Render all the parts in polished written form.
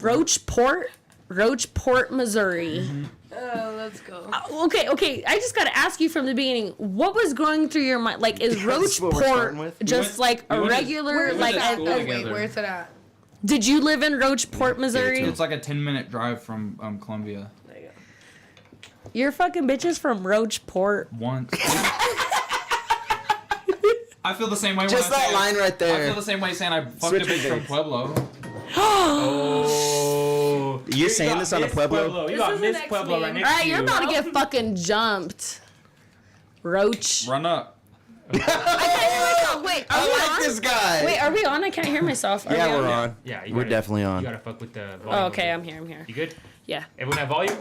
Roachport, Missouri. Mm-hmm. Oh, let's go. Okay. I just gotta ask you from the beginning. What was going through your mind? Like, is Roachport just like a regular like? Where's it at? Did you live in Roachport, Missouri? It's like a 10-minute drive from Columbia. There you go. Your fucking bitches from Roachport. Once. I feel the same way. Just when that line right there. I feel the same way saying I fucked a bitch from Pueblo. Oh. You're saying this on a Pueblo? You got Miss Pueblo right next to you. Alright, you're about to get fucking jumped. Roach. Run up. I can't hear myself. Wait, are we on? This guy. Wait, are we on? I can't hear myself. Are we We're on? on. Yeah, we're definitely on. You gotta fuck with the volume. Oh, okay, I'm here. You good? Yeah. Everyone have volume?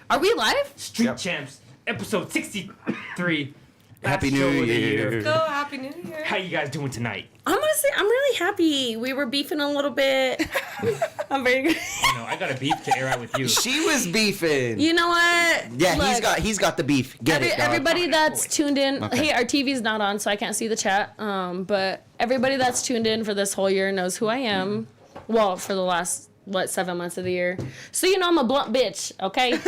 Are we live? Street Champs, episode 63. Happy Last New show of the Year. Go, Happy New Year. How you guys doing tonight? I'm gonna say I'm really happy. We were beefing a little bit. I'm very good. I know, I got a beef to air out with you. She was beefing. You know what? Yeah, Look, he's got the beef. Get it, dog. everybody that's tuned in. Okay. Hey, our TV's not on, so I can't see the chat. But everybody that's tuned in for this whole year knows who I am. Well, for the last 7 months of the year. So you know I'm a blunt bitch, okay?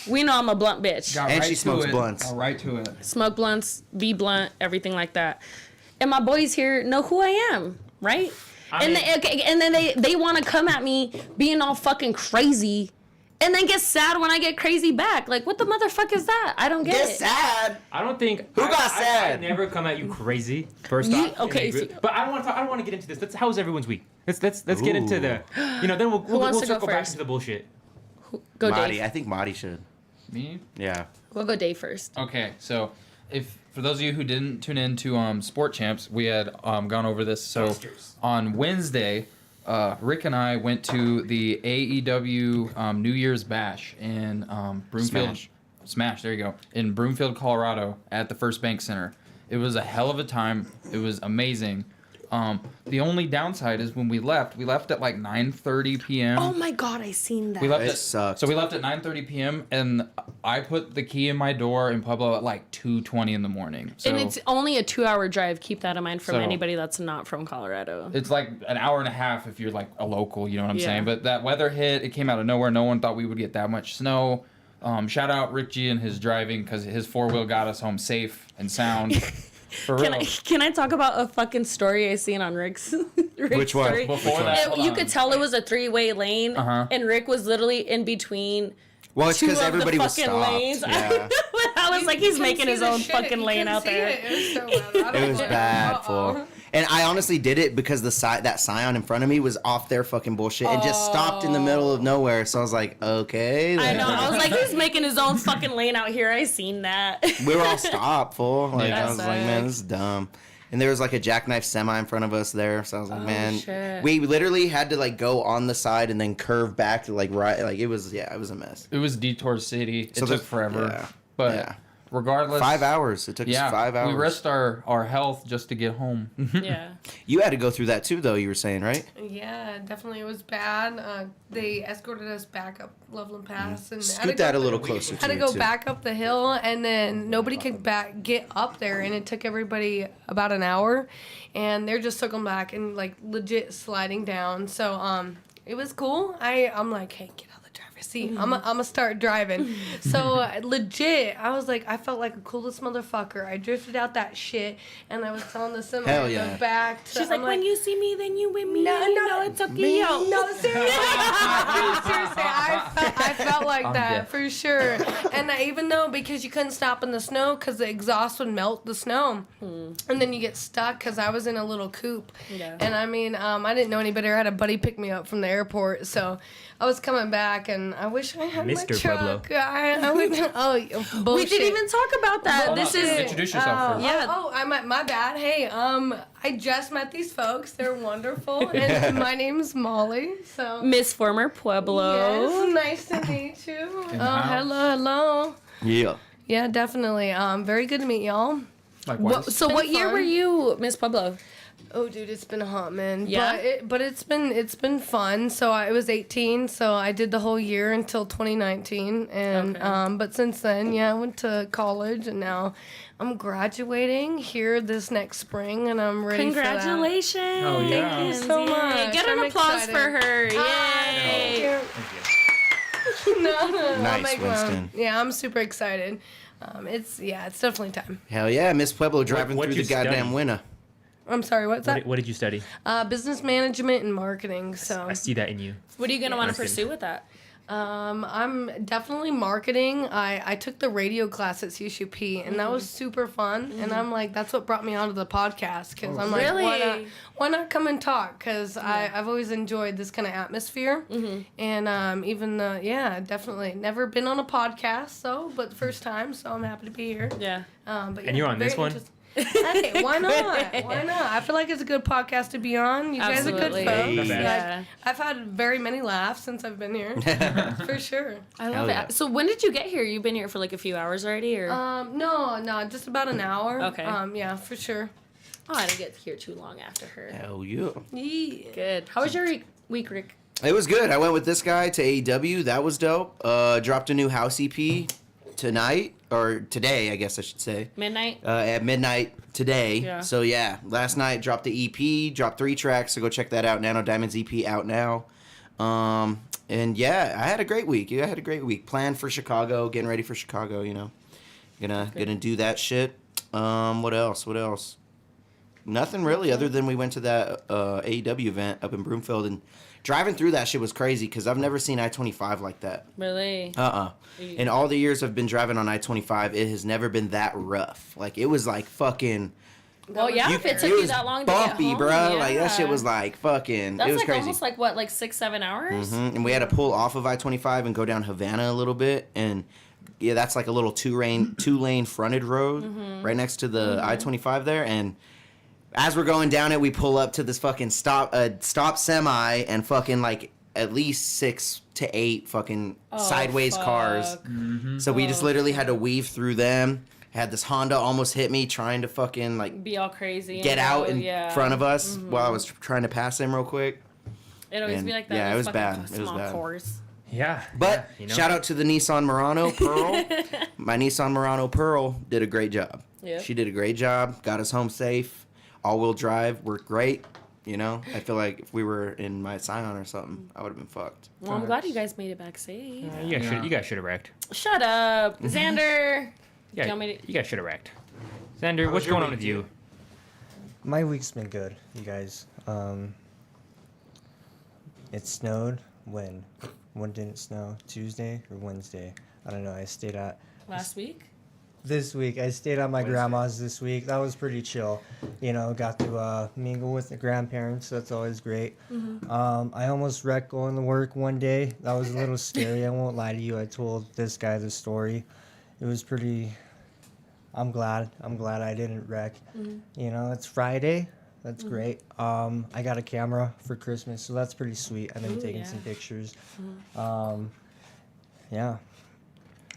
We know I'm a blunt bitch. And she smokes blunts. Got right to it. Smoke blunts, be blunt, everything like that. And my boys here know who I am, right? And then they want to come at me being all fucking crazy, and then get sad when I get crazy back. Like, what the motherfucker is that? I don't get it. sad. I don't think. Who got sad? I never come at you crazy. First off. Okay, But I don't want to get into this. How was everyone's week? Let's get into the. Then we'll wants to go circle back first? to the bullshit. Go Marty, Dave. I think Marty should. Me? Yeah. We'll go Dave first. Okay, so for those of you who didn't tune in to Sport Champs, we had gone over this. So Monsters. on Wednesday, Rick and I went to the AEW New Year's Bash in Broomfield. Smash, there you go. In Broomfield, Colorado, at the First Bank Center. It was a hell of a time. It was amazing. The only downside is when we left at like 9:30 p.m. Oh my god, I seen that. We left It sucked. So we left at 9:30 p.m. and I put the key in my door in Pueblo at like 2:20 in the morning. So And it's only a 2-hour drive. Keep that in mind from So- anybody that's not from Colorado. it's like an hour and a half if you're like a local, you know what I'm Yeah. saying? But that weather hit, it came out of nowhere. No one thought we would get that much snow. Shout out Rick G and his driving because his 4-wheel got us home safe and sound. For real. Can I talk about a fucking story I seen on Rick's Which one? story? Before that, hold You on. could tell it was a 3-way lane, and Rick was literally in between. Well, it's two because of everybody the was fucking stopped. lanes. Yeah. I was like, he's You couldn't making see his the own shit. fucking You lane couldn't out see there. It was so bad. I don't It was know. bad, fool. And I honestly did it because that Scion in front of me was off their fucking bullshit and just stopped in the middle of nowhere. So I was like, okay. I then. know. I was like, he's making his own fucking lane out here. I seen that. We were all stopped, fool. Like, Yeah. I was like, man, this is dumb. And there was like a jackknife semi in front of us there. So I was like, man, shit. we literally had to like go on the side and then curve back to like right. Like it was a mess. It was Detour City. It So took the- forever. yeah. But Yeah. regardless. 5 hours. It took us 5 hours. We risked our health just to get home. Yeah. You had to go through that too, though, you were saying, right? Yeah, definitely. It was bad. They escorted us back up Loveland Pass. And Scoot that a little closer to had to you, go too. back up the hill, and then nobody could get up there, and it took everybody about an hour, and they're just circling back and like legit sliding down. So it was cool. I'm like, hey, get out of the driver's seat. I'm gonna start driving. So legit, I was like, I felt like the coolest motherfucker. I drifted out that shit, and I was telling the semi Hell in yeah. the back. To, She's I'm like, when you see me, then you with me. No, You no, know it's okay. me, Yo. No, seriously. Seriously, I felt like I'm that dead. for sure. And even though, because you couldn't stop in the snow because the exhaust would melt the snow. And then you get stuck because I was in a little coupe. Yeah. And I mean, I didn't know any better. I had a buddy pick me up from the airport. So I was coming back and I wish I had my Mr. truck. Pueblo. I would, bullshit. We didn't even talk about that. Hold This on, is introduce yourself first. Yeah. my bad. Hey, I just met these folks. They're wonderful. And my name's Molly. So Miss Former Pueblo. yes, nice to meet you. Oh, house. hello. Yeah. Yeah, definitely. Very good to meet y'all. Likewise. So been what year fun. were you, Miss Pueblo? Oh, dude, it's been a hot man. Yeah? But it's been fun. So I was 18, so I did the whole year until 2019, and Okay. but since then, yeah, I went to college, and now I'm graduating here this next spring, and I'm ready. Congratulations. Oh, yeah. For that. Thank you so Yay. much. Get an I'm applause excited. for her. Yay. No, I'll Nice, make one. Winston. Yeah, I'm super excited. It's definitely time. Hell yeah, Miss Pueblo driving what'd through the you goddamn study? winter. I'm sorry, what's that? What did you study? Business management and marketing. So I see that in you. What are you gonna want to Listen. pursue with that? I'm definitely marketing. I took the radio class at CSUP, and that was super fun. And I'm like, that's what brought me onto the podcast, because I'm like, Really? why not come and talk? Because I've always enjoyed this kind of atmosphere. And even definitely never been on a podcast, but first time, so I'm happy to be here. Yeah. But And you're on this very one? interesting. Hey, why not? Why not? I feel like it's a good podcast to be on. You guys are Absolutely. good folks. Hey. Like, Yeah. I've had very many laughs since I've been here, for sure. I love Hell it. yeah. So when did you get here? You've been here for like a few hours already, or? No, just about an hour. Okay. Yeah, for sure. Oh, I didn't get here too long after her. Hell yeah. Yeah. Good. How was your week, Rick? It was good. I went with this guy to AEW. That was dope. Dropped a new house EP tonight, or today, I guess I should say. Midnight. At midnight today. Yeah. So yeah, last night dropped the EP, dropped 3 tracks, so go check that out. Nano Diamonds EP out now. And yeah, I had a great week. I had a great week. Planned for Chicago, getting ready for Chicago, you know. Gonna do that shit. What else? Nothing really, other than we went to that AEW event up in Broomfield, and driving through that shit was crazy because I've never seen I-25 like that. Really? In all the years I've been driving on I-25, it has never been that rough. Like, it was like fucking... Well, yeah. If it took you was that long bumpy, to get home, bro. yeah. Like, that shit was like fucking... That's it was like crazy. almost like what, like 6-7 hours? And we had to pull off of I-25 and go down Havana a little bit, and yeah, that's like a little two-lane fronted road right next to the I-25 there, and as we're going down it, we pull up to this fucking stop semi, and fucking like at least 6 to 8 fucking sideways cars. So we just literally had to weave through them. Had this Honda almost hit me trying to fucking like Be all crazy. get and out go, in yeah. front of us while I was trying to pass him real quick. It always and be like that. yeah, with it was fucking bad. It was small bad. cores. Yeah. But yeah, you know? shout out to the Nissan Murano Pearl. My Nissan Murano Pearl did a great job. Yep. She did a great job. Got us home safe. All-wheel drive worked great. You know, I feel like if we were in my Scion or something, I would have been fucked. Well, I'm glad you guys made it back safe. You guys should have wrecked. Shut up, Xander. Yeah, you want me to- you guys should have wrecked. Xander, what's going on with you? My week's been good, you guys. It snowed when? When did it snow? Tuesday or Wednesday? I don't know. I stayed at Last week? this week. I stayed at my grandma's this week. That was pretty chill. You know, got to mingle with the grandparents. That's always great. I almost wrecked going to work one day. That was a little scary. I won't lie to you. I told this guy the story. It was pretty. I'm glad I didn't wreck. You know, it's Friday. That's great. I got a camera for Christmas, so that's pretty sweet. I've been taking some pictures. Yeah.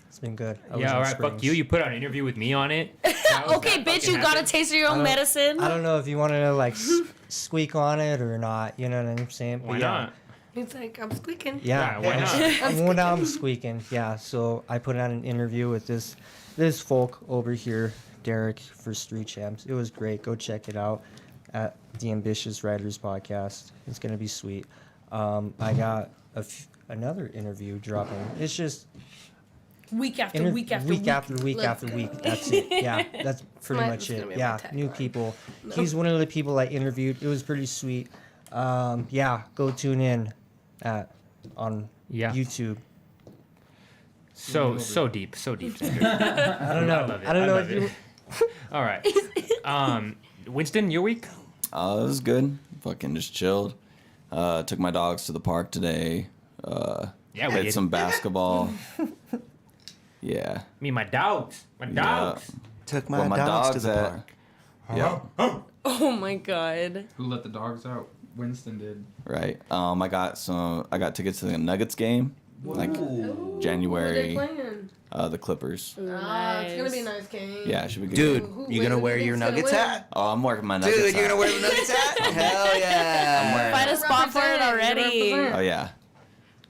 It's been good. I was Yeah, in all right, fuck Springs. you. You put out an interview with me on it. How Okay, that bitch, fucking you gotta happen? taste your own medicine. I don't know if you want to like squeak on it or not. You know what I'm saying? But Why yeah. not? It's like, I'm squeaking. Yeah, Yeah, why not? When I'm squeaking, yeah. So I put out an interview with this folk over here, Deryk, for Street Champs. It was great. Go check it out at the Ambitious Writers Podcast. It's gonna be sweet. I got another interview dropping. It's just Week after week after week. after Let's week. go. That's it. Yeah, that's pretty much That's gonna it. be my Yeah, new tagline. people. He's one of the people I interviewed. It was pretty sweet. Yeah, go tune in on Yeah. YouTube. So deep, Xander. I don't know. love it. I don't I know love if you. it. All right. Winston, your week? It was good. Fucking just chilled. Took my dogs to the park today. Yeah, we Hit did. some basketball. Yeah. Me and my dogs. My dogs. Took my, Where my dogs to dog's the at. park. Yeah. Oh my god. Who let the dogs out? Winston did. Right. I got tickets to the Nuggets game. Like Who are they January. playing? The Clippers. It's gonna be a nice game. Yeah, it should be good. Dude, Who you gonna wins? wear Who your think's gonna Nuggets win? hat? Oh, I'm working my Nuggets. Dude, you're gonna hat. wear the Nuggets hat? Hell yeah. wearing- Find a spot for it Represent, already. represent. Oh yeah.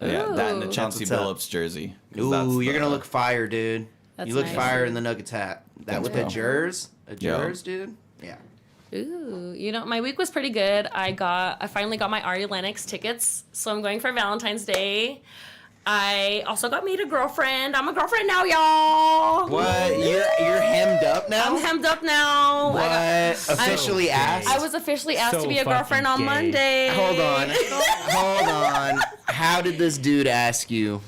Yeah, that and the Ooh. Chauncey That's what's up. Billups jersey. 'Cause that's Ooh, you're the- gonna look fire, dude. That's you look nice. fire in the Nuggets hat. That Thanks, with the bro. jers? A Yeah. jers, dude? Yeah. Ooh, you know, my week was pretty good. I finally got my Ari Lennox tickets, so I'm going for Valentine's Day. I also got me a girlfriend. I'm a girlfriend now, y'all. What? You're hemmed up now? I'm hemmed up now. What? Officially asked? I was officially asked So to be a girlfriend on fucking gay. Monday. Hold on. How did this dude ask you?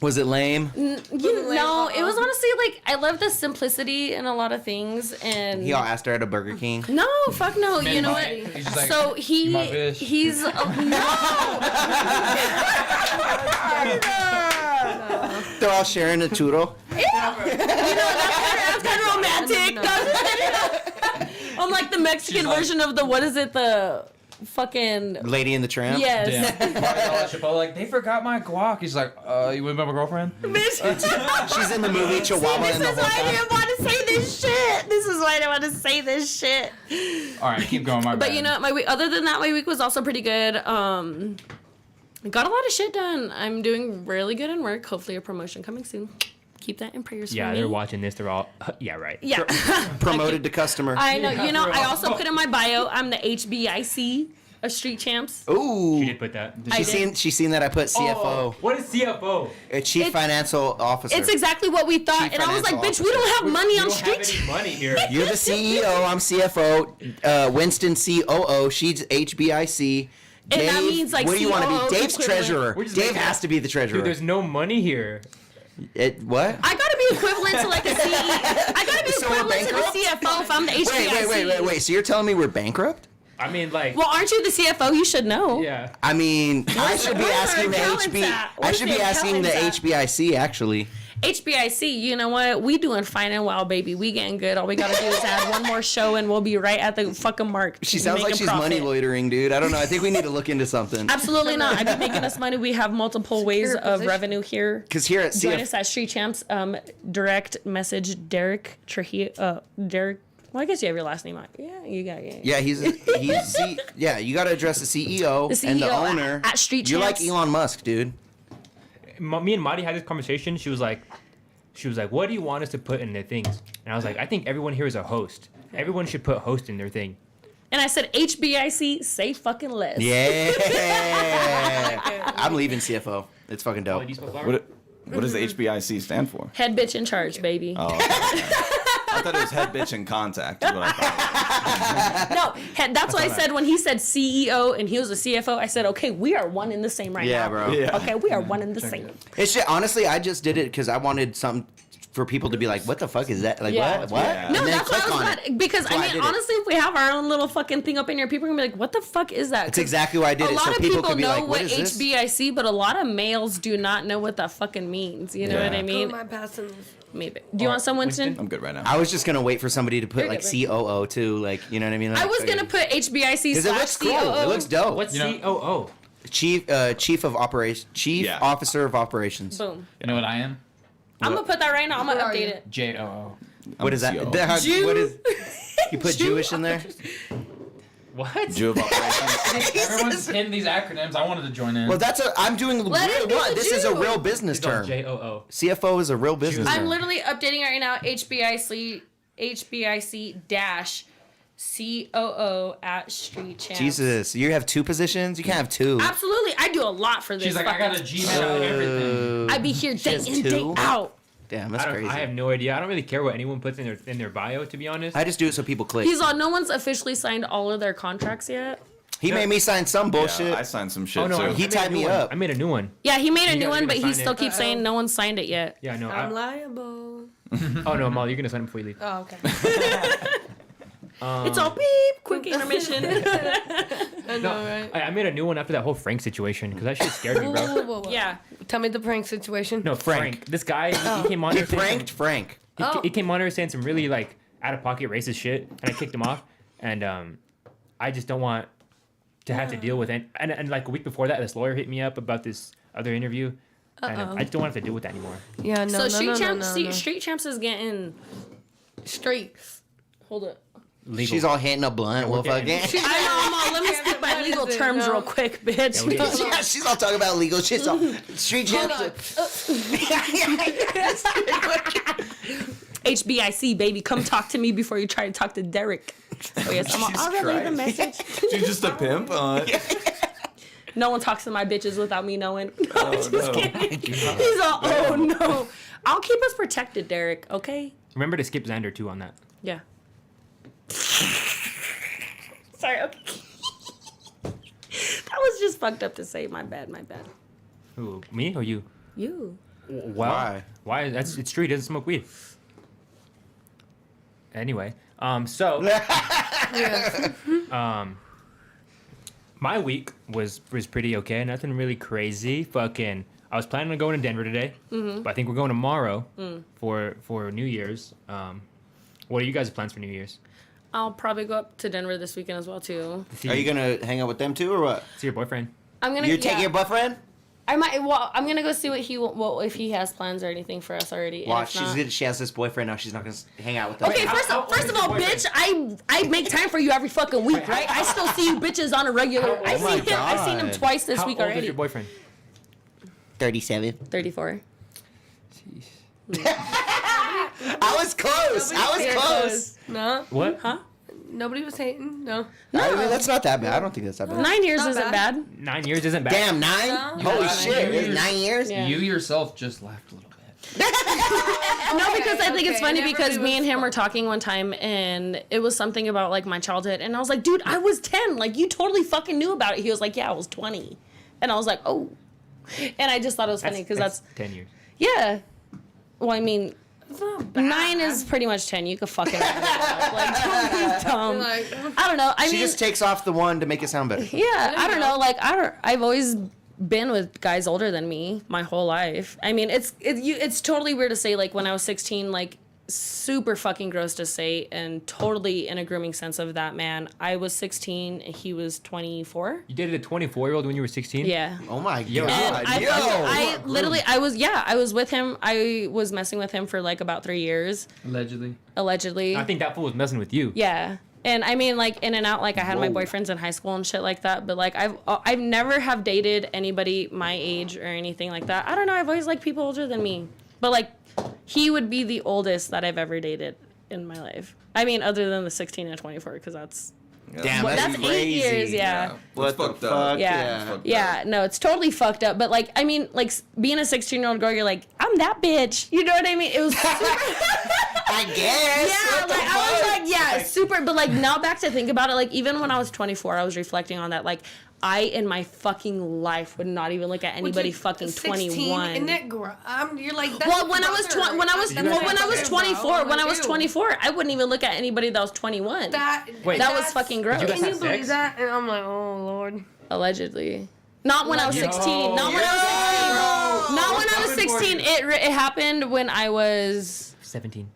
Was it lame? You know, it was honestly like I love the simplicity in a lot of things, and He all asked her at a Burger King. no, fuck no. You know what? He's just like, So "You my bitch?" he's no. They're all sharing a churro. That's kind of romantic. I'm like the Mexican version of the what is it? The fucking Lady in the Tramp. yes. Yeah. Chappelle, like, they forgot my guac. He's like, you with my girlfriend? She's in the movie Chihuahua This and the is why I whole time. didn't want to say this shit. This is why I didn't want to say this shit. All right, keep going. My But bad. you know, my week. Other than that, my week was also pretty good. Got a lot of shit done. I'm doing really good in work. Hopefully, a promotion coming soon. Keep that in prayers Yeah, for me. they're watching this. They're all, yeah, right. Yeah, Promoted to customer. I know. Yeah, You know, bro. I also put in my bio. I'm the HBIC of Street Champs. Ooh. She did put that. I did. She's seen that I put CFO, Oh, what is CFO? a Chief It's- Financial Officer. It's exactly what we thought, Chief and I was like, Financial "Bitch, we don't have money We on don't Street." have any money here. You're the CEO. I'm CFO. Winston COO. She's HBIC. And that means, like, what do you want to COO be? Dave's equivalent. treasurer. We're just Dave making has up- to be the treasurer. Dude, there's no money here. What? I gotta be equivalent to like a CE. I gotta be So we're equivalent to the bankrupt? CFO if I'm the HBIC. Wait. So you're telling me we're bankrupt? I mean, like, Well, aren't you the CFO? You should know. yeah. I mean, I should be where's our asking the accountants HB. at? I Where's should the be asking the accountants at? HBIC actually. HBIC, you know what? We doing fine and well, baby. We getting good. All we gotta do is add one more show and we'll be right at the fucking mark. She sounds like Making she's profit. money loitering, dude. I don't know. I think we need to look into something. Absolutely not. I be making us money. We have multiple ways Secure of position. revenue here. Because here at Join CF, us at Street Champs. Direct message Deryk Trujillo. Deryk. Well, I guess you have your last name on. Yeah, you got it. yeah, he's yeah. You got to address the CEO, The and the CEO owner. at Street You're like Champs. Elon Musk, dude. Me and Marty had this conversation. She was like, what do you want us to put in their things? And I was like, I think everyone here is a host. Everyone should put host in their thing. And I said HBIC. Say fucking less. Yeah. I'm leaving CFO. It's fucking Oh, dope. do you spell flower? What does the HBIC stand for? Head bitch in charge, baby. Oh, I thought it was head bitch in contact. Is what I thought. No, that's what I said when he said CEO and he was a CFO. I said, okay, we are one in the same right Yeah, now. bro. Yeah. Okay, we are one in the same. It's just, honestly, I just did it because I wanted something for people to be like, "What the fuck is that? Like, Yeah. what? Yeah. And No, then that's why I click was on glad it. because That's why I I did mean, it. honestly, if we have our own little fucking thing up in here, people are gonna be like, "What the fuck is that?" That's exactly why I did A it. lot So of people people could be know like, "What what is this?" HBIC, but a lot of males do not know what that fucking means. You know Yeah. what I Go mean? my passing. Maybe. Do you want some, Winston? I'm good right now. I was just gonna wait for somebody to put You're like good, COO too, like you know what I mean? Like, I was gonna put HBIC because it looks slash cool. COO. It looks dope. What's You know- COO? Chief of Operations, Chief Yeah. Officer of Operations. Boom. You know what I am? I'm gonna put that right now. I'm gonna Where are update you? it. JOO. What is that? CO. Jew? What is? You put Jew? Jewish in there? What? Jew of operations. Everyone's hitting these acronyms. I wanted to join in. Well, I'm doing Let real it be one. the This is a Jew. real business It's on term. JOO. CFO is a real business I'm term. literally updating right now. HBIC dash COO at Street Champs. Jesus, you have two positions? You can't have two. Absolutely, I do a lot for this. She's like, I got a fucking- Gmail and everything. I be here day has in, day two? out. Damn, that's crazy. I have no idea. I don't really care what anyone puts in their bio, to be honest. I just do it so people click. He's on. No one's officially signed all of their contracts yet. He made me sign some bullshit. Yeah, I signed some shit Oh no, too. He I made tied a new me one. up. I made a new one. Yeah, he made a You new guys are one, but gonna he sign still it. keeps saying no one signed it yet. Yeah, no. I'm liable. Oh no, Molly, you're gonna sign it before you leave. Oh, okay. It's all beep. Quick intermission. I know, right? I made a new one after that whole Frank situation because that shit scared me, Whoa, bro. whoa, whoa, whoa. Yeah. Tell me the prank situation. No, Frank. This guy, he came on He here saying pranked Frank. he came on here saying some really like out of pocket racist shit, and I kicked him off. And I just don't want to have to deal with it. And like a week before that, this lawyer hit me up about this other interview. And I just don't want to have to deal with that anymore. Yeah, no, So no, Street no, Champs, no, see, no. Street Champs is getting. Straight. Hold up. Legal. She's all hitting a blunt. Well, we're getting- fucking. I know. I'm all. Let me speak my What legal is it? terms No. real quick, bitch. Yeah, we did. Yeah, she's all talking about legal shit. So Street Hold Champs. on. HBIC, baby, come talk to me before you try to talk to Deryk. Oh yes, I'm all, Jesus I'll relay the Christ. message. She's just a pimp. No one talks to my bitches without me knowing. No, I'm just no. kidding. He's all, oh no. I'll keep us protected, Deryk, okay? Remember to skip Xander too on that. Yeah. Sorry, okay. That was just fucked up to say. My bad. Who, me or you? You. Why? Why? It's true. He doesn't smoke weed. Anyway, so my week was pretty okay. Nothing really crazy. Fucking, I was planning on going to Denver today, but I think we're going tomorrow for New Year's. What are you guys' plans for New Year's? I'll probably go up to Denver this weekend as well too. Are you gonna hang out with them too, or what? See your boyfriend? I'm gonna. You take your boyfriend? I might. Well, I'm gonna go see if he has plans or anything for us already. and Watch, if not- she has this boyfriend now. She's not gonna hang out with them. Okay, first of all, bitch, I make time for you every fucking week, right? I still see you bitches on a regular. Oh my I've seen him God. twice this How week old already. is your boyfriend? 37. 34. I was close. No. What? Huh? Nobody was hating. No. I mean, that's not that bad. I don't think that's that bad. 9 years Not isn't bad. bad. 9 years isn't bad. Damn, 9? No. Holy 9 shit. years. It's 9 years? Yeah. You yourself just laughed a little bit. No, because I think it's Okay, funny never because really me and was him fun. were talking one time and it was something about like my childhood and I was like, dude, I was 10. Like you totally fucking knew about it. He was like, yeah, I was 20. And I was like, oh. And I just thought it was funny because that's 10 years. yeah. Well, I mean, It's not bad. 9 is pretty much 10. You could fucking add it up. Like, don't be dumb. Like, I don't know. I She mean, just takes off the one to make it sound better. yeah, I don't you go. know. Like, I've always been with guys older than me my whole life. I mean, it's totally weird to say. Like when I was 16, like super fucking gross to say, and totally in a grooming sense of that man. I was 16, and he was 24. You dated a 24-year-old when you were 16? Yeah. Oh my Yo, god. And Yo. I was with him. I was messing with him for like about 3 years, allegedly. I think that fool was messing with you. Yeah. And I mean, like in and out, like I had my boyfriends in high school and shit like that. But like I've never have dated anybody my age or anything like that. I don't know. I've always liked people older than me. But like, he would be the oldest that I've ever dated in my life. I mean, other than the 16 and 24, because that's Damn, that's 8 crazy. years. Yeah. What the fucked up. fuck? Yeah. Yeah. No, it's totally fucked up. But like, I mean, like being a 16-year-old girl, you're like, I'm that bitch. You know what I mean? It was super. I guess. Yeah, What the like I was fuck? like, yeah, super. But like now back to think about it, like even when I was 24, I was reflecting on that. Like I in my fucking life would not even look at anybody fucking 21. Isn't it you're like, that's Well, when I was when I was 24, 24, I wouldn't even look at anybody that was 21. Wait. That was fucking gross. Did you guys Can you have believe sex? that? And I'm like, oh Lord. Allegedly. Not when I was Yo. 16. Not when I was 16. Not when I was 16. It happened when I was 17.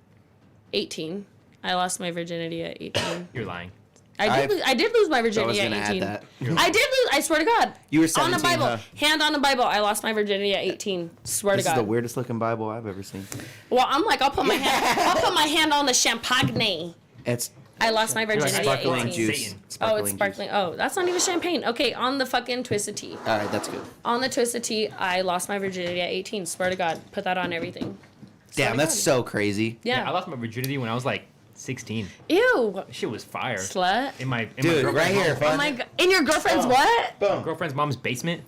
18. I lost my virginity at 18. You're lying. I did lose my I was virginity gonna at add 18. that. I did lose. I swear to God. You were on 17, the Bible. huh? Hand on the Bible. I lost my virginity at 18. Swear This to is God. the weirdest looking Bible I've ever seen. Well, I'm like, I'll put my hand on the champagne. It's I lost my virginity at sparkling 18. juice. Satan. Oh, it's juice. sparkling. Oh, that's not even champagne. Okay, on the fucking Twisted Tea. All right, that's good. On the Twisted Tea, I lost my virginity at 18. Swear to God. Put that on everything. Swear Damn, to that's God. so crazy. Yeah. I lost my virginity when I was like 16. Ew. Shit was fire. Slut. In my Dude, right here. Oh my God. In your girlfriend's what? Boom. girlfriend's mom's basement.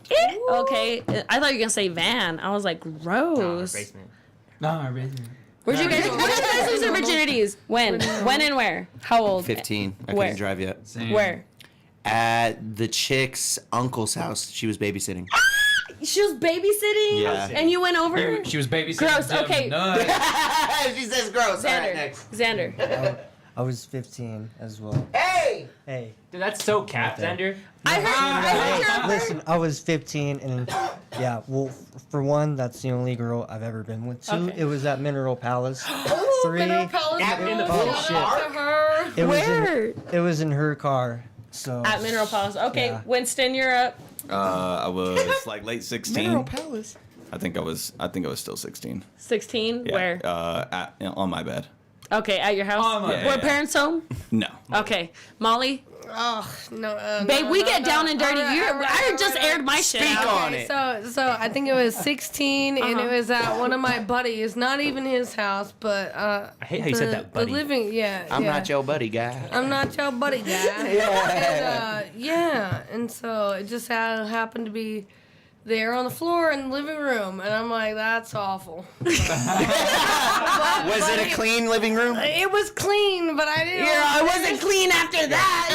Okay. I thought you were going to say van. I was like, No, gross. basement. Where'd you guys lose your virginities? When? When and where? How old? 15. I Where? couldn't drive yet. Where? At the chick's uncle's house. She was babysitting. She was babysitting? Yeah. And you went over? She was babysitting. Gross, them okay. nuts. She says gross. All right, Xander. next. Xander. I was 15 as well. Hey! Hey, Dude, that's so cap, Xander. I heard your listen, I was 15 and yeah, well, for one, that's the only girl I've ever been with. Two, Okay. it was at Mineral Palace. Three, In the oh pool. shit, it was Where? it was in her car. So At Mineral Palace. Okay, Yeah. Winston, you're up. I was like late 16. Mineral Palace. I think I was still 16. 16. Yeah, Where? on my bed. Okay, at your house? Yeah, Were yeah. parents home? No. Okay. Molly? Oh no, Babe, no, we no, get no. down and dirty. All right, I just aired my shit Speak out. on Okay, it. so I think it was 16, and it was at one of my buddies. Not even his house, but I hate how you said that, buddy. The living, yeah. I'm yeah. not your buddy guy. I'm not your buddy guy. And so it just happened to be there on the floor in the living room, and I'm like, that's awful. Was it a clean living room? It was clean, but I didn't. I wasn't clean after that.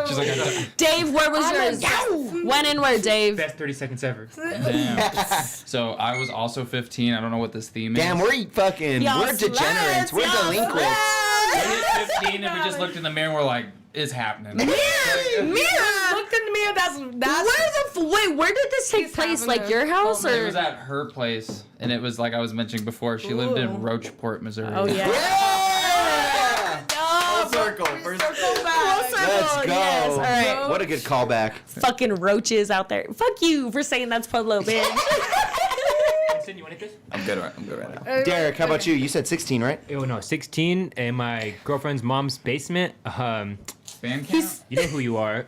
She's like, Dave, where was yours? When and where, Dave? Best 30 seconds ever. damn. So I was also 15. I don't know what this theme Damn, is. we're fucking, Y'all we're degenerates. sluts, We're y'all delinquents. We hit 15 and we just looked in the mirror and we're like, it's happening. Mirror. Looked in the mirror. That's Where did this take He's place? having Like a your house It or? was at her place, and it was like I was mentioning before. She lived in Rocheport, Missouri. Oh yeah. Full circle. First- Full Let's circle. go. Yes. All right. What a good callback. Fucking roaches out there. Fuck you for saying that's Pueblo, bitch. You want this? I'm good right now. Deryk, how about you? You said 16, right? Oh no, 16 in my girlfriend's mom's basement. Band camp? You know who you are.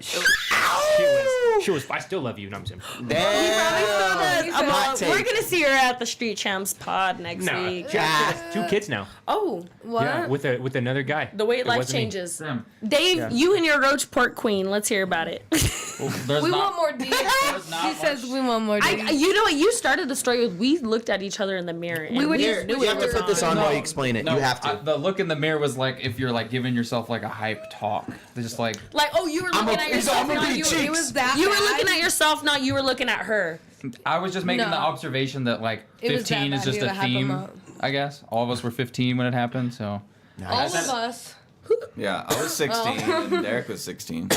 She was. I still love you. No, I'm saying. Damn. Hot take. We're gonna see her at the Street Champs pod next No, week. she has 2 kids now. Oh, what? Yeah, with another guy. the way It life wasn't me. changes. Damn. Dave, Yeah. you and your Roachport queen. Let's hear about it. Well, there's We not, want more D. there's not She says much- we want more D. You know what? You started the story with we looked at each other in the mirror. And We would knew just- it You have to was put this on No. while you explain it. No, You have to. the look in the mirror was like if you're like giving yourself like a hype talk. They're just like, Like, oh, you were looking at yourself. Not you. It was that You were bad. looking at yourself, not you were looking at her. I was just making No. the observation that like It was that 15 is bad. just You a gotta hype 'em theme. up. I guess all of us were 15 when it happened. So All of us. Yeah, I was 16 and Deryk was 16.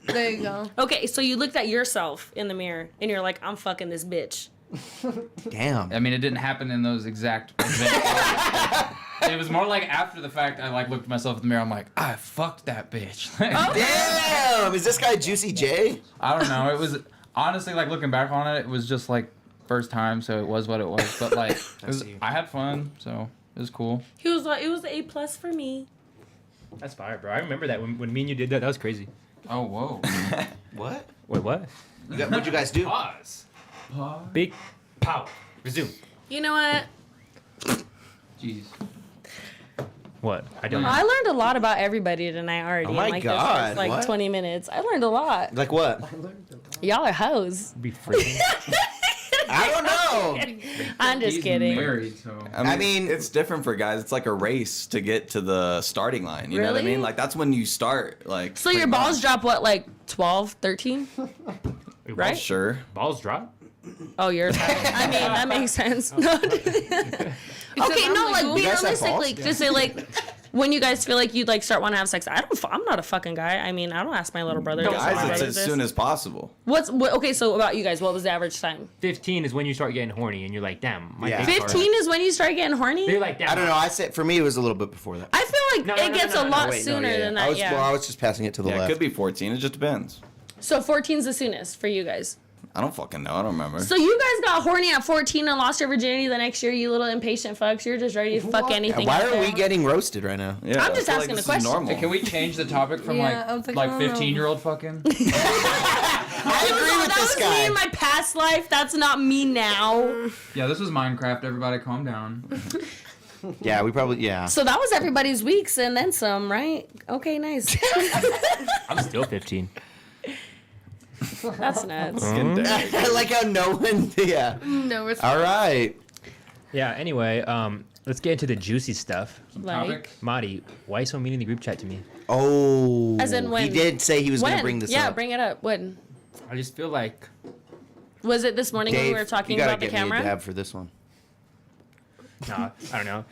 There you go. Okay, so you looked at yourself in the mirror and you're like, I'm fucking this bitch. Damn. I mean, it didn't happen in those exact events. It was more like after the fact. I like looked at myself in the mirror. I'm like, I fucked that bitch. Damn. Is this guy Juicy J? I don't know. It was honestly like looking back on it. It was just like first time, so it was what it was. But like, I had fun, so it was cool. He was like, it was an A+ for me. That's fire, bro. I remember that when me and you did that. That was crazy. Oh whoa. What? Wait, what? What'd you guys do? Pause. Big pow. Resume. You know what? Jeez. What? I don't know. I learned a lot about everybody tonight already. Oh my in like God, the first, like what? 20 minutes. I learned a lot. Like what? Y'all are hoes. Be freaking. I don't know. I'm just He's kidding. married, so. I mean- it's different for guys. It's like a race to get to the starting line. You know what I Really? mean? Like that's when you start. Like So your pretty balls much. drop what, like 12, 13? Wait, Right? Sure. Balls drop. Oh, yours. I mean, that makes sense. No. Okay, I'm no, like, like "Ooh." be You guys have realistic. balls? Like just say like when you guys feel like you'd like start wanting to have sex. I'm not a fucking guy. I mean, I don't ask my little brother. Guys, my it's brother as this. soon as possible. Okay, so about you guys, what was the average time? 15 is when you start getting horny, and you're like, damn. My Yeah. dick's hard. 15 is when you start getting horny. You're like, damn. I don't know. I said for me it was a little bit before that. I feel like No, it gets a lot Wait, no, sooner yeah, than I that. was, well, I was just passing it to the Yeah, it left. could be 14. It just depends. So 14's the soonest for you guys. I don't fucking know. I don't remember. So you guys got horny at 14 and lost your virginity the next year. You little impatient fucks. You're just ready to fuck anything. Why out are there. we getting roasted right now? yeah, I'm I just feel asking this a question. Is normal. Hey, can we change the topic from Yeah, I was like like, I don't know. 15-year-old fucking? I agree with that this was me guy. in my past life. That's not me now. Yeah, this was Minecraft. Everybody, calm down. Yeah, we probably So that was everybody's weeks and then some, right? Okay, nice. I'm still 15. That's nuts. I like how no one. Yeah. No response. All right. Yeah. Anyway, let's get into the juicy stuff. Like, Topic. Marty, why you so mean in the group chat to me? Oh. As in when? He did say he was going when? to bring this yeah, up. bring it up. When? I just feel like Was it this morning when Dave, we were talking you gotta about the get me a camera? dab for this one. I don't know.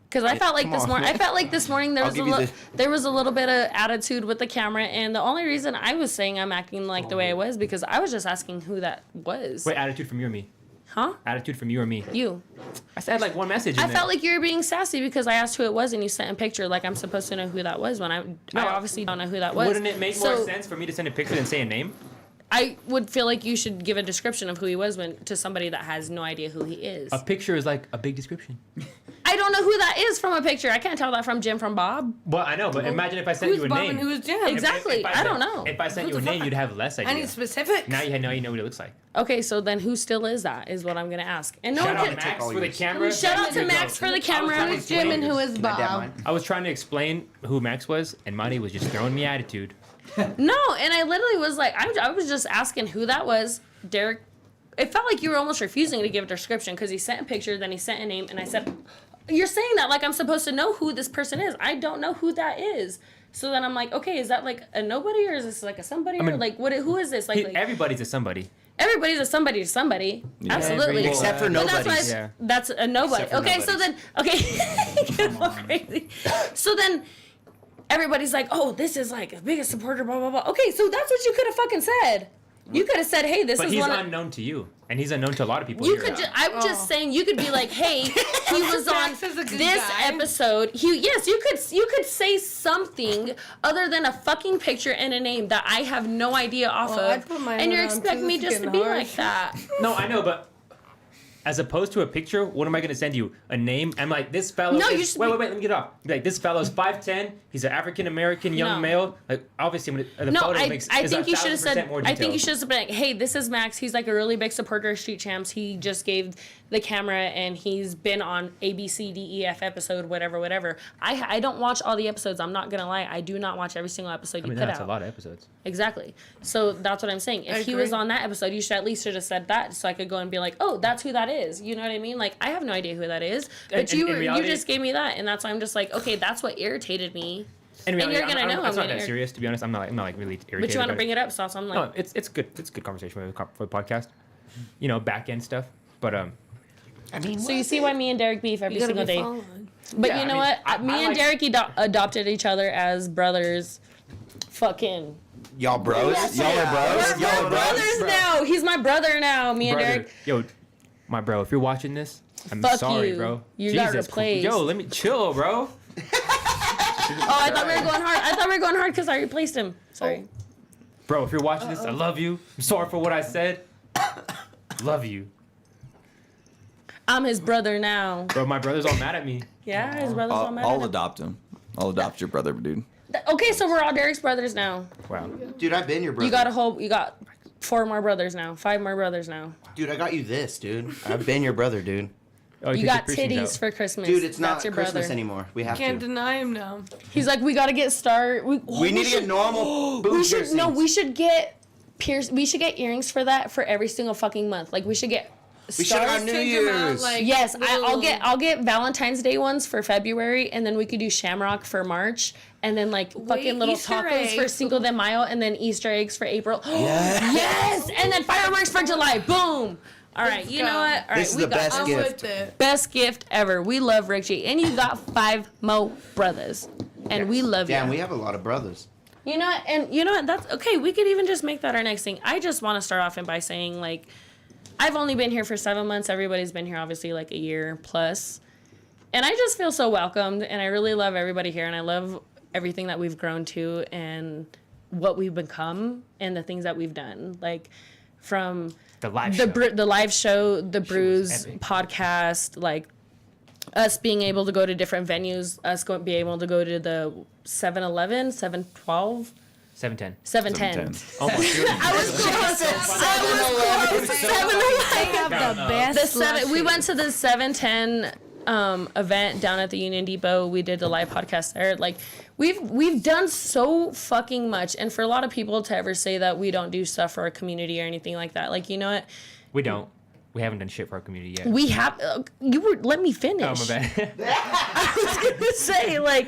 Because I felt like come this on. morning. I felt like this morning there I'll was a give you there was a little bit of attitude with the camera, and the only reason I was saying I'm acting like the way I was because I was just asking who that was. Wait, attitude from you or me? Huh? Attitude from you or me? You. I said like one message. In I there. felt like you were being sassy because I asked who it was and you sent a picture like I'm supposed to know who that was when I obviously don't know who that was. Wouldn't it make So, more sense for me to send a picture than say a name? I would feel like you should give a description of who he was to somebody that has no idea who he is. A picture is like a big description. I don't know who that is from a picture. I can't tell that from Jim from Bob. Well, I know, but imagine if I sent Who's you a Bob name. and who's Jim? Exactly. I don't know. If I sent you a the name, fuck? you'd have less idea. I need specifics. Now you know what it looks like. Okay, so then who still is that? Is what I'm gonna ask. And no Shout one out can. Max for the camera. Shout out to Here we Max go. for the camera. Who's Jim and who is Can I dab Bob? mine? I was trying to explain who Max was, and Monty was just throwing me attitude. No, and I literally was like, I was just asking who that was. Deryk. It felt like you were almost refusing to give a description because he sent a picture, then he sent a name, and I said, "You're saying that like I'm supposed to know who this person is. I don't know who that is." So then I'm like, okay, is that like a nobody or is this like a somebody or like what? Who is this? Like Everybody's a somebody. everybody's a somebody to somebody. Yeah. Absolutely. Except for But nobodies. Yeah. that's a nobody. Except for Okay, so then get more crazy. So then everybody's like, oh, this is like the biggest supporter, blah blah blah. Okay, so that's what you could have fucking said. You could have said, hey, this But is he's one of unknown to you, and he's unknown to a lot of people. you here. could. I'm just saying. You could be like, "Hey, he was on Max is a good this guy. episode." Yes, you could. You could say something other than a fucking picture and a name that I have no idea off Well, I'd of, put mine and you're on, too. expecting me It's just to getting be hard. like that. No, I know, but as opposed to a picture, what am I going to send you? A name? I'm like, this fellow. No, is, you should wait, be- let me get off. Like, this fellow's 5'10". He's an African American young No. male. Like, obviously, the No, photo I makes. think is you should have 1,000% said. more I think you detailed. should have been like, "Hey, this is Max. He's like a really big supporter of Street Champs. He just gave the camera, and he's been on A B C D E F episode, whatever. I don't watch all the episodes. I'm not gonna lie. I do not watch every single episode I mean, you put that's out. a lot of episodes. Exactly. So that's what I'm saying. If I he was agree. on that episode, you should at least should have said that, so I could go and be like, "Oh, that's who that is." You know what I mean? Like, I have no idea who that is, but And- you in reality- you just gave me that, and that's why I'm just like, okay, that's what irritated me. And you're gonna know It's I'm not that gonna- serious, to be honest. I'm not like really irritated. But you want to about bring it up, so I'm like, No, it's good. It's good conversation for the podcast. You know, back end stuff. But I mean, so you see why me and Deryk beef every You gotta single be day. followed. But Yeah, you I know mean, what? Me and Deryk adopted each other as brothers. Fucking. y'all bros? Yes, Y'all are bros? We're Y'all are bros? brothers now. He's my brother now. Me and brother, Deryk. yo, my bro, if you're watching this, I'm Fuck sorry, you. bro. You got Jesus, replaced. Yo, let me chill, bro. Oh, I thought we were going hard. I thought we were going hard because I replaced him. Sorry. Bro, if you're watching this, I love you. I'm sorry for what I said. Love you. I'm his brother now. Bro, my brother's all mad at me. Yeah, his brother's all mad at I'll him. adopt him. I'll adopt your brother, dude. Okay, so we're all Deryk's brothers now. Wow. Dude, I've been your brother. You got 4 more brothers now. 5 more brothers now. Dude, I got you this, dude. I've been your brother, dude. Oh, You take got your piercings titties out. for Christmas. Dude, it's not That's your Christmas brother. anymore. We have Can't to. deny him now. He's like, we gotta get started. We need to get normal boob We should piercings. we should get We should get earrings for that for every single fucking month. Like we should get. We should have stars. our New Change 'em out, Year's. like, Yes, little- I'll get Valentine's Day ones for February, and then we could do Shamrock for March, and then like fucking little Easter tacos for eggs. Cinco de Mayo, and then Easter eggs for April. Yes. Yes, and then fireworks for July. Boom. All right, Let's you go. know what? All right, This is we the got best I'm gift. with it. best gift ever. We love Rick G, and you got 5 more brothers, and we love you. Damn, we have a lot of brothers. You know what? And you know what? That's okay. We could even just make that our next thing. I just want to start off by saying, like, I've only been here for 7 months. Everybody's been here, obviously, like a year plus. And I just feel so welcomed. And I really love everybody here. And I love everything that we've grown to and what we've become and the things that we've done. Like, from The live the show. the live show, the Brews epic. podcast, like, us being able to go to different venues, us being able to go to the 7-Eleven, 712, 710. 710. 710. Almost. You're- I was close. They have the best. The 7. We slushy. went to the 710 event down at the Union Depot. We did the live podcast there. Like we've done so fucking much, and for a lot of people to ever say that we don't do stuff for our community or anything like that, like, you know what? We don't. We haven't done shit for our community yet. We have. You were. Let me finish. Oh, my bad. I was gonna say, like,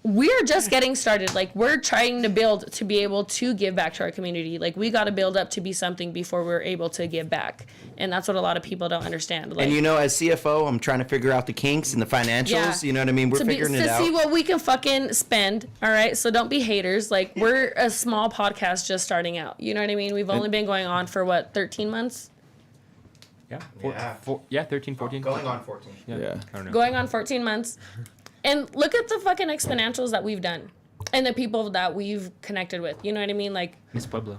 we're just getting started. Like, we're trying to build to be able to give back to our community. Like, we got to build up to be something before we're able to give back, and that's what a lot of people don't understand. Like, And you know, as CFO, I'm trying to figure out the kinks and the financials. Yeah. You know what I mean? We're figuring it to out. see what we can fucking spend. All right, so don't be haters. Like, we're a small podcast just starting out. You know what I mean? We've only been going on for what, 13 months? Yeah. 13, 14. on 14. Yeah. I don't know. Going on 14 months. And look at the fucking exponentials that we've done and the people that we've connected with. You know what I mean? Like, Miss Pueblo.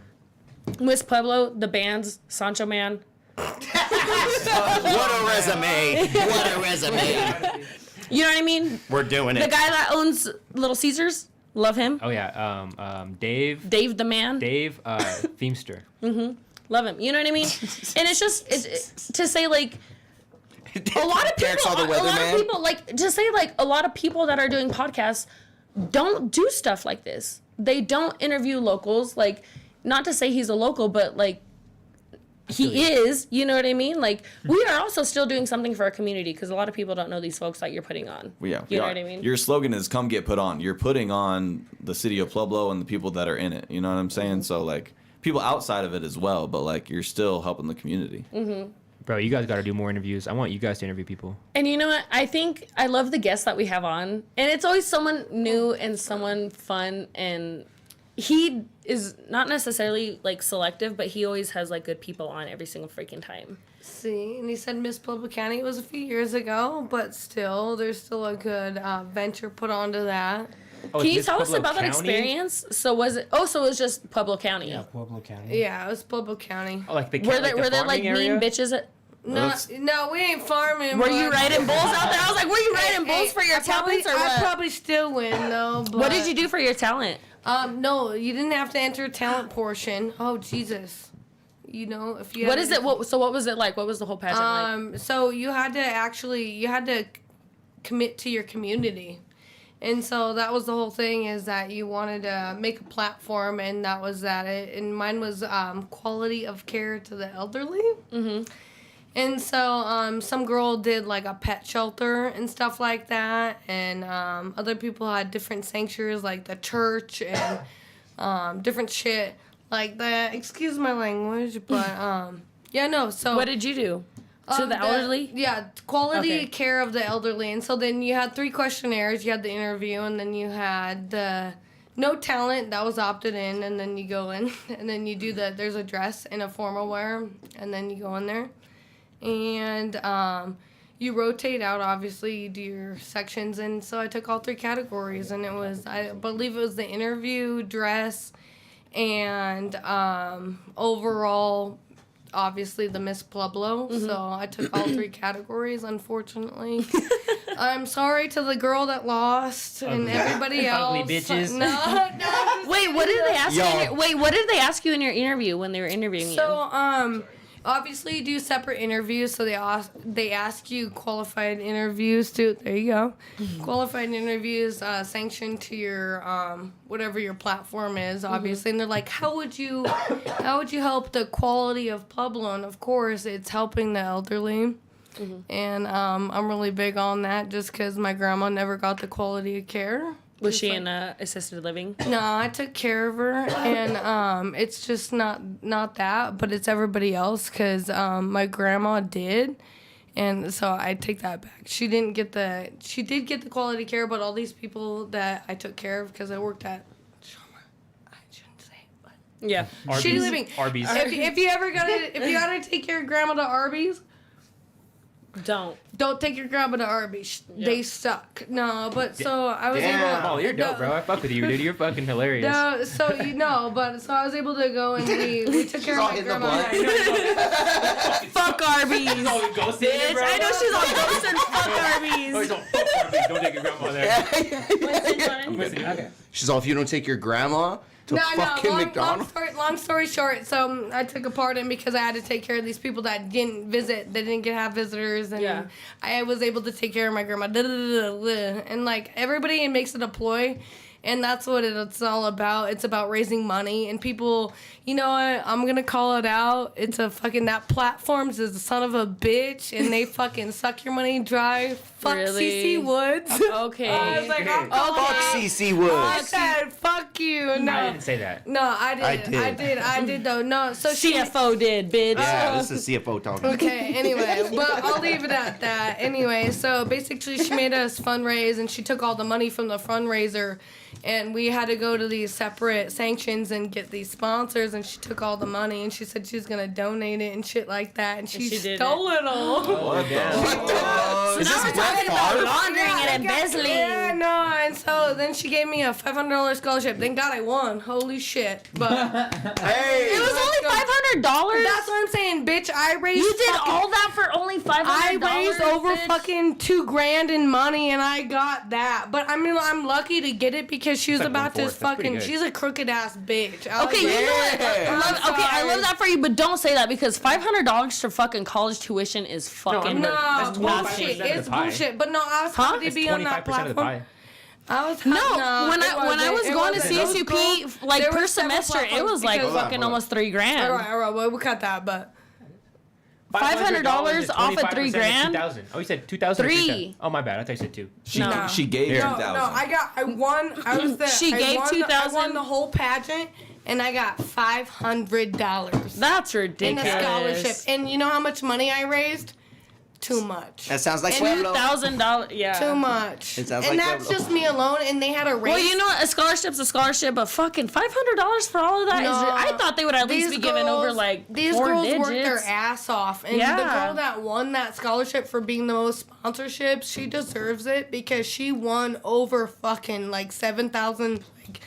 Miss Pueblo, the bands, Sancho Man. What a resume! What a resume! You know what I mean? We're doing The it. guy that owns Little Caesars, love him. Oh yeah, Dave. Dave the man. Dave, Feemster. Love him. You know what I mean? And it's just to say like a lot of Derek's people, all the weather man. like to say like a lot of people that are doing podcasts don't do stuff like this. They don't interview locals. Like, not to say he's a local, but like he is. You know what I mean? Like, we are also still doing something for our community because a lot of people don't know these folks that you're putting on. Yeah, you know what I mean? Your slogan is "Come get put on." You're putting on the city of Pueblo and the people that are in it. You know what I'm saying? So like people outside of it as well, but like you're still helping the community. Bro, you guys got to do more interviews. I want you guys to interview people. And you know what? I think I love the guests that we have on. And it's always someone new and someone fun. And he is not necessarily like selective, but he always has like good people on every single freaking time. See, and he said Miss Pueblo County was a few years ago, but still, there's still a good venture put onto that. Oh, Can it's you Miss tell us Pueblo about that County? experience? So was it? Oh, so it was just Pueblo County. Yeah, Pueblo County. Yeah, it was Pueblo County. Oh, like the Were there like farming mean area? bitches? No, we ain't farming. Were but- you riding bulls out there? I was like, were you riding bulls for your talents or I what? probably still win though. But, What did you do for your talent? No, you didn't have to enter a talent portion. Oh Jesus. You know, if you. What is it? What was it like? What was the whole pageant like? So you had to commit to your community. And so that was the whole thing, is that you wanted to make a platform, and that was that. And mine was quality of care to the elderly. Mm-hmm. And so some girl did like a pet shelter and stuff like that. And other people had different sanctuaries like the church and different shit like that. Excuse my language, but yeah, no. So What did you do? To the elderly? Yeah, quality Okay. care of the elderly. And so then you had 3 questionnaires. You had the interview, and then you had the no talent. That was opted in, and then you go in, and then you do there's a dress and a formal wear, and then you go in there. And you rotate out, obviously. You do your sections. And so I took all 3 categories, and it was, I believe it was the interview, dress, and overall, obviously the Miss Pueblo. So I took all 3 categories, unfortunately. I'm sorry to the girl that lost and everybody else. Ugly bitches. No. Wait, what did they ask you? Y'all. What did they ask you in your interview when they were interviewing you? So, obviously you do separate interviews, so they ask you qualified interviews too. There you go. Qualified interviews sanctioned to your whatever your platform is, obviously. And they're like, how would you help the quality of Pueblo? And of course, it's helping the elderly. And I'm really big on that, just because my grandma never got the quality of care. Was she in assisted living? No, I took care of her, and it's just not that, but it's everybody else, because my grandma did, and so I take that back. She did get the quality care, but all these people that I took care of, because I worked at, I shouldn't say it, but Yeah. shitty living. Arby's. If you gotta take your grandma to Arby's, Don't take your grandma to Arby's. They suck. No, but so I was Damn. Oh, able. you're dope, bro. I fuck with you, dude. You're fucking hilarious. No, so so I was able to go, and we took care all of my hitting the grandma. blunt. Fuck Arby's. Oh, go see it, Bitch, bro. I know she's all ghost and fuck Oh, Arby's. he's all, fuck Arby's. Don't take your grandma there. I'm listening. Okay. She's all, if you don't take your grandma to fucking McDonald's. Long story short, so I took a part in because I had to take care of these people that didn't visit. They didn't have visitors, and Yeah. I was able to take care of my grandma. And like everybody makes it a ploy, and that's what it's all about. It's about raising money, and people, you know what? I'm gonna call it out. It's a fucking, that platforms is a son of a bitch, and they fucking suck your money dry. Fuck Really? CC Woods. Okay. I was like, I'm Oh, Fuck calling it. CC I Woods. said, fuck you. No. I didn't say that. No, I did though. No, so she. CFO did, bitch. Yeah, this is CFO talking. Okay, anyway, but I'll leave it at that. Anyway, so basically she made us fundraise, and she took all the money from the fundraiser, and we had to go to these separate sanctions and get these sponsors, and she took all the money, and she said she was going to donate it and shit like that, and she she did stole it all. What the? So now we're talking about laundering and embezzling. Yeah, no, and so then she gave me a $500 scholarship. Thank God I won. Holy shit. But Hey! It was only That's what I'm saying, bitch. I raised. You did all that for only $500. I raised over bitch. fucking $2,000 in money, and I got that. But I mean, I'm lucky to get it because she was like about to 1/4. That's pretty fucking. good. She's a crooked ass bitch. I was Okay, like, you know what? I love that for you, but don't say that because $500 for fucking college tuition is fucking. No, No, That's 25% bullshit. of the It's pie. bullshit. But no, I was Huh? happy to That's be on that 25% of the platform. pie. I was No, no, when I was going to CSUP, like per semester, it was like Hold on, fucking hold on. almost $3,000. All right, well, we'll cut that, but $500 is off at 25% of $3,000? 2,000. Oh, you said 2,000. Three. Oh, my bad. I thought you said 2. No. She gave no, 2,000. I won. I was the. She I gave won $2,000? I won the whole pageant, and I got $500 That's in ridiculous. a scholarship. And you know how much money I raised? Too much. That sounds like Pueblo. $2,000. Yeah. Too much. It sounds and like that's Pueblo. just me alone. And they had a race. Well, you know what? A scholarship's a scholarship, but fucking $500 for all of that is. No, I thought they would at least these be giving over girls- like these 4 girls digits. worked their ass off, and the Yeah. girl that won that scholarship for being the most sponsorships, she deserves it because she won over fucking like 7,000 like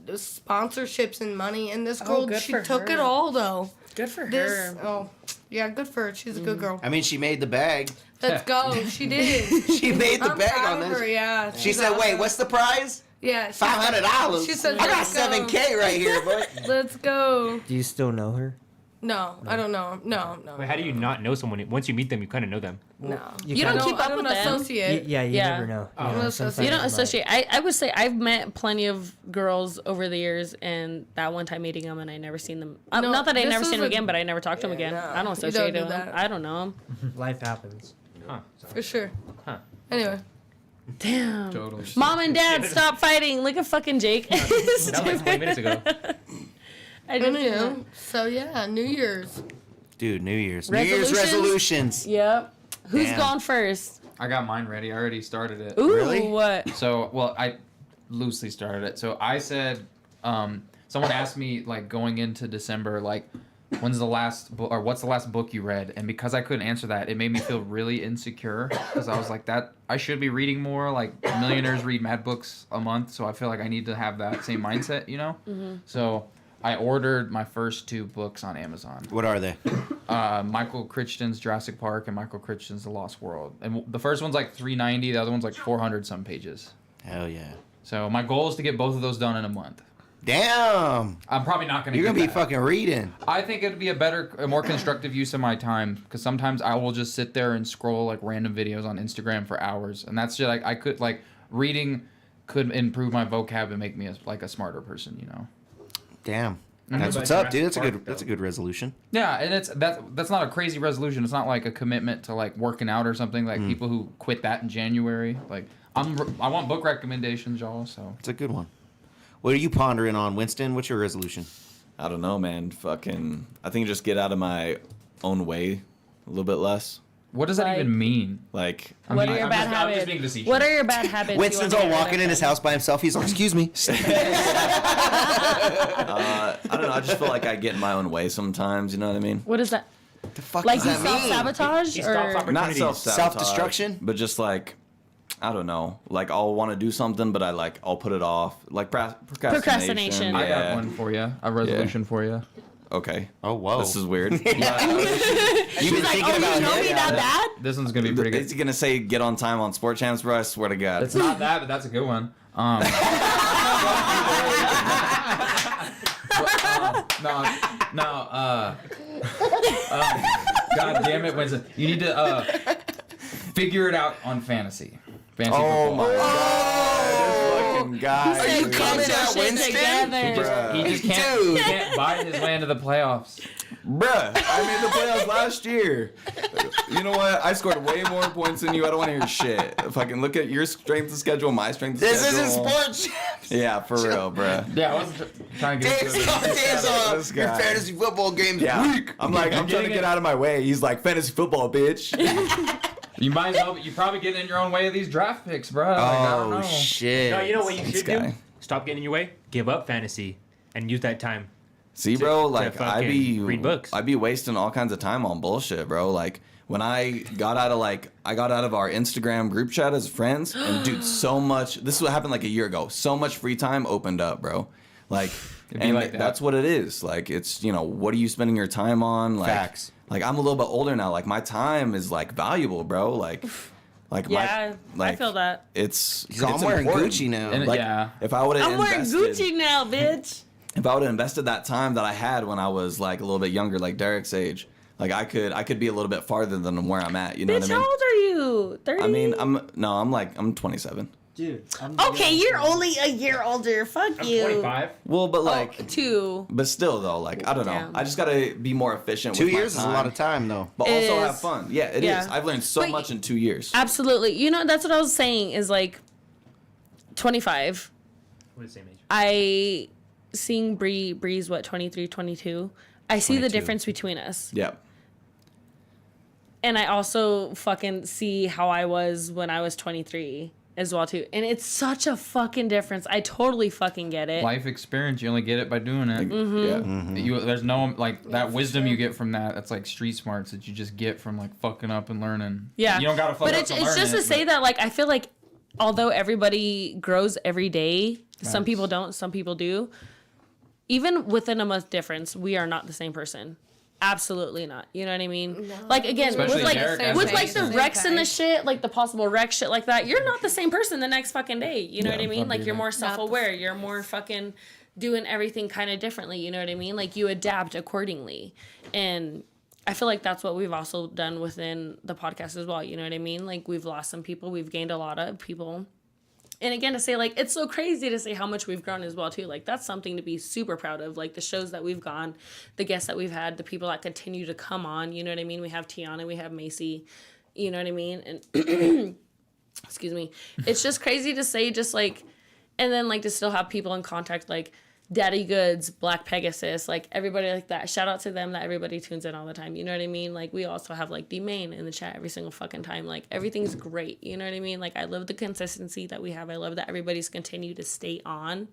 sponsorships and money. And this girl, good she for took her. it all though. Good for This her. oh yeah, good for her. She's a good girl. I mean, she made the bag. Let's go. She did. She made the I'm bag proud on of this. her, yeah. She She's said, "Wait, awesome. what's the prize? Yeah, she- $500." She said, "I got "Let's go." 7K right here, boy." Let's go. Do you still know her? No, I don't know. No. Wait, how do you not know someone? Once you meet them, you kind of know them. No. You You don't kinda- keep up I don't with them. associate. Yeah, you Yeah. never know. Oh. You know, You sometimes You don't like- associate. I would say I've met plenty of girls over the years, and that one time meeting them, and I never seen them. No, not that I this never is seen them a- again, but I never talked to them again. no, I don't you don't associate do with them. that. I don't know them. Life happens. Huh. For sure. Huh. Anyway. Damn. Totally. Mom and Dad, stop fighting. Look at fucking Jake. That was like 20 minutes ago. I didn't see that. Anyway. So yeah, New Year's. Dude, New Year's resolutions. Resolutions? Yep. Who's Damn. going first? I got mine ready. I already started it. Ooh, Really? what? So, well, I loosely started it. So I said, someone asked me like going into December, like, when's the last book or what's the last book you read? And because I couldn't answer that, it made me feel really insecure because I was like, that I should be reading more. Like millionaires read mad books a month, so I feel like I need to have that same mindset, you know. So I ordered my first 2 books on Amazon. What are they? Michael Crichton's Jurassic Park and Michael Crichton's The Lost World. And the first one's like 390, the other one's like 400 some pages. Hell yeah. So my goal is to get both of those done in a month. Damn. I'm probably not gonna. You're get gonna be that. fucking reading. I think it'd be a more constructive use of my time because sometimes I will just sit there and scroll like random videos on Instagram for hours, and that's just like I could like reading could improve my vocab and make me a smarter person, you know. Damn. Mhm. That's But what's up, dude. Jurassic Park, That's a good resolution. Yeah, and that's not a crazy resolution. It's not like a commitment to like working out or something. Like people who quit that in January. Like I want book recommendations, y'all. So It's a good one. What are you pondering on, Winston? What's your resolution? I don't know, man. Fucking, I think just get out of my own way a little bit less. what does that Like- even mean? Like, What are your bad I'm habits? just being facetious. What are your bad habits? Winston's you all wanna get walking rid in of? his house by himself. He's like, "Excuse me." I don't know. I just feel like I get in my own way sometimes. You know what I mean? What is that? The fuck Like does you that mean? self-sabotage? He stops Or opportunities. Not Self-destruction? but just like, I don't know. Like I'll want to do something, but I'll put it off. Like procrastination. Procrastination. I got Yeah. one for you. A resolution for you. Okay. Oh, whoa. This is weird. You've been like, thinking oh, about you know him? me that bad? This one's gonna be pretty Is good. he gonna say get on time on Sport Champs, bro? I swear to God. It's not that, but that's a good one. God damn it, Winston. You need to figure it out on fantasy. Fantasy Oh football. my God. This fucking guy. Say, dude. get coming your at shit Winston? together. He just can't, Dude. he can't buy his way into the playoffs. Bruh, I made the playoffs last year. You know what? I scored way more points than you. I don't want to hear shit. If I can look at your strength of schedule, my strength of This schedule. isn't sports. Yeah, for real, bruh. Yeah, I wasn't trying to get into it. This Your guy. fantasy football game's Yeah. weak. I'm like, I'm trying to getting get it. out of my way. He's like, fantasy football, bitch. You might as well. You probably getting in your own way of these draft picks, bro. Like, I don't Oh know. shit. No, you know what you This should do? guy. Stop getting in your way. Give up fantasy, and use that time. See, bro, like fucking read books. I be wasting all kinds of time on bullshit, bro. Like when I got out of our Instagram group chat as friends, and dude, so much. This is what happened like a year ago. So much free time opened up, bro. Like, It'd be and like that. that's what it is. Like, it's, you know, what are you spending your time on? Like, Facts. Like, I'm a little bit older now. Like, my time is like valuable, bro. Like Yeah, I feel that. It's I'm wearing important. Gucci now. And Like, yeah. if I would have I'm wearing invested, Gucci now, bitch. if I would have invested that time that I had when I was like a little bit younger, like Deryk's age, like I could be a little bit farther than where I'm at. You know Bitch, what I how mean? old are you? 30? I mean, I'm 27. Dude. Okay, you're only a year older. Fuck I'm you. 25. Well, but like, 2. but still though, like I don't know. Damn. I just gotta be more efficient. 2 with my years is a lot of time, though. But It also is. have fun. Yeah, it is. Yeah. I've learned so But much in 2 years. Absolutely. You know, that's what I was saying is like 25. We're the same age. I seeing Bree's what 23, 22. I see the 22. difference between us. Yeah. And I also fucking see how I was when I was 23 as well too. And it's such a fucking difference. I totally fucking get it. Life experience, you only get it by doing it. Mm-hmm. Yeah. There's no like that for wisdom sure. you get from that. That's like street smarts that you just get from like fucking up and learning. Yeah. You don't gotta fuck but up it's to it's learn just it, to say but- that like I feel like although everybody grows every day, some Facts. people don't, some people do. Even within a month difference, we are not the same person. Absolutely not. You know what I mean? No. Like again, Especially with like Deryk as with a like the person. wrecks and the shit, like the possible wreck shit like that, you're not the same person the next fucking day. You know Yeah, what I mean? I'll Like do you're that. more self-aware. You're more fucking doing everything kind of differently. You know what I mean? Like you adapt accordingly. And I feel like that's what we've also done within the podcast as well. You know what I mean? Like we've lost some people, we've gained a lot of people. And again, to say like it's so crazy to say how much we've grown as well too. Like that's something to be super proud of. Like the shows that we've gone, the guests that we've had, the people that continue to come on. You know what I mean? We have Tiana, we have Macy. You know what I mean? And excuse me, it's just crazy to say just like, and then like to still have people in contact like Daddy Goods, Black Pegasus, like everybody like that. Shout out to them that everybody tunes in all the time. You know what I mean? Like we also have like D-Main in the chat every single fucking time. Like everything's great. You know what I mean? Like I love the consistency that we have. I love that everybody's continued to stay on.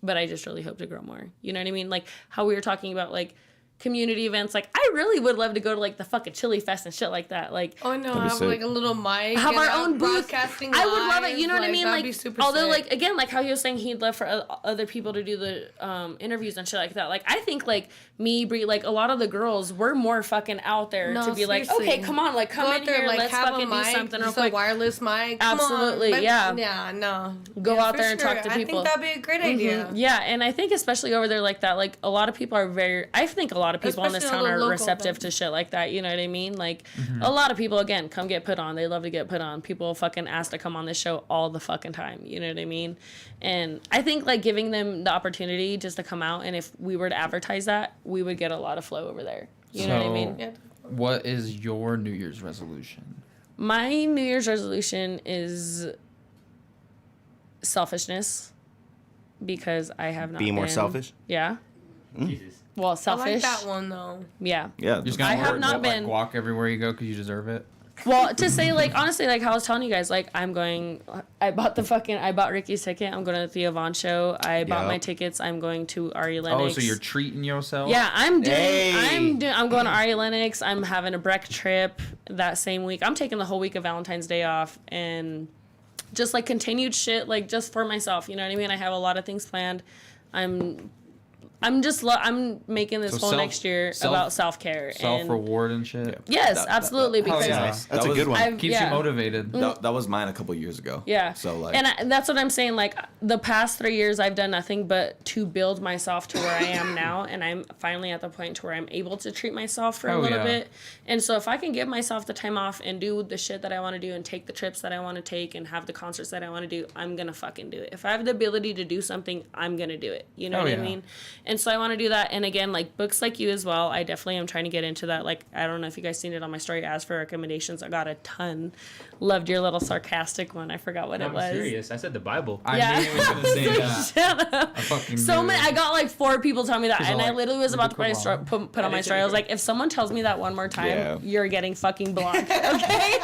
But I just really hope to grow more. You know what I mean? Like how we were talking about like community events. Like I really would love to go to like the fucking Chili Fest and shit like that. Like Oh no, That'd be have sick. like a little mic. have and our I'm own booth. broadcasting I would love it. live, You know what I mean? that'd Like, be super although, sick. like again, like how he was saying he'd love for other people to do the interviews and shit like that. Like, I think like me, Bree, like a lot of the girls, we're more fucking out there No, to be like, seriously. okay, come on, like come Go in out there, here, like let's have fucking a mic, do something real just a quick. wireless mic. Come Absolutely, on. yeah. Yeah, no. Go Yeah, out for there and talk to I people. think that'd be a great idea. Yeah, and I think especially over there like that, like a lot of people are very. I think a lot of people in this Especially town all the are local receptive events. to shit like that. You know what I mean? Like a lot of people again come get put on. They love to get put on. People fucking ask to come on this show all the fucking time. You know what I mean? And I think like giving them the opportunity just to come out, and if we were to advertise that, we would get a lot of flow over there. You know what I mean? Yeah. What is your New Year's resolution? My New Year's resolution is selfishness because I have not Be more been- selfish? Yeah. Jesus. Well, I selfish. like that one though. Yeah. Yeah. You're just that's gonna I have order, not like, been- guac everywhere you go because you deserve it. Well, to say like honestly, like how I was telling you guys, like I bought Ricky's ticket. I'm going to the Theo Von show. I bought Yup. my tickets. I'm going to Ari Oh, Lennox. so you're treating yourself? Yeah, I'm doing. Hey. I'm going to Ari Lennox. I'm having a Breck trip that same week. I'm taking the whole week of Valentine's Day off and just like continued shit, like just for myself. You know what I mean? I have a lot of things planned. I'm making this So whole next year about self-care. Self-reward and shit. Yes, That- absolutely. Hell Because yeah. That's That a was- good one. I've Keeps you motivated. That was mine a couple years ago. Yeah. So like. and that's what I'm saying. Like the past 3 years, I've done nothing but to build myself to where I am now, and I'm finally at the point to where I'm able to treat myself for a Hell little yeah. bit. And so if I can give myself the time off and do the shit that I want to do and take the trips that I want to take and have the concerts that I want to do, I'm gonna fucking do it. If I have the ability to do something, I'm gonna do it. You know Hell what I yeah. mean? And so I want to do that. And again, like books like you as well. I definitely am trying to get into that. Like I don't know if you guys seen it on my story. As for recommendations, I got a ton. Loved your little sarcastic one. I forgot what it I'm was. serious. I said the Bible. I Yeah. knew you were gonna say that. Shut up. I fucking So knew many. it. I got like 4 people telling me that, 'Cause and I'm I like, literally was about to come on. put on my story. I was like, if someone tells me that one more time, Yeah. you're getting fucking blocked. Okay.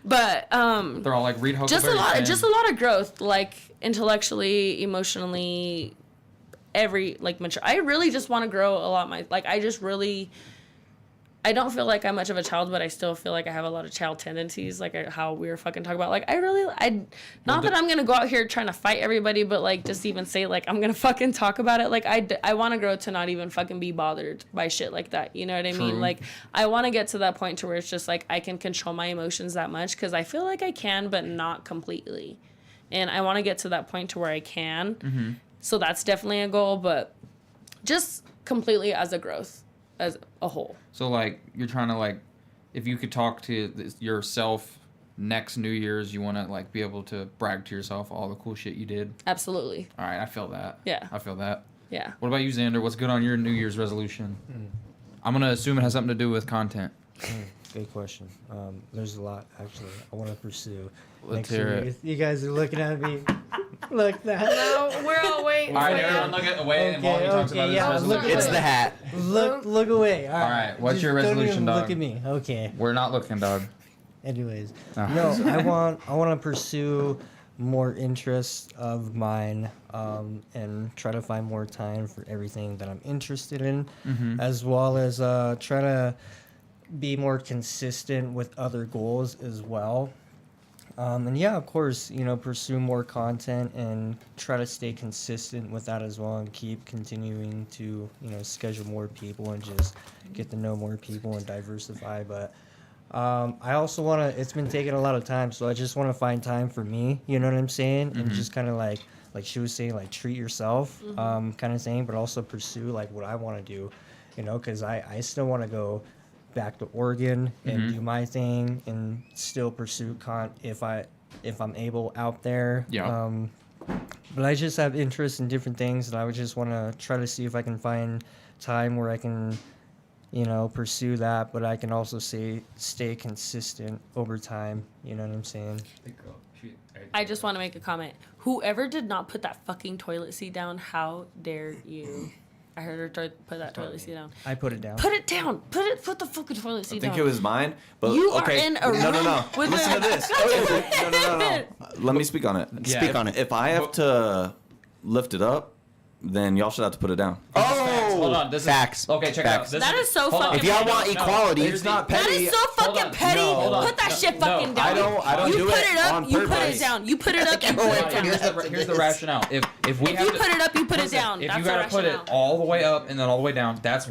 But They're all like, read just a Huckleberry lot, Finn. just a lot of growth, like intellectually, emotionally, mature. I really just want to grow a lot. I just really I don't feel like I'm much of a child, but I still feel like I have a lot of child tendencies, like how we were fucking talking about. Like, not that I'm gonna go out here trying to fight everybody, but like, just even say like, I'm gonna fucking talk about it. Like, I want to grow to not even fucking be bothered by shit like that. You know what I mean? Like, I want to get to that point to where it's just like, I can control my emotions that much, because I feel like I can, but not completely. And I want to get to that point to where I can. Mm-hmm. So that's definitely a goal, but just completely as a growth, as a whole. So, like, you're trying to, like, if you could talk to yourself next New Year's, you want to, like, be able to brag to yourself all the cool shit you did? Absolutely. All right, I feel that. Yeah. I feel that. Yeah. What about you, Xander? What's good on your New Year's resolution? I'm going to assume it has something to do with content. Good question. There's a lot, actually, I want to pursue. Let's next hear year. it. You guys are looking at me like that. No, we're all waiting. All right, for everyone you. look away and while he talks about his yeah, resolution. It's the hat. Look away. All right, what's Just your don't resolution, even dog? Look at me. Okay. We're not looking, dog. Anyways, Oh. no, I want to pursue more interests of mine, and try to find more time for everything that I'm interested in, as well as try to be more consistent with other goals as well. And yeah, of course, pursue more content and try to stay consistent with that as well, and keep continuing to, schedule more people and just get to know more people and diversify. But I also want to, it's been taking a lot of time, so I just want to find time for me, you know what I'm saying? And just kind of like she was saying, like, treat yourself, kind of thing, but also pursue like what I want to do, because I still want to go back to Oregon and do my thing and still pursue if I'm able out there. Yeah. But I just have interest in different things, and I would just want to try to see if I can find time where I can, pursue that, but I can also stay consistent over time. You know what I'm saying? I just want to make a comment. Whoever did not put that fucking toilet seat down, how dare you? I heard her put that toilet seat down. I put it down. Put it down. Put the fucking toilet seat I think down. it was mine, but You okay. are in a room. No. with Listen a- to this. No. Let me speak on it. Speak on it. If I have to lift it up, then y'all should have to put it down. Oh, Hold on. This facts. Is, okay, check Facts. it out. That is so hold on. fucking If y'all petty. want equality, Here's the- That is so fucking on. petty. No, hold on. Put that shit No, fucking down. I don't you do put it it up, on you put purpose. it down. You put it up, you can't put wait it for down. this. Here's the rationale. If we If have you to, put it up, you put it listen, down. If That's you the gotta put rationale. it all the way up and then all the way down, that's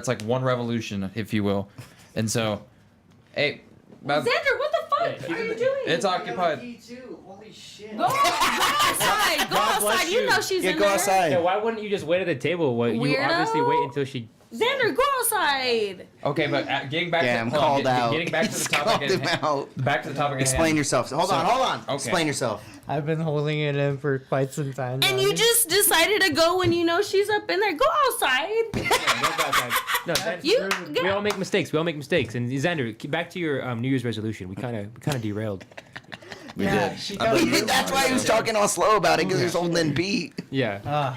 like one revolution, if you will. And so, hey, Xander, what the fuck are you doing? it's occupied. Holy shit. Go outside. Go outside. You know she's Yeah, in go there. outside. Yeah, why wouldn't you just wait at the table? What, you Weirdo. obviously wait until she. Xander, go outside. Okay, but getting back Damn, to hold on, called out. Getting back to the He's topic. called at him hand- out. Back to the topic. at Explain hand. yourself. Hold So- on. Okay. Explain yourself. I've been holding it in for quite some time now. And you just decided to go when you know she's up in there. Go outside. No, that- You we all make mistakes. And Xander, back to your New Year's resolution. We kind of derailed. We Yeah, did. she I got bet me. you- That's why he was talking all slow about it, because he was holding in beat. Yeah.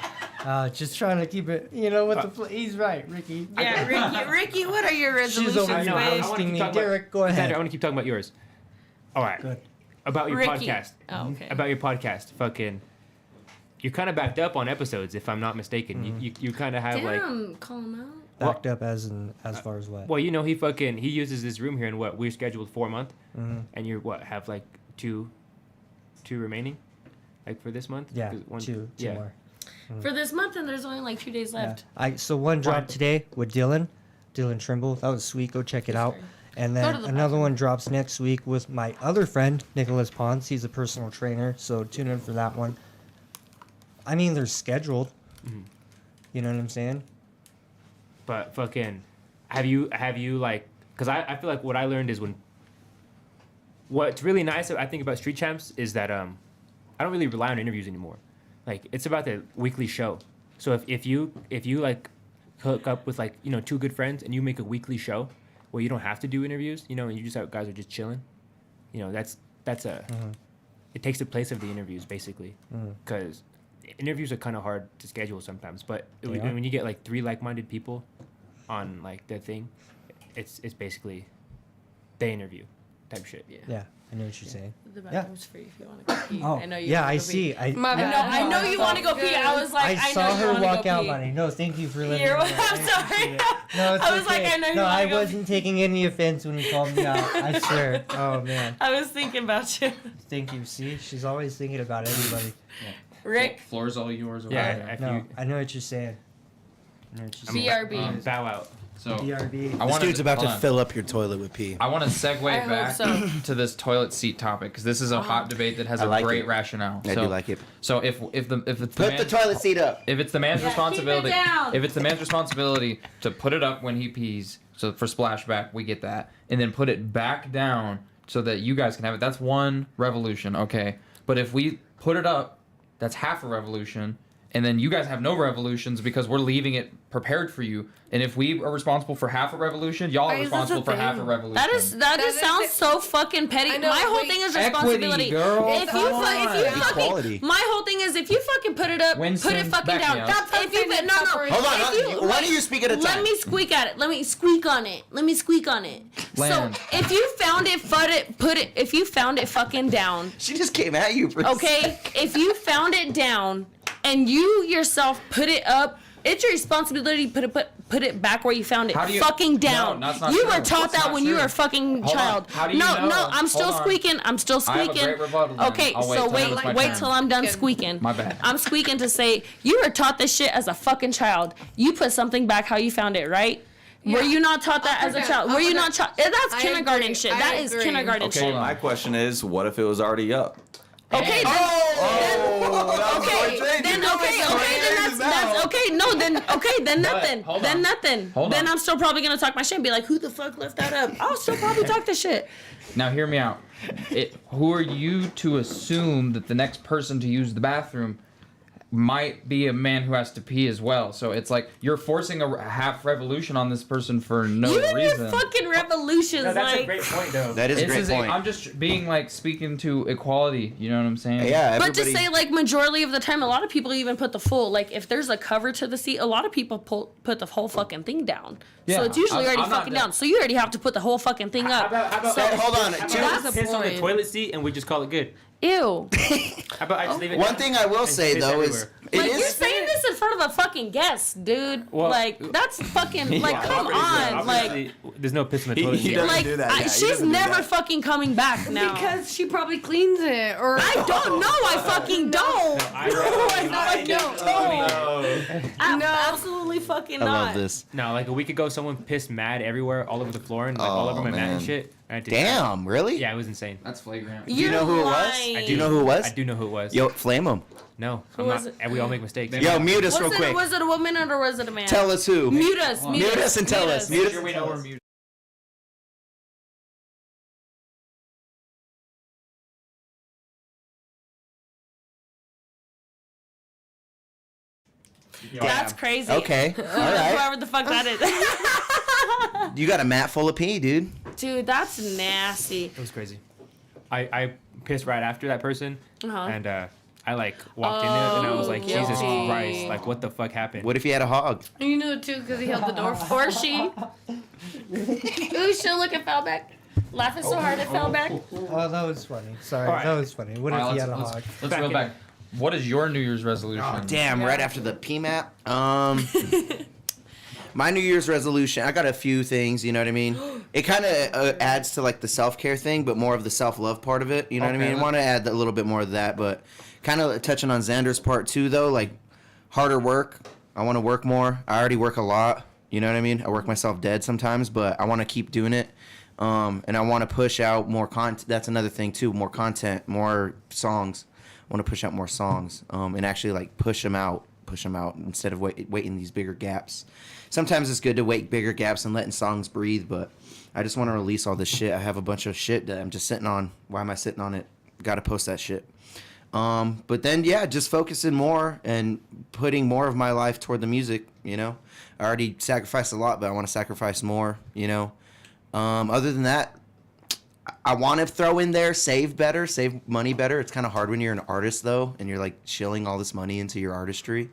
just trying to keep it, he's right, Ricky. Yeah, Ricky, what are your She's resolutions, over I know, I here babe? wanna wasting keep me. talking about- Deryk, go Xander, ahead. I want to keep talking about yours. All right. Good. About your Ricky. podcast. Oh, okay. About your podcast. Fucking. You're kind of backed up on episodes, if I'm not mistaken. You kind of have like. Damn, call him out. Backed up as far as what? Well, he uses this room here, and we're scheduled for a month, and you're have like two remaining, like for this month. Yeah, 'Cause two more. For this month, and there's only like 2 days left. So one dropped today with Dylan Trimble. That was sweet. Go check it out. And Go then to the another bathroom. one drops next week with my other friend, Nicholas Pons. He's a personal trainer, so tune in for that one. I mean, they're scheduled. You know what I'm saying? But fucking, have you like? Because I feel like what I learned is what's really nice I think about Street Champs is that I don't really rely on interviews anymore. Like it's about the weekly show. So if you like hook up with like two good friends and you make a weekly show where you don't have to do interviews, and you just have guys are just chilling, that's a it takes the place of the interviews basically because interviews are kind of hard to schedule sometimes. But when you get like 3 like-minded people on like the thing, it's basically they interview type shit. Yeah. I know what you're saying. The bathroom's free if you want to go pee. Oh, I know you yeah, wanna I go see. pee. My I bad. know you want to go pee. I was like, I I saw know you her want to walk go out, pee. Bonnie. No, thank you for letting You're, me know. I'm sorry. No, it's I was like, okay. I know you No, wanna I go wasn't taking any offense when you called me out. I swear. Oh, man. I was thinking about you. Thank you. See, she's always thinking about everybody. Rick, Floor's all yours. over Yeah. there. If No, you- I know what you're saying. I know what you're saying. BRB. bow out. So BRB. I This wanted dude's about hold to on. fill up your toilet with pee. I want to segue I hope back so. to this toilet seat topic because this is a hot debate that has I a like great it. rationale. I do like it. So if it's the Put the toilet seat up. if it's the man's Yeah, keep it responsibility, down. if it's the man's responsibility to put it up when he pees, so for splashback we get that, and then put it back down so that you guys can have it. That's one revolution, okay. But if we put it up, that's half a revolution, and then you guys have no revolutions because we're leaving it prepared for you. And if we are responsible for half a revolution, y'all are Why is this a responsible for half a thing? revolution. That just That sounds is- so fucking petty. I know, My whole wait. thing is Equity, responsibility. girl, If you come if you on. Equality. fucking, my whole thing is if you fucking put it up, Winston, put it fucking back down. me up. If you no no, Hold on, if why don't you speak at a time? Let me squeak at it. Let me squeak on it. Let me squeak on it. Land. So if you found it, put it. If you found it fucking down, She just came at you. For a okay. second. If you found it down and you yourself put it up, it's your responsibility to put it back where you found it. How do you- fucking down. No, that's not you true. were taught That's that not when you true. were a fucking Hold on. child. How do you no, know? no, I'm still Hold on. squeaking. I'm still I have a squeaking. great rebuttal then. Okay, I'll wait so till wait, it's my wait turn. till I'm done Good. squeaking. My bad. I'm squeaking to say you were taught this shit as a fucking child. You put something back how you found it, right? Yeah. Were you not taught that Up or as a down? child? Up Were or you down? not taught? That's I kindergarten agree. shit. I That is agree. kindergarten Okay, shit. my question is, what if it was already up? Okay, then that's okay. No, then nothing. hold Then on. nothing. Hold Then on. I'm still probably gonna talk my shit and be like, who the fuck left that up? I'll still probably talk the shit. Now hear me out. Who are you to assume that the next person to use the bathroom might be a man who has to pee as well? So it's like you're forcing a half revolution on this person for no You and reason. your fucking revolutions, No, that's a like. great point, though. That is a This great is point. I'm just being like speaking to equality. You know what I'm saying? Yeah, But to everybody. say like majority of the time, a lot of people even put the full like if there's a cover to the seat, a lot of people put the whole fucking thing down. Yeah, So it's usually I'm already not fucking that- down. So you already have to put the whole fucking thing How up. about So- Hold on, How two- about I That's just the piss on the point. toilet seat and we just call it good? Ew. How about I just leave it? One thing I will and say piss though is everywhere? it Like you're is. saying this in front of a fucking guest, dude. Well, like that's fucking like come Obviously- on, like obviously, there's no piss in the toilet he seat. doesn't like do that. Yeah, he she's doesn't do never that. fucking coming back now. Because she probably cleans it, or I don't know. I fucking don't. I No, I fucking don't. No. Absolutely fucking I not. love this. No, like a week ago, someone pissed mad everywhere, all over the floor, and like all Oh, over my mat and man. shit. I had to- Damn, really? Yeah, it was insane. That's flagrant. Do you know who it was? lying. Do you know who it was? I do know who it was. Yo, flame him. No, Who I'm was not. it? And we all make mistakes. Yo, mute us real Was it, quick. was it a woman or was it a man? Tell us who. Mute us. Mute us and tell us. Mute us. Sure we know we're muted. That's crazy. Okay. All right. Whoever the fuck that is. You got a mat full of pee, dude. Dude, that's nasty. It was crazy. I pissed right after that person, Uh-huh. and I like walked in there, and I was like, Jesus guilty. Christ, like what the fuck happened? What if you had a hog? you knew it too because he held the door for Or she. Ooh, she'll look at fell back. Laughing so hard it fell back. Oh, that was funny. Sorry, All right. that was funny. What if All right, he had a let's- hog? Let's Back reel in. back. What is your New Year's resolution? Oh, damn, Yeah. right after the pee mat. My New Year's resolution, I got a few things, you know what I mean? It kind of adds to like the self-care thing, but more of the self-love part of it, you know what I Okay, mean? I want to add a little bit more of that, but kind of touching on Xander's part too, though, like harder work. I want to work more. I already work a lot, you know what I mean? I work myself dead sometimes, but I want to keep doing it. And I want to push out more content. That's another thing too, more content, more songs. I want to push out more songs and actually like push them out instead of waiting these bigger gaps. Sometimes it's good to wait bigger gaps and letting songs breathe, but I just want to release all this shit. I have a bunch of shit that I'm just sitting on. Why am I sitting on it? Got to post that shit. But then, yeah, just focusing more and putting more of my life toward the music, you know. I already sacrificed a lot, but I want to sacrifice more, you know. Other than that, I want to throw in there save money better. It's kind of hard when you're an artist, though, and you're, like, shilling all this money into your artistry.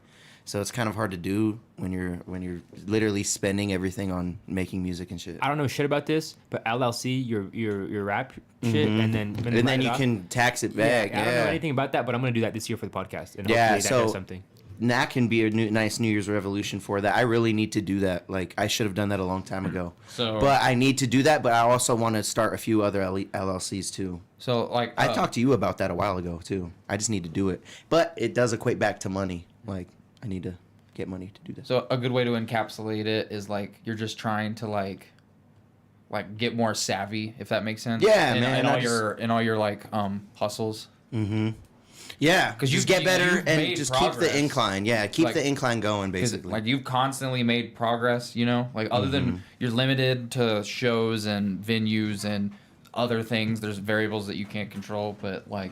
So it's kind of hard to do when you're literally spending everything on making music and shit. I don't know shit about this, but LLC your rap shit, and then you can tax it back. I don't know anything about that, but I'm gonna do that this year for the podcast, and Yeah, hopefully that does something. that can be a nice New Year's revolution for that. I really need to do that. Like, I should have done that a long time ago. But I need to do that, but I also want to start a few other LLCs too. So, like... I talked to you about that a while ago too. I just need to do it. But it does equate back to money. Like, I need to get money to do that. So, a good way to encapsulate it is, like, you're just trying to, like get more savvy, if that makes sense. Yeah, in, man. In all your, like, hustles. Mm-hmm. Yeah, because you get better and just progress. keep the incline. Yeah, keep the incline going, basically. Like, you've constantly made progress, you know? Like, other than you're limited to shows and venues and other things, there's variables that you can't control, but, like,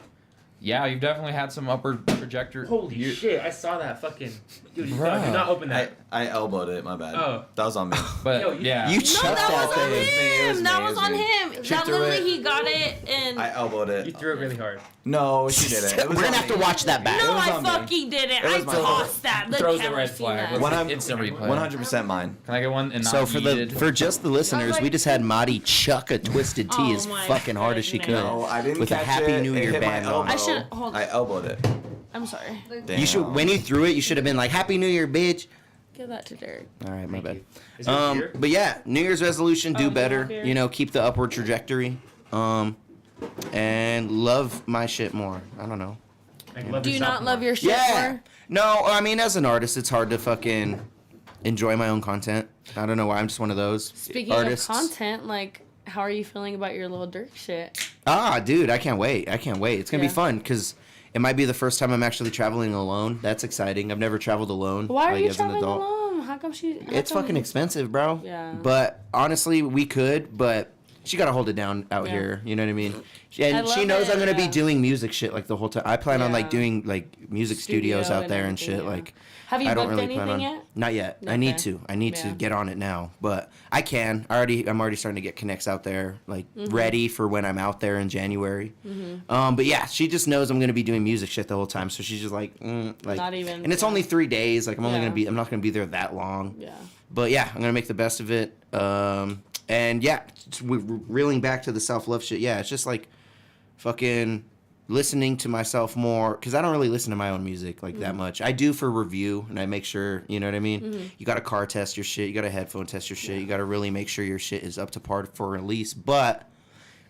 yeah, you've definitely had some upward trajectory. Holy shit! I saw that fucking dude. Do Bruh. not open that. I elbowed it. My bad. Oh. That was on me. But, Yo, yeah. You No, chucked that was on It was him. me, That it was was on me. him. She That threw literally it. he got it and. I elbowed it. You threw it really hard. No, she didn't. It was We're on gonna have me. to watch that back. No, was I on me. fucking didn't. It I was my tossed that. The Throws the camera red seen flag. that. When I'm- Instant replay. 100% mine. Can I get one? And So not for heated? for just the listeners, like- we just had Madi chuck a Twisted Tea Oh as my fucking hard as she could. goodness. No, I didn't With a catch Happy it. New It Year hit my band on. elbow. I should- hold I elbowed it. I'm sorry. Damn. You should when you threw it, you should have been like Happy New Year, bitch. Give that to Deryk. All right, my bad. Is there a beer? But yeah, New Year's resolution, do Oh, better. beer. You know, keep the upward trajectory. And love my shit more. I don't know. Like, love Do you yourself not love more. your shit Yeah. more? No, I mean, as an artist, it's hard to fucking enjoy my own content. I don't know why. I'm just one of those Speaking artists. of content, like, how are you feeling about your little Deryk shit? Ah, dude, I can't wait. It's gonna Yeah. be fun because it might be the first time I'm actually traveling alone. That's exciting. I've never traveled alone. Why are like, you as an traveling adult. alone? How come she? It's fucking expensive, bro. Yeah. But honestly, we could, but she gotta hold it down out Yeah. here. You know what I mean? I And love she knows it, I'm gonna be yeah. doing music shit like the whole time. I plan on like Yeah. doing like music studios Studio out there and everything, shit. yeah. Like, Have you I don't booked really plan anything on. yet? Not yet. I need Okay. to. I need to Yeah. get on it now. But I can. I'm already starting to get connects out there, like ready for when I'm out there in January. But yeah, she just knows I'm gonna be doing music shit the whole time, so she's just like, like. Not even- And it's only 3 days. Like I'm only Yeah. gonna be. I'm not gonna be there that long. Yeah. But yeah, I'm gonna make the best of it. And yeah, we're reeling back to the self-love shit. Yeah, it's just like fucking listening to myself more because I don't really listen to my own music like that much. I do for review, and I make sure, you know what I mean. You got to car test your shit. You got to headphone test your shit. You got to really make sure your shit is up to par for release. But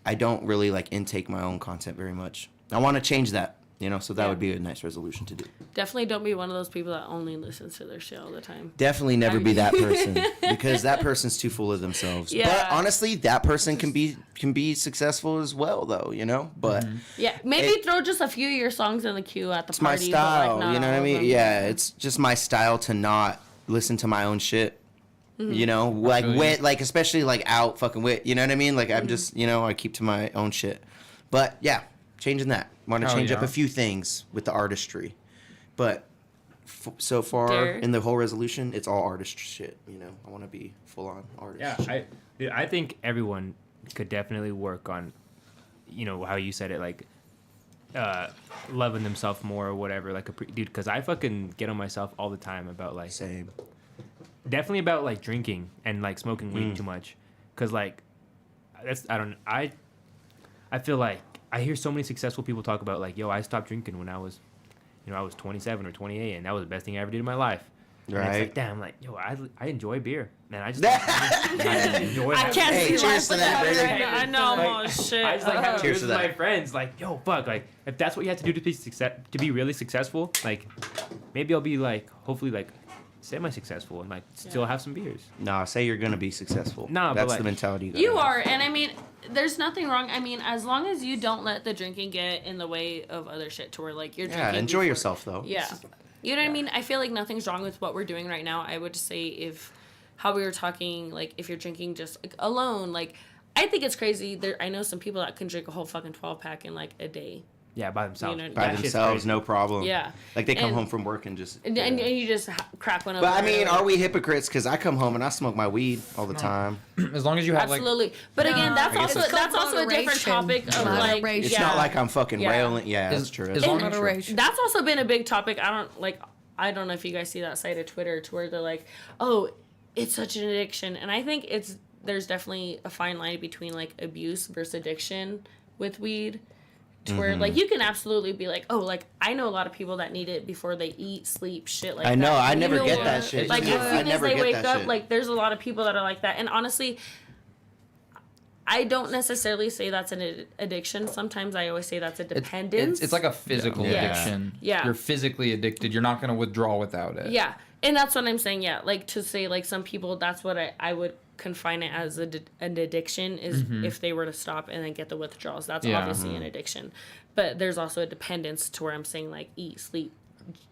I don't really like intake my own content very much. I want to change that. You know, so that Yeah. would be a nice resolution to do. Definitely don't be one of those people that only listens to their shit all the time. Definitely never I be mean- that person because that person's too full of themselves. Yeah. But honestly, that person can be successful as well, though. You know, but Yeah, maybe throw just a few of your songs in the queue at the it's my party. style. But like, not You know what I all of mean? them. Yeah, it's just my style to not listen to my own shit. Mm-hmm. You know, like feel you. wit, like especially like out fucking wit. You know what I mean? Like I'm just, you know, I keep to my own shit. But yeah, changing that. Want to Hell change up yeah. a few things with the artistry, but so far Dare. in the whole resolution, it's all artist shit. You know, I want to be full on artist. Yeah, I think everyone could definitely work on, you know, how you said it, like, loving themselves more or whatever. Like, dude, because I fucking get on myself all the time about, like, Same. definitely about, like, drinking and, like, smoking weed too much. Because, like, I feel like I hear so many successful people talk about, like, yo, I stopped drinking when I was 27 or 28, and that was the best thing I ever did in my life. And it's Right. like, damn, like, yo, I enjoy beer, man. I just enjoy. I can't Hey, see cheers life to that, without brother. it right now. I know I'm all Like, shit. I just like have Cheers beers to with that. my friends. Like, yo, fuck, like, if that's what you have to do to be really successful, like, maybe I'll be like, hopefully, like, semi-successful and like still have some beers. Nah, say you're gonna be successful. Nah, but, that's like, the mentality. You, gotta You have. are, and I mean, there's nothing wrong. I mean, as long as you don't let the drinking get in the way of other shit to where, like, you're Yeah, drinking. enjoy before- yourself though. Yeah. You know what I mean? I feel like nothing's wrong with what we're doing right now. I would just say if, how we were talking, like, if you're drinking just, like, alone, like, I think it's crazy. I know some people that can drink a whole fucking 12-pack in, like, a day. Yeah, by themselves. You know, By That shit's themselves, crazy. no problem. Yeah. Like they come And- home from work and just. And, yeah. and you just crack one open. But I mean, right away. are we hypocrites? Because I come home and I smoke my weed all the time. As long as you have like Absolutely. But again, that's I guess also it's- a different topic of, like, Moderation. It's yeah. not like I'm fucking Yeah. railing. Yeah, As- that's true. as That's long true. as- Moderation. That's also been a big topic. I don't, like, I don't know if you guys see that side of Twitter to where they're like, oh, it's such an addiction. And I think there's definitely a fine line between like abuse versus addiction with weed. To where like you can absolutely be like, oh, like I know a lot of people that need it before they eat, sleep, shit like that. I know, I And never you get know that what? shit. Like Yeah. as I soon as never they get wake that up, shit. like there's a lot of people that are like that. And honestly, I don't necessarily say that's an addiction. Sometimes I always say that's a dependence. It's like a physical Yeah. addiction. Yeah. You're physically addicted. You're not going to withdraw without it. Yeah. And that's what I'm saying. Yeah. Like to say like some people, that's what I would confine it as an addiction is if they were to stop and then get the withdrawals. That's Yeah. obviously an addiction. But there's also a dependence to where I'm saying like eat, sleep,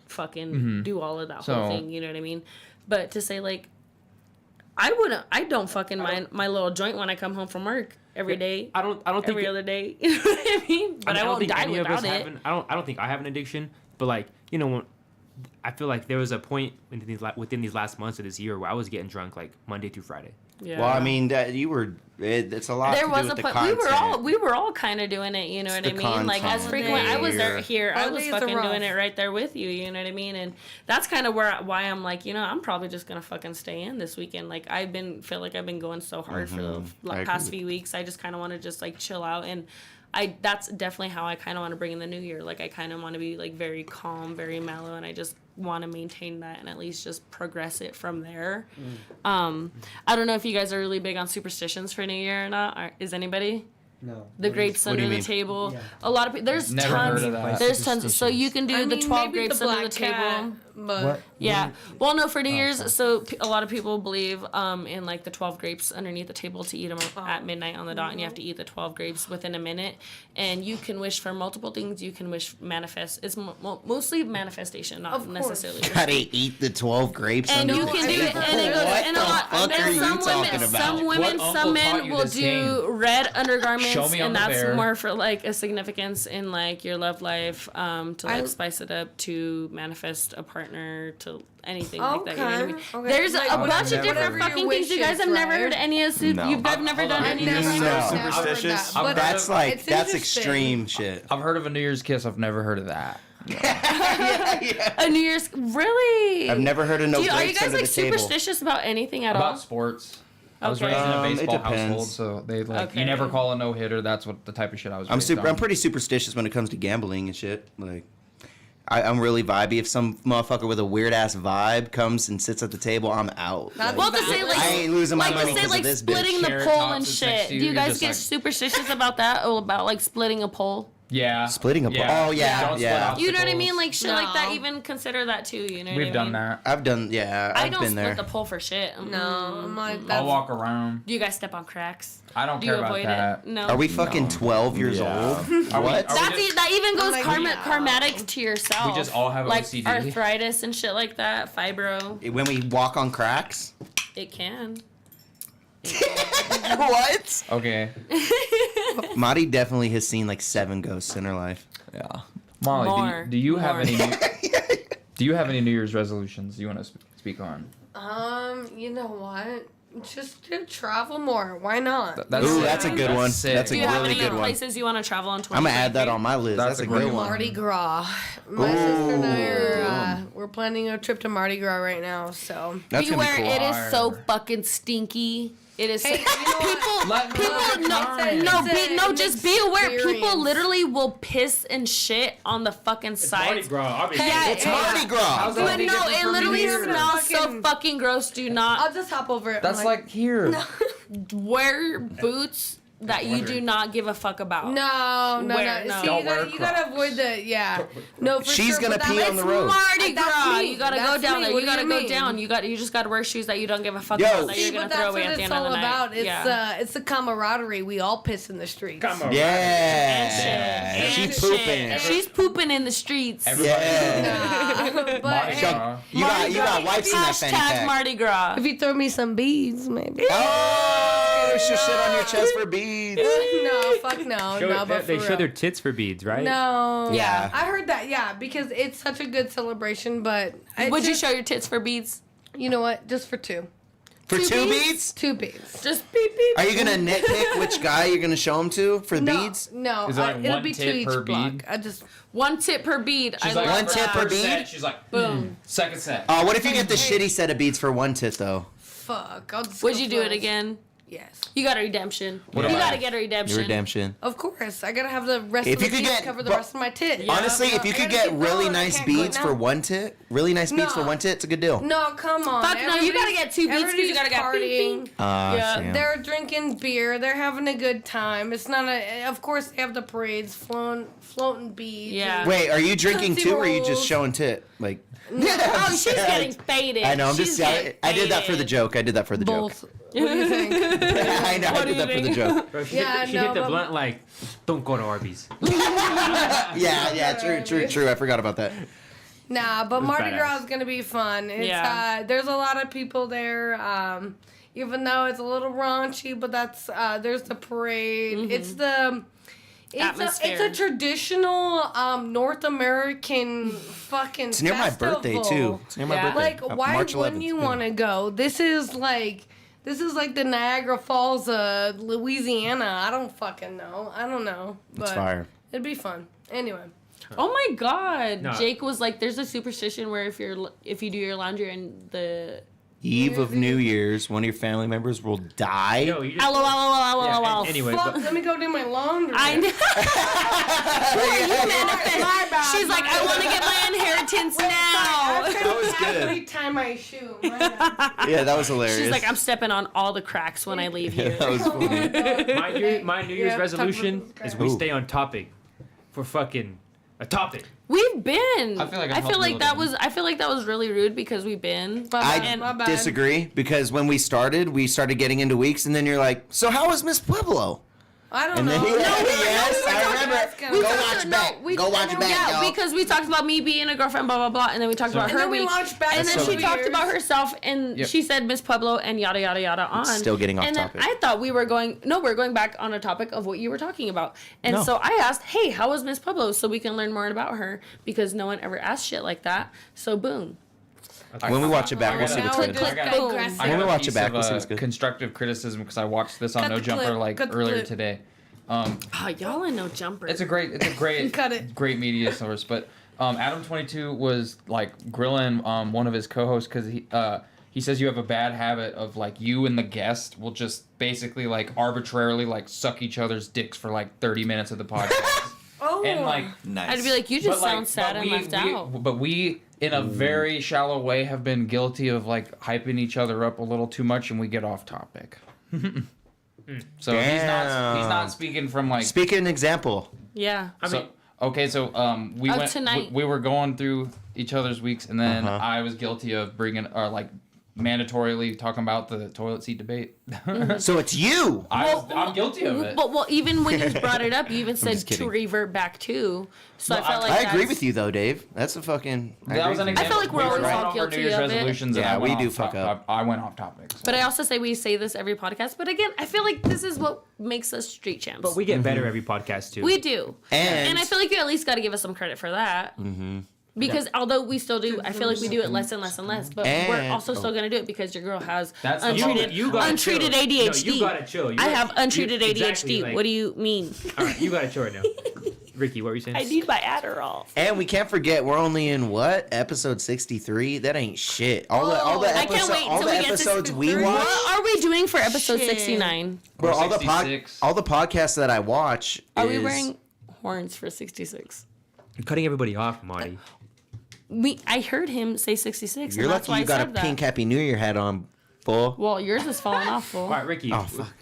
fucking do all of that whole So- thing. You know what I mean? But to say like, I don't fucking mind my little joint when I come home from work every day. I don't think every other day. You know what I mean? But I won't think die any of us without it. have I don't think I have an addiction, but like, you know, I feel like there was a point within these last months of this year where I was getting drunk like Monday through Friday. Yeah. Well, I mean, it's a lot There to was do a with the point. content. We were all kind of doing it. You know It's what I the mean? Like as content. frequent. I was there Yeah. here. I was Holidays are fucking rough. doing it right there with you. You know what I mean? And that's kind of why I'm like, you know, I'm probably just gonna fucking stay in this weekend. Like feel like I've been going so hard for the I past agree. few weeks. I just kind of want to just like chill out and. That's definitely how I kind of want to bring in the new year. Like I kind of want to be like very calm, very mellow, and I just want to maintain that and at least just progress it from there. I don't know if you guys are really big on superstitions for New Year or not. Is anybody? No. The grapes what do under you the mean? table. Yeah. A lot of people. There's Never tons. heard of that. There's tons. So you can do I the mean, 12 maybe grapes the under the black cat, table. but What? Yeah. Well, no, for New Year's, okay. so a lot of people believe in like the 12 grapes underneath the table to eat them at midnight on the dot, and you have to eat the 12 grapes within a minute. And you can wish for multiple things. You can wish manifest. It's mostly manifestation, not Of course. necessarily. Gotta eat the 12 grapes And under you the can do table. it, and it goes, What and the a lot. fuck are And you some talking women, about? some women, What some uncle taught men you will this do game? red undergarments, Show me on and the that's bear. more for like a significance in like your love life, to like I- spice it up, to manifest a partner, to anything like that. You know what I mean? Okay. There's Like, a whatever- bunch of whatever different your fucking things. You wish guys is, have never right? heard any of No. You've never done any of I've this. never No. heard Superstitious? that, but That's like it's that's interesting. extreme shit. I've heard of a New Year's kiss. I've never heard of that. A New Year's, really? I've never heard of no Are you grapes guys under like the table. superstitious about anything at all? About sports. I was Okay. raised in a It baseball depends. household, so they like Okay. you never call a no hitter. That's what the type of shit I was. I'm raised super. on. I'm pretty superstitious when it comes to gambling and shit. Like, I'm really vibey. If some motherfucker with a weird ass vibe comes and sits at the table, I'm out. That's Well, to valid. say like, I ain't losing my like money to say 'cause of like this splitting bitch. the Carrot pole Tops and is next shit. to you, Do you you're guys just get like- superstitious about that? Oh, about like splitting a pole? Yeah. Splitting a pole. Oh, yeah, Don't split yeah. obstacles. You know what I mean? Like shit like that. No. Even consider that too. You know what We've I done mean? that. I've done. Yeah, I I've don't been split there. the pole for shit. No, I'm like I'll that's walk around. Do you guys step on cracks? I don't Do care you about avoid that. it? No. Are we fucking 12 years Yeah. old? Are we- What? are That even goes like, karmatic to yourself. We just all have like OCD. arthritis and shit like that. Fibro. When we walk on cracks? It can. What? Okay. Marty definitely has seen like 7 ghosts in her life. Yeah. Molly, More. do you have More. any? Do you have any New Year's resolutions you want to speak on? you know what? Just to travel more. Why not? Ooh, that's a good one. sick. That's a Do you have really any good one. places you want to travel in I'm gonna add that 2023? on my list. That's That's, a a great good one. Mardi Gras. My sister and I are we're planning a trip to Mardi Gras right now. So That's gonna be Beware, cool. it is so fucking stinky. It is. Hey, you know what? Just be aware. People experience. literally will piss and shit on the fucking sides. Gras. Yeah, It's Mardi Gras. But no, it literally You're gonna smells so fucking- fucking gross. Do I'll not just hop over it. That's I'm like here. wear boots that you do not give a fuck about. no. Where? No. See, Don't wear you gotta avoid the No, for She's sure, gonna but pee that- on the It's road. Mardi That's Gras. me. You gotta go That's down me. there. What You do gotta you go mean? down. You just gotta wear shoes that you don't give a fuck Yo. about that See, you're but gonna that's throw away what at the it's end of all the about. night. It's Yeah. it's the camaraderie. We all piss in the streets. Come on. Yeah. And She shit. pooping. She's pooping in the streets. Yeah. But Mardi hey, Gras. You got wipes in that fanny Hashtag pack. Mardi Gras. if you throw me some beads, maybe. Oh, she'll shit on your chest for beads. No, fuck no, Show, no, but they for show real. their tits for beads, right? No. Yeah. I heard that, yeah, because it's such a good celebration, but Would you show your tits for beads? You know what? Just for 2. For Two two beads? beads? 2 beads. Just beep beep. Are you gonna nitpick which guy you're gonna show them to for No, beads? no, Is it like it'll one be 2 tip each per block. bead? I just 1 tip per bead. She's I like, love one tip that. per first bead? set, she's like, Boom. second set. What if you get the shitty set of beads for one tit though? fuck. I'll just Would go you do it first. again? Yes. You got a redemption. What You about- gotta get a redemption. Redemption. Of course. I gotta have the rest If of the you could tit get- cover the but- rest of my tit. Yeah. Honestly, if you I could gotta get keep really going. I nice can't quit beads now. for one tit, really nice beads for No. one tit, it's a good deal. No, come on. Fuck no, you gotta Everybody's- get 2 beads because you gotta get everybody's beep partying. beep. Yeah. Yeah. They're drinking beer. They're having a good time. It's not a. Of course, they have the parades, floating beads. Yeah. and- Wait, are you drinking Tootsie too, or are you just Rolls. showing tit? Like, Oh, she's getting faded. I know. I'm She's just. getting I did that for the faded. joke. I did that for the Both. joke. What do you think? I know. I What do did you that for the think? joke. Bro, she Yeah, hit, she no, hit the but- blunt like, don't go to Arby's. Yeah. True. I forgot about that. Nah, but was Mardi badass. Gras is gonna be fun. It's Yeah. There's a lot of people there. Even though it's a little raunchy, but that's there's the parade. It's the it's Atmosphere. a traditional North American fucking It's near my birthday too. festival. It's near my Yeah. birthday. Like, why March wouldn't 11th. you Yeah. want to go? This is like the Niagara Falls of Louisiana. I don't fucking know. I don't know. But It's fire. It'd be fun. Anyway. Oh my god. No. Jake was like, there's a superstition where if you do your laundry and the Eve of New Year's, one of your family members will die. Yo, you just, LOL. yeah, anyway, Fuck, but, let me go do my laundry. I know. She's like, I want to get my inheritance now. That was good. Every time I shoot. My bad. Yeah, that was hilarious. She's like, I'm stepping on all the cracks when I leave Yeah, here. that was funny. my New Year's Yeah, resolution talk about is we Ooh. stay on topic for fucking a topic. We've been. I feel like I'm I feel like helping that you was. I feel like that was really rude because we've been. My I my bad. disagree because when we started getting into weeks, and then you're like, "So how was Miss Pueblo?" I don't And know. then No, I remember. we Go talked watch about- back. Go watch back, Yeah, y'all. because we talked about me being a girlfriend, blah blah blah, and then we talked about And her then we week, launched back and then so she talked years. about herself, and Yep. she said Miss Pueblo and yada yada yada on. Still getting off and topic. then I thought we were going. No, we're going back on a topic of what you were talking about, and No. so I asked, "Hey, how was Miss Pueblo?" So we can learn more about her because no one ever asked shit like that. So boom. When we watch it back, we'll see Now what's we're good. just I got- digressing. I When got we a watch it piece back, of, we'll see what's good. constructive criticism because I watched this on Cut No the Jumper clip, like cut the earlier clip. today. Oh, y'all in no jumper. It's a great Cut it. great media source. But Adam22 was like grilling one of his co-hosts because he says you have a bad habit of like you and the guest will just basically like arbitrarily like suck each other's dicks for like 30 minutes of the podcast. Oh. And like Nice. I'd be like, you just but, like, sound sad but and we- left we- out. But we, in a very shallow way, have been guilty of like hyping each other up a little too much, and we get off topic. So he's Damn. not speaking from like. Speak an example. Yeah. So okay, so we Of went. tonight. We were going through each other's weeks, and then Uh-huh. I was guilty of bringing or like mandatorily talking about the toilet seat debate. So it's you. I'm guilty of it. But well, even when you brought it up, you even said just to kidding. revert back to. So No, I felt like I agree that's- with you though, Dave. That's a fucking. That was an example. I feel like we're We were always going all over guilty New Year's of it. resolutions, and Yeah, I went we do off fuck up. I went off topic. So. But I also say we say this every podcast. But again, I feel like this is what makes us street champs. But we get better every podcast too. We do. And- I feel like you at least got to give us some credit for that. Mm-hmm. Because although we still do, I feel like we do it less and less and less. But we're And- also still going to do it because your girl has That's the untreated, You gotta untreated chill. ADHD. No, you gotta chill. I have untreated ADHD. exactly, like- What do you mean? All right, you gotta chill right now. Ricky, what were you saying? I need my Adderall. And we can't forget we're only in what episode 63. That ain't shit. All the I can't wait all till the we get to episodes we 63. watch. What are we doing for episode Shit. 69? Bro, Or all the 66. all the podcasts that I watch. Are we is- wearing horns for 66? You're cutting everybody off, Marty. I heard him say 66. You're and that's lucky why you got I a said that. pink Happy New Year hat on, fool. Well, yours is falling off, fool. All right, Ricky. Oh fuck.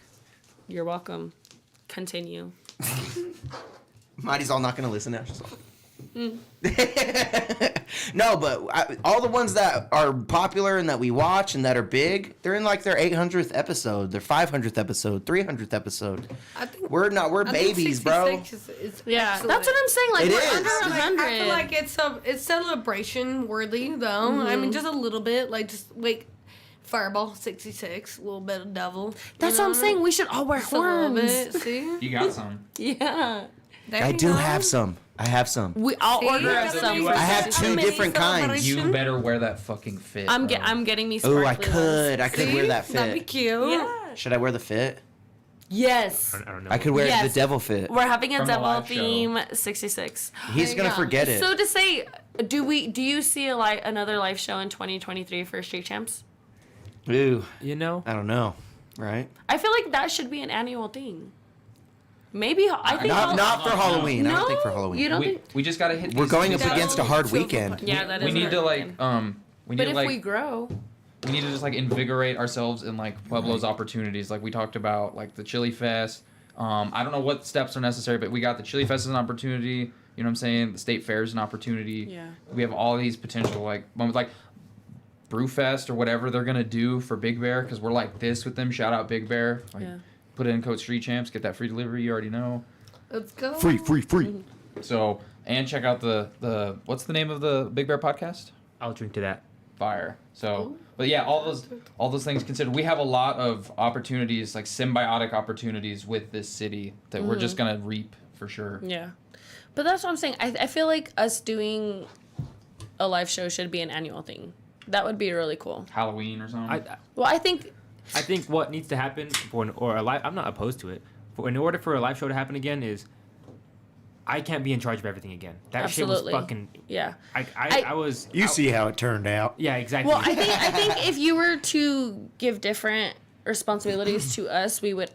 You're welcome. Continue. Marty's all not gonna listen now. She's all- No, but all the ones that are popular and that we watch and that are big, they're in like their 800th episode, their 500th episode, 300th episode. I think We're not. I think Babies, bro. 66 is Yeah, excellent. that's what I'm saying. Like, It we're is. under I feel like- 100. I feel like it's celebration worthy though. I mean, just a little bit. Like just wait, Fireball 66, a little bit of devil. That's what I'm saying. We should all wear Just a little horns. bit. See, You got some. Yeah. There I you do go. have some. I have some. I'll See, order you us gotta some. make for I have Christmas. two mini different kinds. celebration. You better wear that fucking fit. I'm bro. getting me Oh, sparkly I could. I could See? wear that That'd be fit. cute. Yeah. Should I wear the fit? Yes. I don't know. I could wear Yes. the devil fit. We're having a From the devil live show. theme 66. He's There you gonna go. forget it. So to say, do you see another live show in 2023 for Street Champs? Ooh, You know? I don't know. Right? I feel like that should be an annual thing. Maybe I think Not for Halloween. I don't think for Halloween. You don't We, think? we just gotta hit. We're these going up things. against a hard weekend. Yeah, that is. We need to like we need But to if like we grow, we need to just like invigorate ourselves in like Pueblo's opportunities. Like we talked about like the Chili Fest. I don't know what steps are necessary, but we got the Chili Fest as an opportunity. You know what I'm saying? The State Fair is an opportunity. Yeah. We have all these potential like moments, like Brewfest or whatever they're gonna do for Big Bear, because we're like this with them. Shout out Big Bear. Like, Yeah. Put it in code Street Champs. Get that free delivery. You already know. let's go. Free. So and check out the what's the name of the Big Bear podcast? I'll drink to that. Fire. So, but yeah, all those things considered, we have a lot of opportunities, like symbiotic opportunities with this city that we're just gonna reap for sure. Yeah, but that's what I'm saying. I feel like us doing a live show should be an annual thing. That would be really cool. Halloween or something. Well, I think I think what needs to happen or a live, I'm not opposed to it. In order for a live show to happen again is I can't be in charge of everything again. That Absolutely. shit was fucking. yeah. I was. You I- see how it turned out. Yeah, exactly. Well, I think if you were to give different responsibilities to us, we would.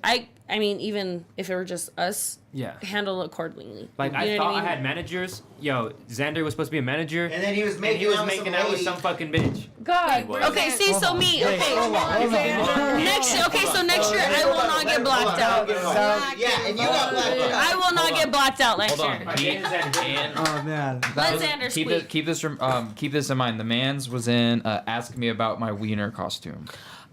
I mean, even if it were just us, yeah. handle it accordingly. Like You I know what thought I mean? had managers. Yo, Xander was supposed to be a manager, And then he was and making he was out with making some out with lady. some fucking bitch. God. was. Okay, see, so me. Wait, Okay. hold on. Next year, okay, so next year I will not get blacked out. Yeah, and you got blacked out. I will not get blacked out next Hold on. year. And Oh man. Let was- Xander keep this in mind. The man's was in Ask Me About My Wiener costume.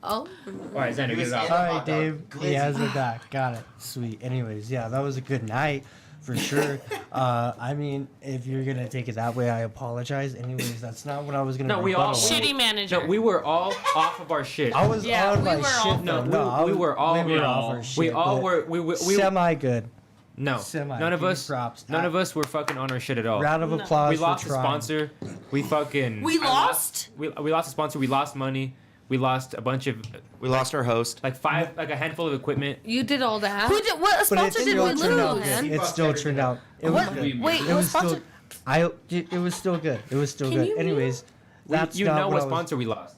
Oh, All right, Xander, get it off. All right, Dave. He has it back. Got it. Sweet. Anyways, yeah, that was a good night for sure. I mean, if you're gonna take it that way, I apologize. Anyways, that's not what I was gonna. No, we all- rebuttal on. Shitty manager. No, we were all off of our shit. I was Yeah, on we my were shit. off. No, though. we were all- we were no. off our shit. We all but were. We semi good. no. Semi. None of Give me us. props. None of us were fucking on our shit at all. Round of applause. We for lost a trying. sponsor. We fucking. We lost? We lost a sponsor. We lost money. We lost a bunch of We lost our host. like a handful of equipment. you did all that. Who did what But it sponsor did still we turned out lose? good. It still turned out. It was What? good. Wait, It what was sponsor? still. It was still good. It was still Can good. you Anyways, that's You not know what what I was- sponsor we lost?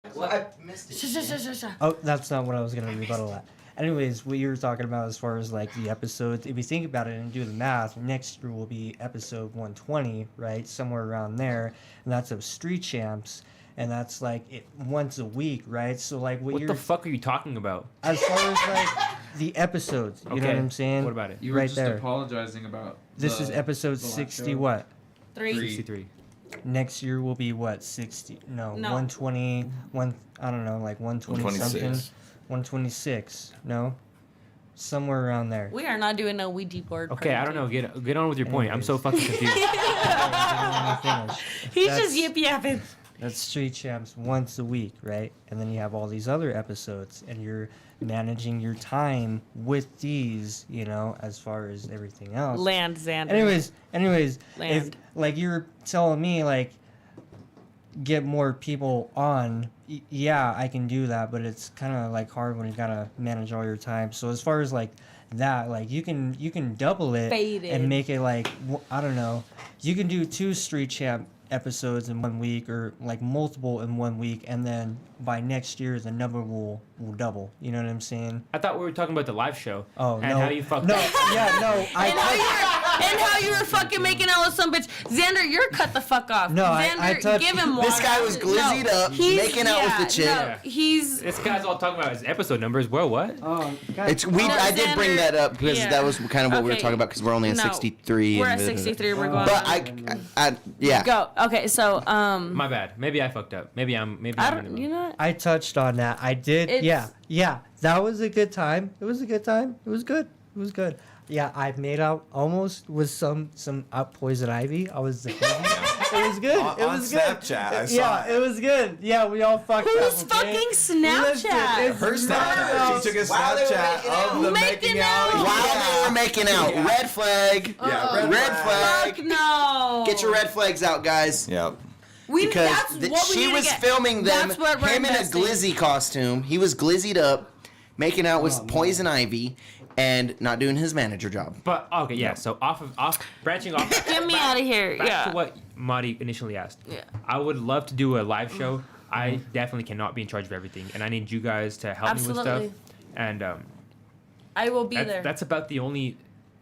I missed it. Oh, that's not what I was gonna rebuttal at. Anyways, what you were talking about as far as like the episodes, if you think about it and do the math, next year will be episode 120, right? Somewhere around there, and that's of Street Champs, and that's like once a week, right? So like what What you're the fuck are you talking about? as far as like the episodes, you know what I'm saying? What about it? You were Right just there. apologizing about. This the- is episode the live 60. show. What? 63. Next year will be what? 60? No, No. 120. I don't know, like 120 something. 126. 126. No, somewhere around there. We are not doing no Ouija board. Okay, I don't know. Get on with your point. I'm so fucking confused. He's That's- just yip yapping. That's Street Champs once a week, right? And then you have all these other episodes, and you're managing your time with these, you know, as far as everything else. Land Xander. Anyways, if Land. like you're telling me like get more people on, yeah, I can do that, but it's kind of like hard when you gotta manage all your time. So as far as like that, like you can double it Faded. and make it like I don't know, you can do 2 Street Champ episodes in 1 week or like multiple in 1 week, and then by next year the number will double. You know what I'm saying? I thought we were talking about the live show. Oh and no, how you fucked no, up. yeah, no, And how you were fucking making out with some bitch. Xander, you're cut the fuck off. No, Xander, I touched- give him water. This guy was glizzied up, he's- making out with the chick. No, he's This guy's all talking about his episode numbers. Well, what? Oh, God. It's No, I did bring Xander- that up because yeah. that was kind of what we were Okay. talking about because we're only at No, 63. we're and at 63. We're going. But I yeah. Go. Okay, so My bad. Maybe I fucked up. Maybe I'm. I in the don't. wrong. You know what? I touched on that. I did. It's- Yeah. That was a good time. It was a good time. It was good. It was good. Yeah, I made out almost with some poison ivy. I was the baby. It was good. On It was good. Snapchat, I saw Yeah, it was good. Yeah, we all fucked up. Who's okay? fucking Listen, Snapchat? it's Her Snapchat. She took a While they were Snapchat of the making making out. out. While they were making out, red flag. Yeah, Red flag. Fuck no. Get your red flags out, guys. Yep. Because that's what we she need to was get. filming them, That's what we're him in a investing. glizzy costume. He was glizzied up, making out with Poison Ivy, and not doing his manager job. But okay, yeah. So branching off. Get me out of here. Back Yeah. to what Marty initially asked. Yeah. I would love to do a live show. I definitely cannot be in charge of everything, and I need you guys to help me with Absolutely. stuff. And I will be there. that's about the only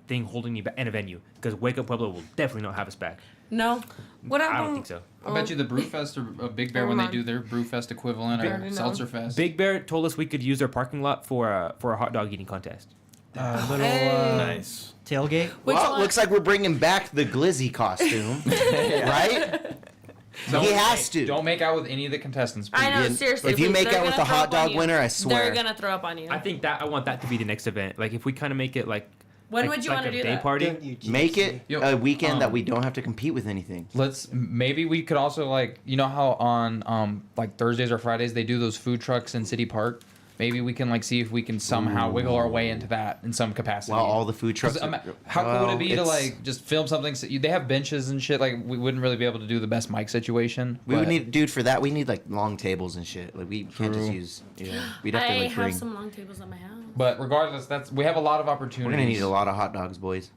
thing holding me back in a venue, because Wake Up Pueblo will definitely not have us back. No. What I happened? don't think so. I bet you the Brewfest or Big Bear, when they do their Brewfest equivalent Big- or Seltzer Fest. Big Bear told us we could use their parking lot for a hot dog eating contest. Little Nice. tailgate. Which Well, one? it looks like we're bringing back the glizzy costume, right? He has to. Don't make out with any of the contestants. I know, please. seriously. If you please, make they're out with gonna the throw hot up on dog you. winner, I swear. They're gonna throw up on you. I want that to be the next event. Like if we kind of make it like When like, would you like want to a do day that? party. Make it Yo, a weekend that um, we don't have to compete with anything. Maybe we could also, like, you know how on like Thursdays or Fridays they do those food trucks in City Park. Maybe we can like see if we can somehow wiggle our way into that in some capacity. While all the food 'Cause, trucks. how cool would it be to it's- like just film something? So they have benches and shit. Like we wouldn't really be able to do the best mic situation. We would but- need, dude, for that we need like long tables and shit. Like we can't just True. use. Yeah, we'd have to I like have bring. some long tables at my house. But regardless, we have a lot of opportunities. We're gonna need a lot of hot dogs, boys.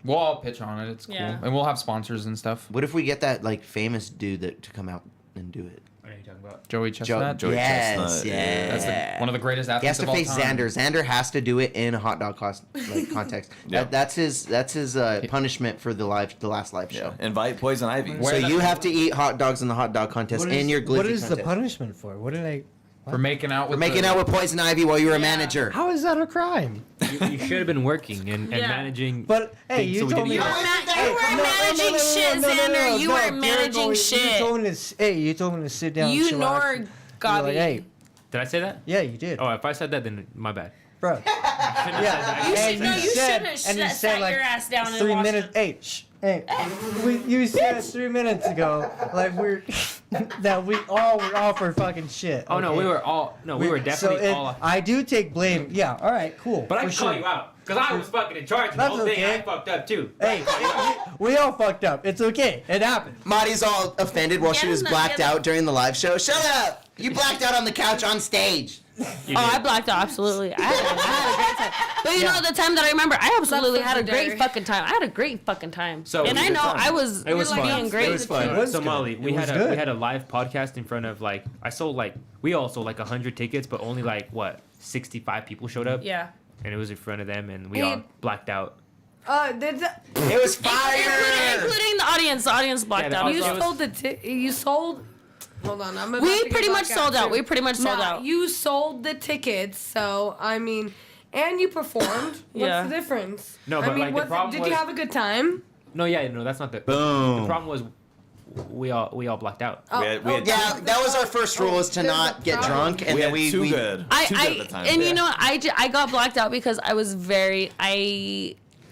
We'll all pitch on it. It's cool, Yeah. and we'll have sponsors and stuff. What if we get that like famous dude to come out and do it? What are you talking about? Joey Chestnut. Joey yes, Chestnut, yeah. That's one of the greatest He athletes has to of all face time. Xander. Xander has to do it in a hot dog context. Yep. That's his punishment for the last live show. Yeah. Invite Poison Ivy. Where- So you have to eat hot dogs in the hot dog contest in your glizzy What is the contest. punishment for? What did I? For making out For with making out with Poison Ivy while you were a Yeah. manager. How is that a crime? You should have been working and Yeah. managing. But hey, things you so we told didn't me. get- You were managing shit, Xander. You were managing shit. You told me to. Hey, you told me to sit down. You chillax. nor You're Gabi. like, hey, Did I say that? yeah, you did, Oh, if I said that, then my bad. bro. You Yeah, should- no, you said, should've and you sat said like your ass down and 3 watched minutes. it. Hey, shh, hey, you said 3 minutes ago, like we're that we all were all for fucking shit. Oh no, okay? we were definitely so all. I do take blame. Yeah, all right, cool. But I for can call sure. you out because I was fucking in charge of the That's whole thing. okay. I fucked up too. Hey, we all fucked up. It's okay. It happened. Marty's all offended while she was blacked out during the live show. Shut up! You blacked out on the couch on stage. You Oh, did. I blacked out, absolutely. I had a great time. But you know, the time that I remember, I absolutely That's had a great legendary. fucking time. I had a great fucking time. So- and It was I a know good time. I was, It was being fun. great. It was fun. It was So good. Molly, It we was had good. we had a live podcast in front of like we all sold like 100 tickets, but only like what 65 people showed up. Yeah. And it was in front of them, and we Hey. all blacked out. Did that, It was fire. Including the audience. The audience blacked Yeah, out. the you It was- sold you sold. Hold on, I'm about We to get pretty much blacked sold out. too. We pretty much sold Nah, out. You sold the tickets, so I mean, and you performed. Yeah. What's the difference? No, I but, mean, like, the problem did was- you have a good time? No, yeah, no, that's not the. Boom. The problem was we all blacked out. We had Yeah, that was our first rule: is to there's not a get problem. drunk, and we then had we too we good. Too good at the time. And Yeah. you know what? I got blacked out because I was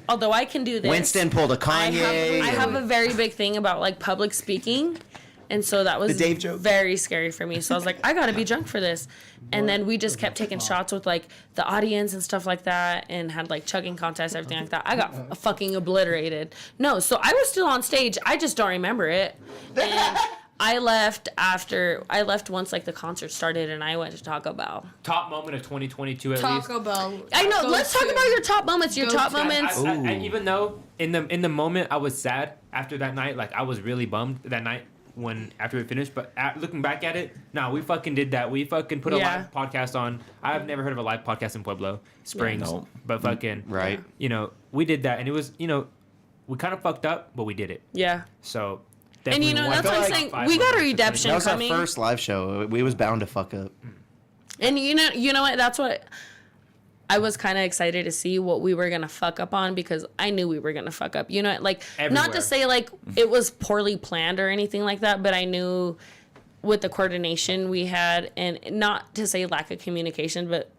although I can do this. Winston pulled a Kanye. I have a very big thing about like public speaking. And so that was The Dave joke? very scary for me. So I was like, I gotta be drunk for this. And then we just kept taking shots with like the audience and stuff like that, and had like chugging contests, everything like that. I got fucking obliterated. No, so I was still on stage. I just don't remember it. And I left once like the concert started, and I went to Taco Bell. Top moment of 2022 at least. Taco Bell. I know. Go Let's talk to. about your top moments. Your Go top to. moments. I even though in the moment I was sad after that night, like I was really bummed that night after we finished. But looking back at it, we fucking did that. We fucking put a Yeah. live podcast on. I've never heard of a live podcast in Pueblo Springs, No. but fucking Right. You know, we did that, and it was we kind of fucked up, but we did it. Yeah. So. And you definitely know, one that's of what the I'm top saying. 5 We got a moments of redemption That was our coming. first live show. We was bound to fuck up. And you know what? That's what I was kind of excited to see what we were gonna fuck up on, because I knew we were gonna fuck up. You know, like not Everywhere. to say like it was poorly planned or anything like that, but I knew with the coordination we had, and not to say lack of communication, but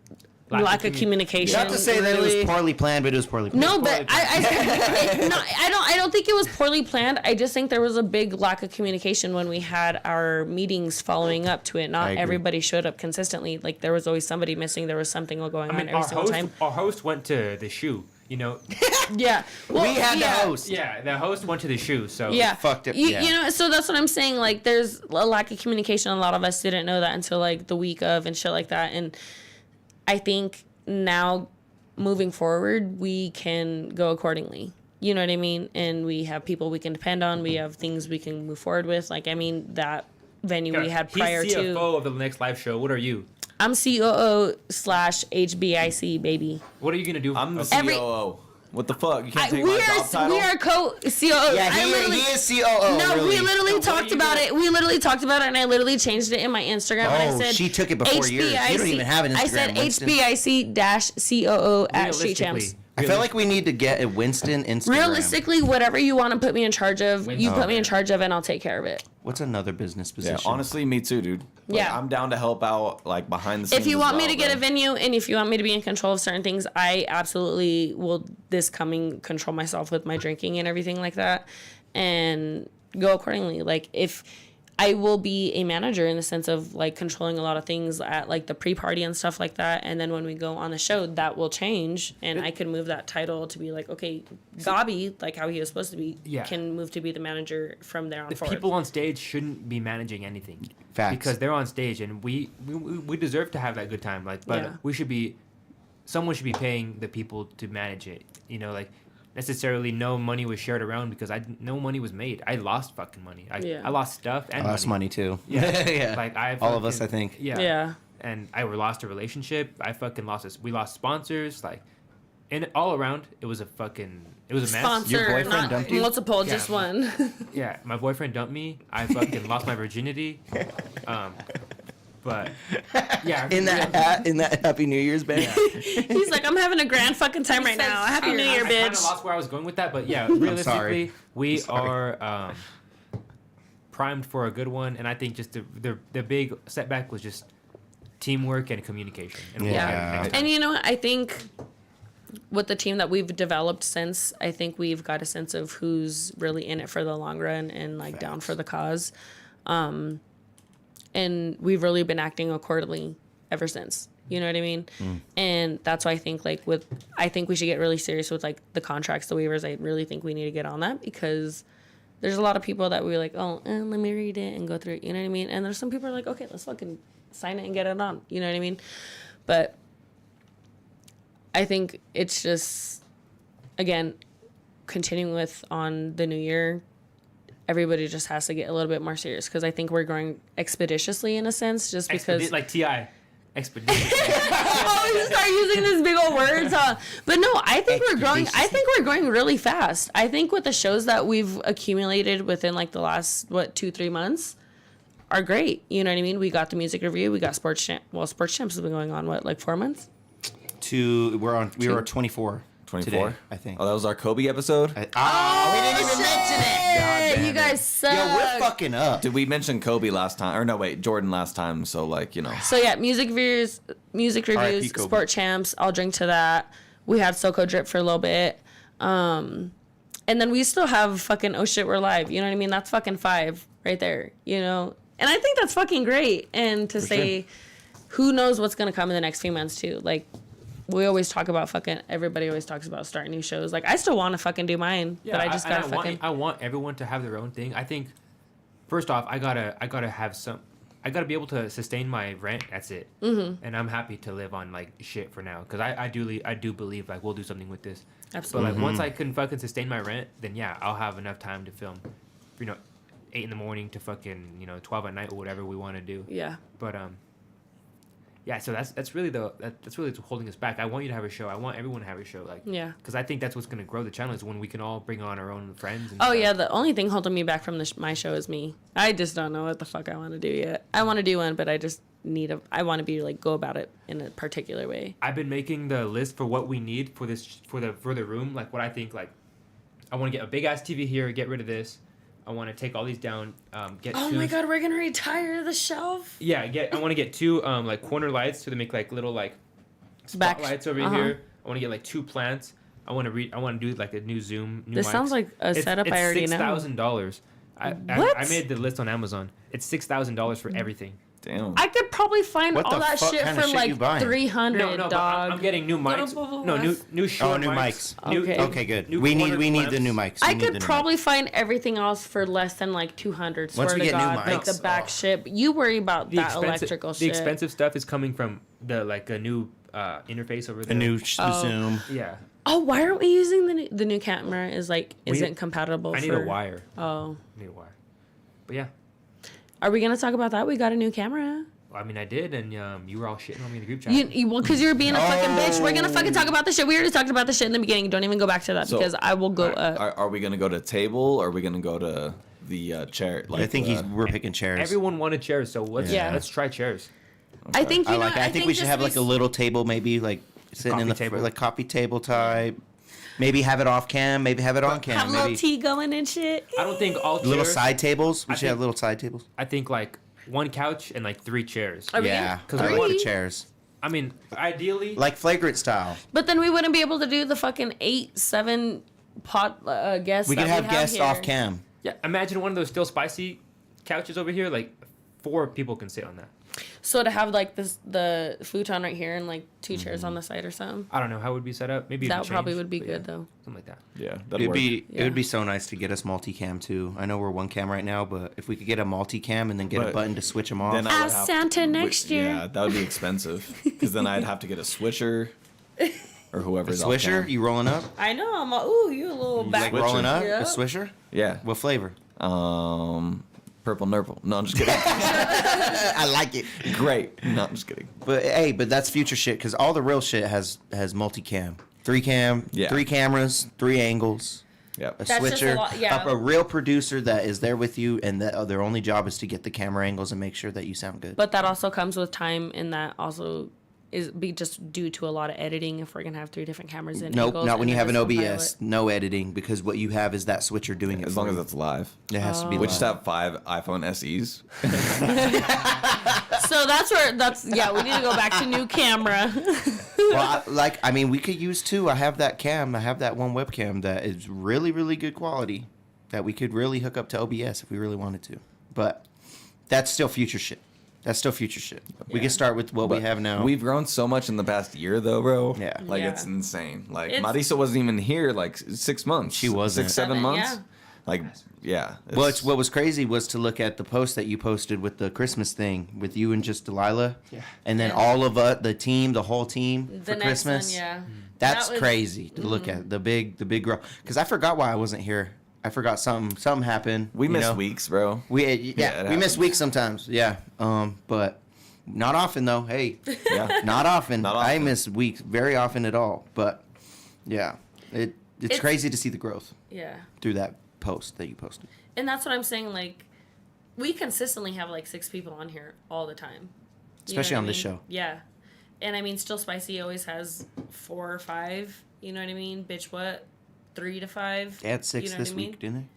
lack of communication. Not to say that it was poorly planned, but it was poorly planned. No, but I don't think it was poorly planned. I just think there was a big lack of communication when we had our meetings following up to it. Not everybody showed up consistently. Like there was always somebody missing. There was something going on every single time. Our host went to the shoe. You know. Yeah. Well, we had the host. Yeah, the host went to the shoe. So yeah, fucked it. You know, so that's what I'm saying. Like, there's a lack of communication. A lot of us didn't know that until like the week of and shit like that. And I think now, moving forward, we can go accordingly. You know what I mean? And we have people we can depend on. We have things we can move forward with. Like, I mean, that venue we had prior he's to. CFO of the next live show. What are you? I'm COO/HBIC, baby. What are you gonna do? I'm the COO. What the fuck? You can't take we my job title? We are co-COO. Yeah, he is COO. No, really. we literally talked about it. We literally talked about it, and I literally changed it in my Instagram. And I said, she took it before yours. You don't even have an Instagram. I said Winston. HBIC-COO at Street Champs. I feel like we need to get a Winston Instagram. Realistically, whatever you want to put me in charge of, you put me in charge of, and I'll take care of it. What's another business position? Yeah, honestly, me too, dude. Like, Yeah. I'm down to help out, like, behind the scenes. If you want me to get a bro. venue, and if you want me to be in control of certain things, I absolutely will control myself with my drinking and everything like that, and go accordingly. Like, if I will be a manager in the sense of like controlling a lot of things at like the pre-party and stuff like that, and then when we go on the show, that will change, and I can move that title to be like, okay, Gabi, like how he was supposed to be, can move to be the manager from there on forward. People on stage shouldn't be managing anything. Facts. Because they're on stage, and we deserve to have that good time. Like, but someone should be paying the people to manage it. You know, like. Necessarily no money was shared around because no money was made. I lost fucking money. I lost stuff and I lost money too. Yeah. Yeah. Like all of us, I think. Yeah. And I lost a relationship. I fucking lost this. We lost sponsors. Like, and all around, it was a mess. Sponsor, Your boyfriend dumped you? multiple, just one. Yeah, my boyfriend dumped me. I fucking lost my virginity. But yeah, in that Happy New Year's band. Yeah. He's like, I'm having a grand fucking time right now. Happy New Year, I kind of bitch. lost where I was going with that, but yeah, realistically, we are primed for a good one, and I think just the big setback was just teamwork and communication. And And you know what? I think with the team that we've developed since, I think we've got a sense of who's really in it for the long run and like down for the cause. And we've really been acting accordingly ever since. You know what I mean? And that's why I think I think we should get really serious with like the contracts, the waivers. I really think we need to get on that because there's a lot of people that we're like, let me read it and go through it. You know what I mean? And there's some people who are like, okay, let's fucking sign it and get it on. You know what I mean? But I think it's just, again, continuing with on the new year, everybody just has to get a little bit more serious because I think we're growing expeditiously in a sense, just because like T.I. Expedition. Oh, you start using these big old words, huh? But no, I think we're growing. I think we're growing really fast. I think with the shows that we've accumulated within like the last 2-3 months are great. You know what I mean? We got the music review. We got Sports Champ. Well, Sports Champs has been going on 4 months? We were 24. 24, today, I think. Oh, that was our Kobe episode. We didn't even mention it. You guys suck. Yo, we're fucking up. Did we mention Kobe last time? Or no, wait, Jordan last time. So like, you know. So yeah, music reviews, Kobe. Sport Champs. I'll drink to that. We had Soko Drip for a little bit, and then we still have fucking Oh Shit We're Live. You know what I mean? That's fucking 5 right there. You know, and I think that's fucking great. And to say, who knows what's gonna come in the next few months too? Like. We always talk about everybody always talks about starting new shows. Like, I still want to fucking do mine, but I just gotta fucking. I want everyone to have their own thing. I think, first off, I gotta be able to sustain my rent. That's it. Mm-hmm. And I'm happy to live on, like, shit for now. Because I do believe, like, we'll do something with this. Absolutely. But, like, once I can fucking sustain my rent, then, yeah, I'll have enough time to film, 8 in the morning to fucking, 12 at night or whatever we want to do. Yeah. But, yeah, so that's really what's holding us back. I want you to have a show. I want everyone to have a show, like, yeah, because I think that's what's gonna grow the channel is when we can all bring on our own friends. And stuff. Yeah, the only thing holding me back from my show is me. I just don't know what the fuck I want to do yet. I want to do one, but I just I want to be like go about it in a particular way. I've been making the list for what we need for the room, like what I think, like I want to get a big ass TV here, get rid of this. I want to take all these down. Oh my god, we're gonna retire the shelf. Yeah, I want to get 2 like corner lights so they make like little like spotlights over here. I want to get like 2 plants. I want to do like a new Zoom. New This mics. sounds like a setup I already know. $6,000. What? I made the list on Amazon. It's $6,000 for everything. Damn. I could probably find What all the that fuck shit kind for of shit you like buying? 300, No, but dog. I'm getting new mics. Portable No, glass. new short new mics. mics. New- Okay. Okay, good. new We need corner the clamps. new mics. I We need the could new probably mics. find everything else for less than like 200. Swear Once we to get new God, like the mics, back shit. You worry about that electrical the shit. expensive stuff is coming from the like a new interface over there. a new Oh. Zoom. Yeah. Oh, why aren't we using the new camera? Is like isn't compatible. I need for, a wire. Oh, I need a wire. But yeah. are we gonna talk about that? We got a new camera. I mean, I did, and you were all shitting on me in the group chat. Well, because you're being a fucking bitch. We're gonna fucking talk about the shit. We already talked about the shit in the beginning. Don't even go back to that So, because I will go. Are we gonna go to table or are we gonna go to the chair? Like, I think we're picking chairs. Everyone wanted chairs, so let's try chairs. I think you I know. like. I think we should just have like a little table, maybe like sitting in Coffee the table. like coffee table type. Maybe have it off cam. Maybe have it on cam. have a little Maybe tea going and shit. I don't think all chairs. little side tables. We I should have think- little side tables. I think like 1 couch and like 3 chairs. Are we Yeah, gonna- because I like the Three? chairs, I mean, ideally, like flagrant style. But then we wouldn't be able to do the fucking 8-7 pot guests. We could that have guests here. off cam. yeah. Imagine one of those still spicy couches over here. Like 4 people can sit on that. So to have like the futon right here and like 2 chairs on the side or something. I don't know how it would be set up. Maybe it That could probably change, would be but good yeah, though. something like that. Yeah, that'd It'd work. be Yeah. it would be so nice to get us multicam too. I know we're 1 cam right now, but if we could get a multicam and then get a But button to switch them off. Then I would Ask have Santa next year. Yeah, that would be expensive because then I'd have to get a switcher or A whoever's off swisher? cam. You rolling up? I know. I'm ooh, you a little back. Switcher. Rolling up? Yeah. A swisher? Yeah. What flavor? Purple nurple. No, I'm just kidding. I like it. Great. No, I'm just kidding. But hey, but that's future shit because all the real shit has multicam, 3 cam, Yeah. 3 cameras, 3 angles, Yep. a That's just a switcher, lot- yeah. a real producer that is there with you, and that their only job is to get the camera angles and make sure that you sound good. But that also comes with time, and that also is be just due to a lot of editing. If we're gonna have 3 different cameras in. Nope, angles not when and you then have an just one OBS. pilot. No editing because what you have is that switcher doing it. As for long as you. it's live. It has to be. We live. just have 5 iPhone SEs. So we need to go back to new camera. Well, I mean, we could use 2. I have that cam. I have that one webcam that is really, really good quality that we could really hook up to OBS if we really wanted to. But that's still future shit. We Yeah. can start with what we But have now. We've grown so much in the past year, though, bro. Yeah. Like, Yeah. it's insane. Like, It's- Marisa wasn't even here, like, 6 months. She wasn't. 6, 7 7, months. yeah. Like, yeah. What was crazy was to look at the post that you posted with the Christmas thing with you and just Delilah. Yeah. And then Yeah. all of the team, the whole team The for next Christmas. one, yeah. That's That was- crazy to look at. The big girl. Because I forgot why I wasn't here. I forgot something happened. We you miss know? weeks, bro. We Yeah, it we miss happens. weeks sometimes. Yeah. But not often though. Hey, Yeah. not often. Not I often. miss weeks very often at all. But yeah, it's It's- crazy to see the growth Yeah. through that post that you posted. And that's what I'm saying. Like, we consistently have like 6 people on here all the time. You know Especially what on I this mean? show. Yeah. And I mean, Still Spicy always has 4 or 5. You know what I mean? Bitch, what? 3 to 5. They had 6 You know this what I mean? week, didn't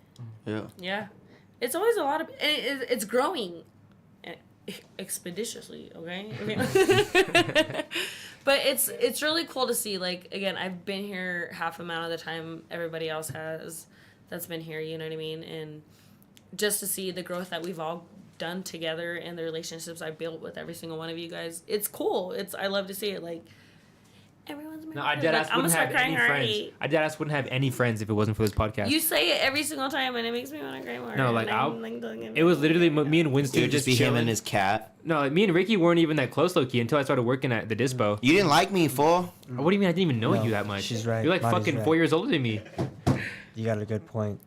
they? Yeah. Yeah. It's always a lot of. It's growing expeditiously, okay? But it's really cool to see. Like, again, I've been here half amount of the time everybody else has that's been here, you know what I mean? And just to see the growth that we've all done together and the relationships I built with every single one of you guys, it's cool. I love to see it. Like, everyone's my No, I friend. dead Like, ass I'm gonna wouldn't start have any crying friends. already. I dead ass wouldn't have any friends if it wasn't for this podcast. You say it every single time, and it makes me want to cry more. No, like, And I'm, like, it was literally me and Winston It would just be him chilling. and his cat. No, like, me and Ricky weren't even that close, low key, until I started working at the Dispo. You didn't like me, fool. What do you mean I didn't even know No, you that much? she's right. You're like Marty's fucking right. 4 years older than me. You got a good point.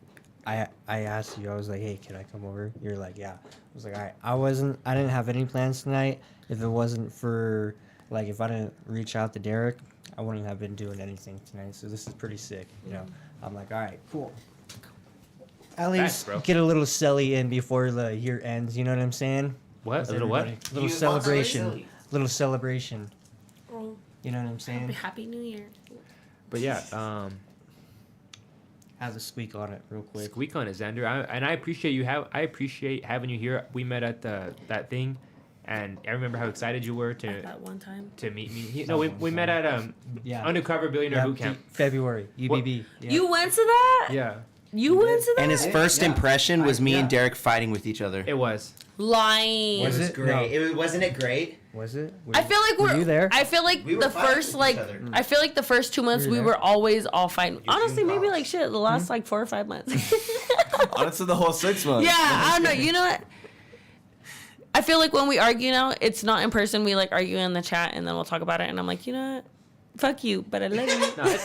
I asked you. I was like, "Hey, can I come over?" You're like, "Yeah." I was like, "All right." I didn't have any plans tonight. If it wasn't for like, if I didn't reach out to Deryk, I wouldn't have been doing anything tonight. So this is pretty sick. You know, I'm like, "All right, cool." At Thanks, least bro. get a little celly in before the year ends. You know what I'm saying? What? With A little what? everybody. Little You want celebration. celly? Little celebration. Oh, You know what I'm saying? Happy New Year. But yeah, Have a squeak on it real quick. squeak on it, Xander. I appreciate you. I appreciate having you here. We met at that thing, and I remember how excited you were That one time. to meet me. No, we met at Yeah. Undercover Billionaire Boot Camp. February, UBB. Yeah. You went to that? Yeah, You went to that? And his first impression was me and Yeah. Deryk fighting with each other. it was. Lying. Was it? great. No. Wasn't it great? Was it? I feel like Were you there? I feel like We were the fighting first with like each other. I feel like the first 2 months You were we there? were always all fighting. Honestly, seen maybe Pops. like shit the last like 4 or 5 months. Honestly, the whole 6 months. Yeah, I don't know. You know what? I feel like when we argue now, it's not in person. We like argue in the chat and then we'll talk about it. And I'm like, you know what? Fuck you, but I love you. No,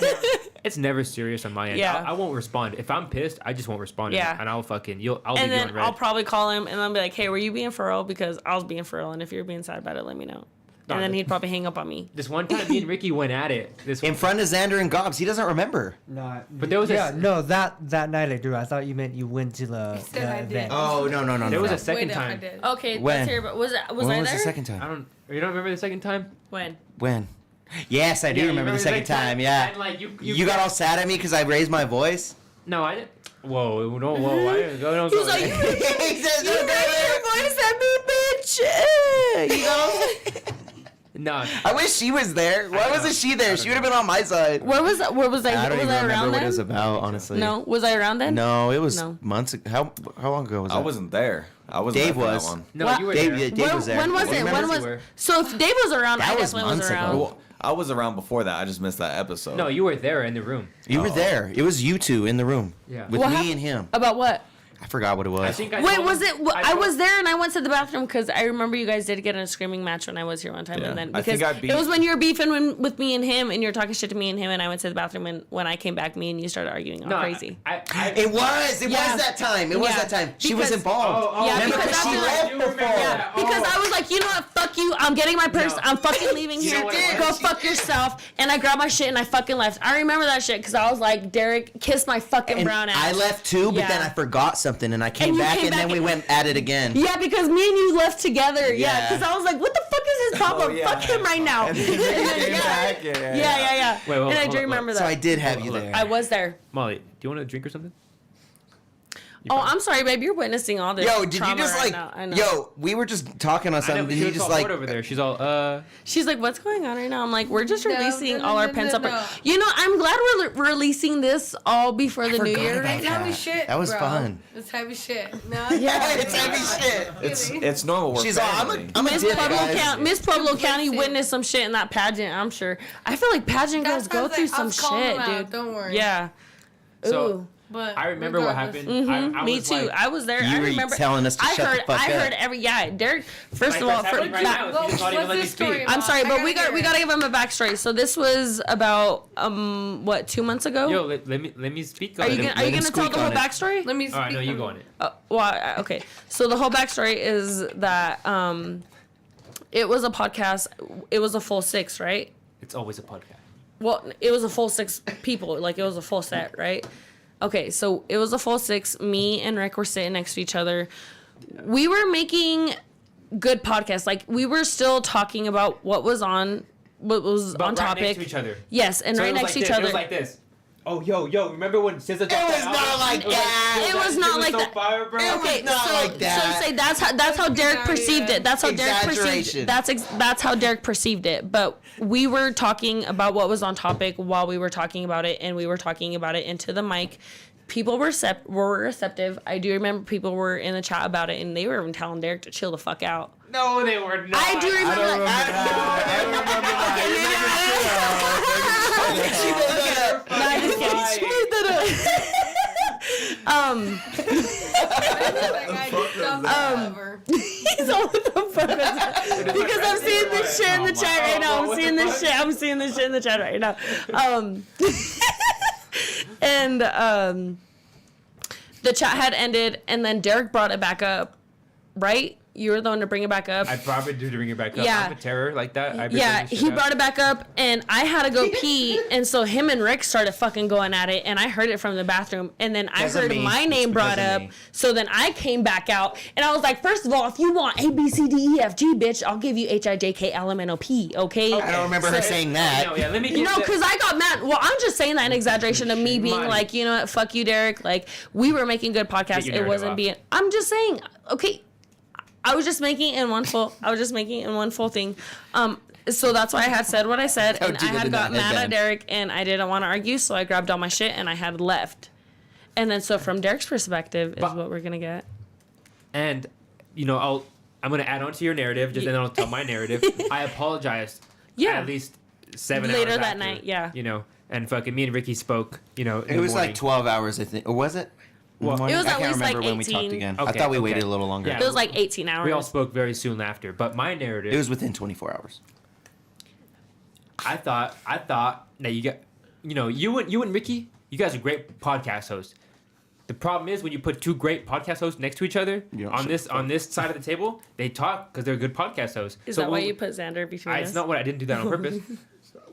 it's never serious on my end. Yeah. I won't respond. If I'm pissed, I just won't respond. Yeah. And I'll fucking I'll And leave you then on red. I'll probably call him and I'll be like, hey, were you being for real? Because I was being for real. And if you're being sad about it, let me know. No, And then no. he'd probably hang up on me. This one time, me and Ricky went at it. In front of Xander and Gobbs, he doesn't remember. No, But there was a- no that night I do. I thought you meant you went to the said I did. event. Oh no. There was no. a second Wait, no, I time. did. Okay, When? let's hear about was I When was there? the second I time? you don't remember the second time? When? When? Yes, I do Yeah, you remember the second time. Yeah. And like You got all sad at me because I raised my voice. No, I didn't. Whoa, no, whoa, I didn't go. He was like, you He says, You raised your voice at me, bitch. You know? no. I wish she was there. Why I don't wasn't know. she there? She would have been on my side. Where was I? I don't was even I remember around what then? it was about, honestly. No, was I around then? No, it was No. months ago. How long ago was that? I wasn't there. I wasn't Dave there for was. that one. No, What? you were Dave, there. Dave was there. When was You it? remember? When was? You were. So if Dave was around, That I was definitely was months around. ago. Well, I was around before that. I just missed that episode. No, you were there in the room. You were there. It was you two in the room. Yeah. With What me hap- and him. About what? I forgot what it was. I think I Wait, told was him- it? I told- was there and I went to the bathroom because I remember you guys did get in a screaming match when I was here one time, Yeah. and then I because think I beat- it was when you were beefing with me and him, and you were talking shit to me and him, and I went to the bathroom, and when I came back, me and you started arguing all No, crazy. It was. It Yeah. was that time. It was Yeah. that time. She was Because- involved. Yeah, Remember, because she after- left You remember before. that. Because Oh. I was like, you know what? Fuck you. I'm getting my purse. No. I'm fucking leaving You here. know what it Go was? fuck yourself. And I grabbed my shit and I fucking left. I remember that shit because I was like, Deryk, kiss my fucking And brown ass. I left too, but Yeah. then I forgot something, and I came And you back, came and then back we and- went at it again. Yeah, because me and you left together. Yeah, Yeah. because I was like, what the fuck is his problem? Oh, yeah. Fuck him right now. And then you came yeah. back. Yeah. Wait, hold and I on, do remember that. So I did have you Hold on. there. I was there. Molly, do you want a drink or something? Oh, I'm sorry, babe. You're witnessing all this. Yo, did you trauma just right like? now. I know. Yo, we were just talking on I know, something. but And she you was just all like, bored over there. She's all She's like, what's going on right now? I'm like, we're just No, releasing no, all no, our no, pens up. no. You know, I'm glad we're releasing this all before the new forgot year about right that. now. Heavy shit. That was bro. fun. It's heavy shit. No, yeah, it's heavy shit. It's normal. We're She's all, family. I'm a Miss dip, Pueblo guys. County, Miss Pueblo County Listen. witnessed some shit in that pageant. I'm sure. I feel like pageant girls go through some shit, dude. Don't worry. Yeah. So, Ooh. But I remember what regardless. happened. I Me was too. Like, I was there. You I were remember telling us to I shut the heard. fuck I up. heard every. Yeah, Derek. First like of all, that's happening right now. Well, You just not even what's let me this story speak. about? I'm sorry, I but gotta we hear gotta it. give him a backstory. So this was about what 2 months ago? Yo, let me speak. are on you it. gonna Are you let him gonna tell squeak the whole on it. backstory? Let me speak. All right, no, you on go it. on it. Okay. So the whole backstory is that it was a podcast. It was a full 6, right? It's always a podcast. Well, it was a full 6 people. Like it was a full set, right? Okay, so it was a full 6. Me and Rick were sitting next to each other. We were making good podcasts. Like we were still talking about what was on But on right topic. next to each other. Yes, and So right it was next like to each this. other. It was like this. Oh, yo, remember when SZA dropped It was that not album? like that. It was not like that. Fire, bro. It was Okay, not so like that. so say that's how Derek perceived it. That's how Derek perceived Exaggeration. it. That's how Derek perceived it. But we were talking about what was on topic while we were talking about it, and we were talking about it into the mic. People were receptive. I do remember people were in the chat about it, and they were even telling Derek to chill the fuck out. No, they were not. I do remember I Nah, just kidding. She made that up. He's all what the fuck was that? Because I'm seeing this shit in the chat right now. I'm seeing this shit in the chat right now. And the chat had ended, and then Derek brought it back up, right? You were the one to bring it back up. I probably do to bring it back up. Yeah. I'm a terror like that. Yeah, he brought it back up, and I had to go pee, and so him and Rick started fucking going at it, and I heard it from the bathroom, and then I Because of heard me. my It's name because brought of up, me. so then I came back out, and I was like, first of all, if you want A, B, C, D, E, F, G, bitch, I'll give you H, I, J, K, L, M, N, O, P, okay? I don't remember her saying that. No, yeah, let me get No, the- because I got mad. Well, I'm just saying that in exaggeration of me being Money. like, you know what, fuck you, Derek. Like, we were making good podcasts. Get your It narrative wasn't off. being. I'm just saying, okay, I was just making it in one full thing. So that's why I had said what I said, and I had got mad at Deryk, and I didn't want to argue, so I grabbed all my shit and I had left. And then so from Deryk's perspective is what we're gonna get. And I'm gonna add on to your narrative, just then I'll tell my narrative. I apologized. Yeah. At least 7 hours Later that after, night, yeah. And fucking me and Ricky spoke. In It the was morning. like 12 hours, I think. Or was it? Well, It was I at can't least remember like when we 18. talked again. I Okay, thought we okay. waited a little longer. Yeah. It was like 18 hours. We all spoke very soon after, but my narrative. It was within 24 hours. I thought that you got, you and Ricky, you guys are great podcast hosts. The problem is when you put two great podcast hosts next to each other on this side of the table, they talk because they're good podcast hosts. Is that why you put Xander between us? It's not what I didn't do that on purpose.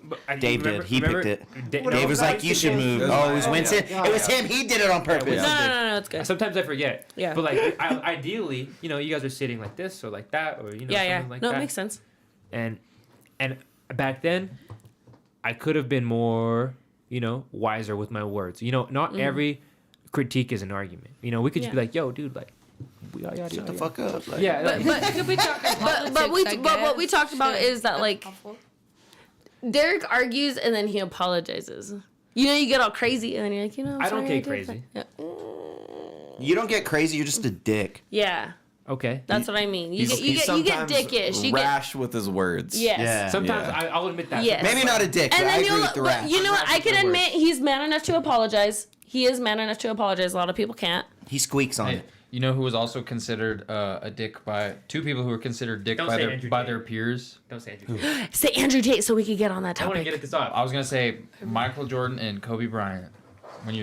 But Dave did. He picked it. Dave was no, like, "You should move." Oh, it was Winston. It was him. He did it on purpose. No, it's good. Sometimes I forget. Yeah. But like, ideally, you guys are sitting like this or like that or something like No, that. it makes sense. And back then, I could have been more, wiser with my words. Not every critique is an argument. We could just be like, "Yo, dude, like, Shut the fuck up. Like, yeah." But what we talked about is that like Deryk argues and then he apologizes. You get all crazy and then you're like, I'm I don't sorry, get crazy. You don't get crazy. You're just a dick. Yeah, Okay. that's what I mean. You He's get sometimes dickish. You get rash with his words. yes. Yeah. Sometimes Yeah. I'll admit that. Yes. Maybe not a dick, And but I then agree with the rap. you know what? I can Rash is the admit he's man enough to apologize. He is man enough to apologize. A lot of people can't. He squeaks on Hey, it. you know who was also considered a dick by two people who were considered dick Don't by say their Andrew by Tate. their peers. Don't say Andrew Tate. Say Andrew Tate so we could get on that I want to topic. get this off. I was gonna say Michael Jordan and Kobe Bryant. When if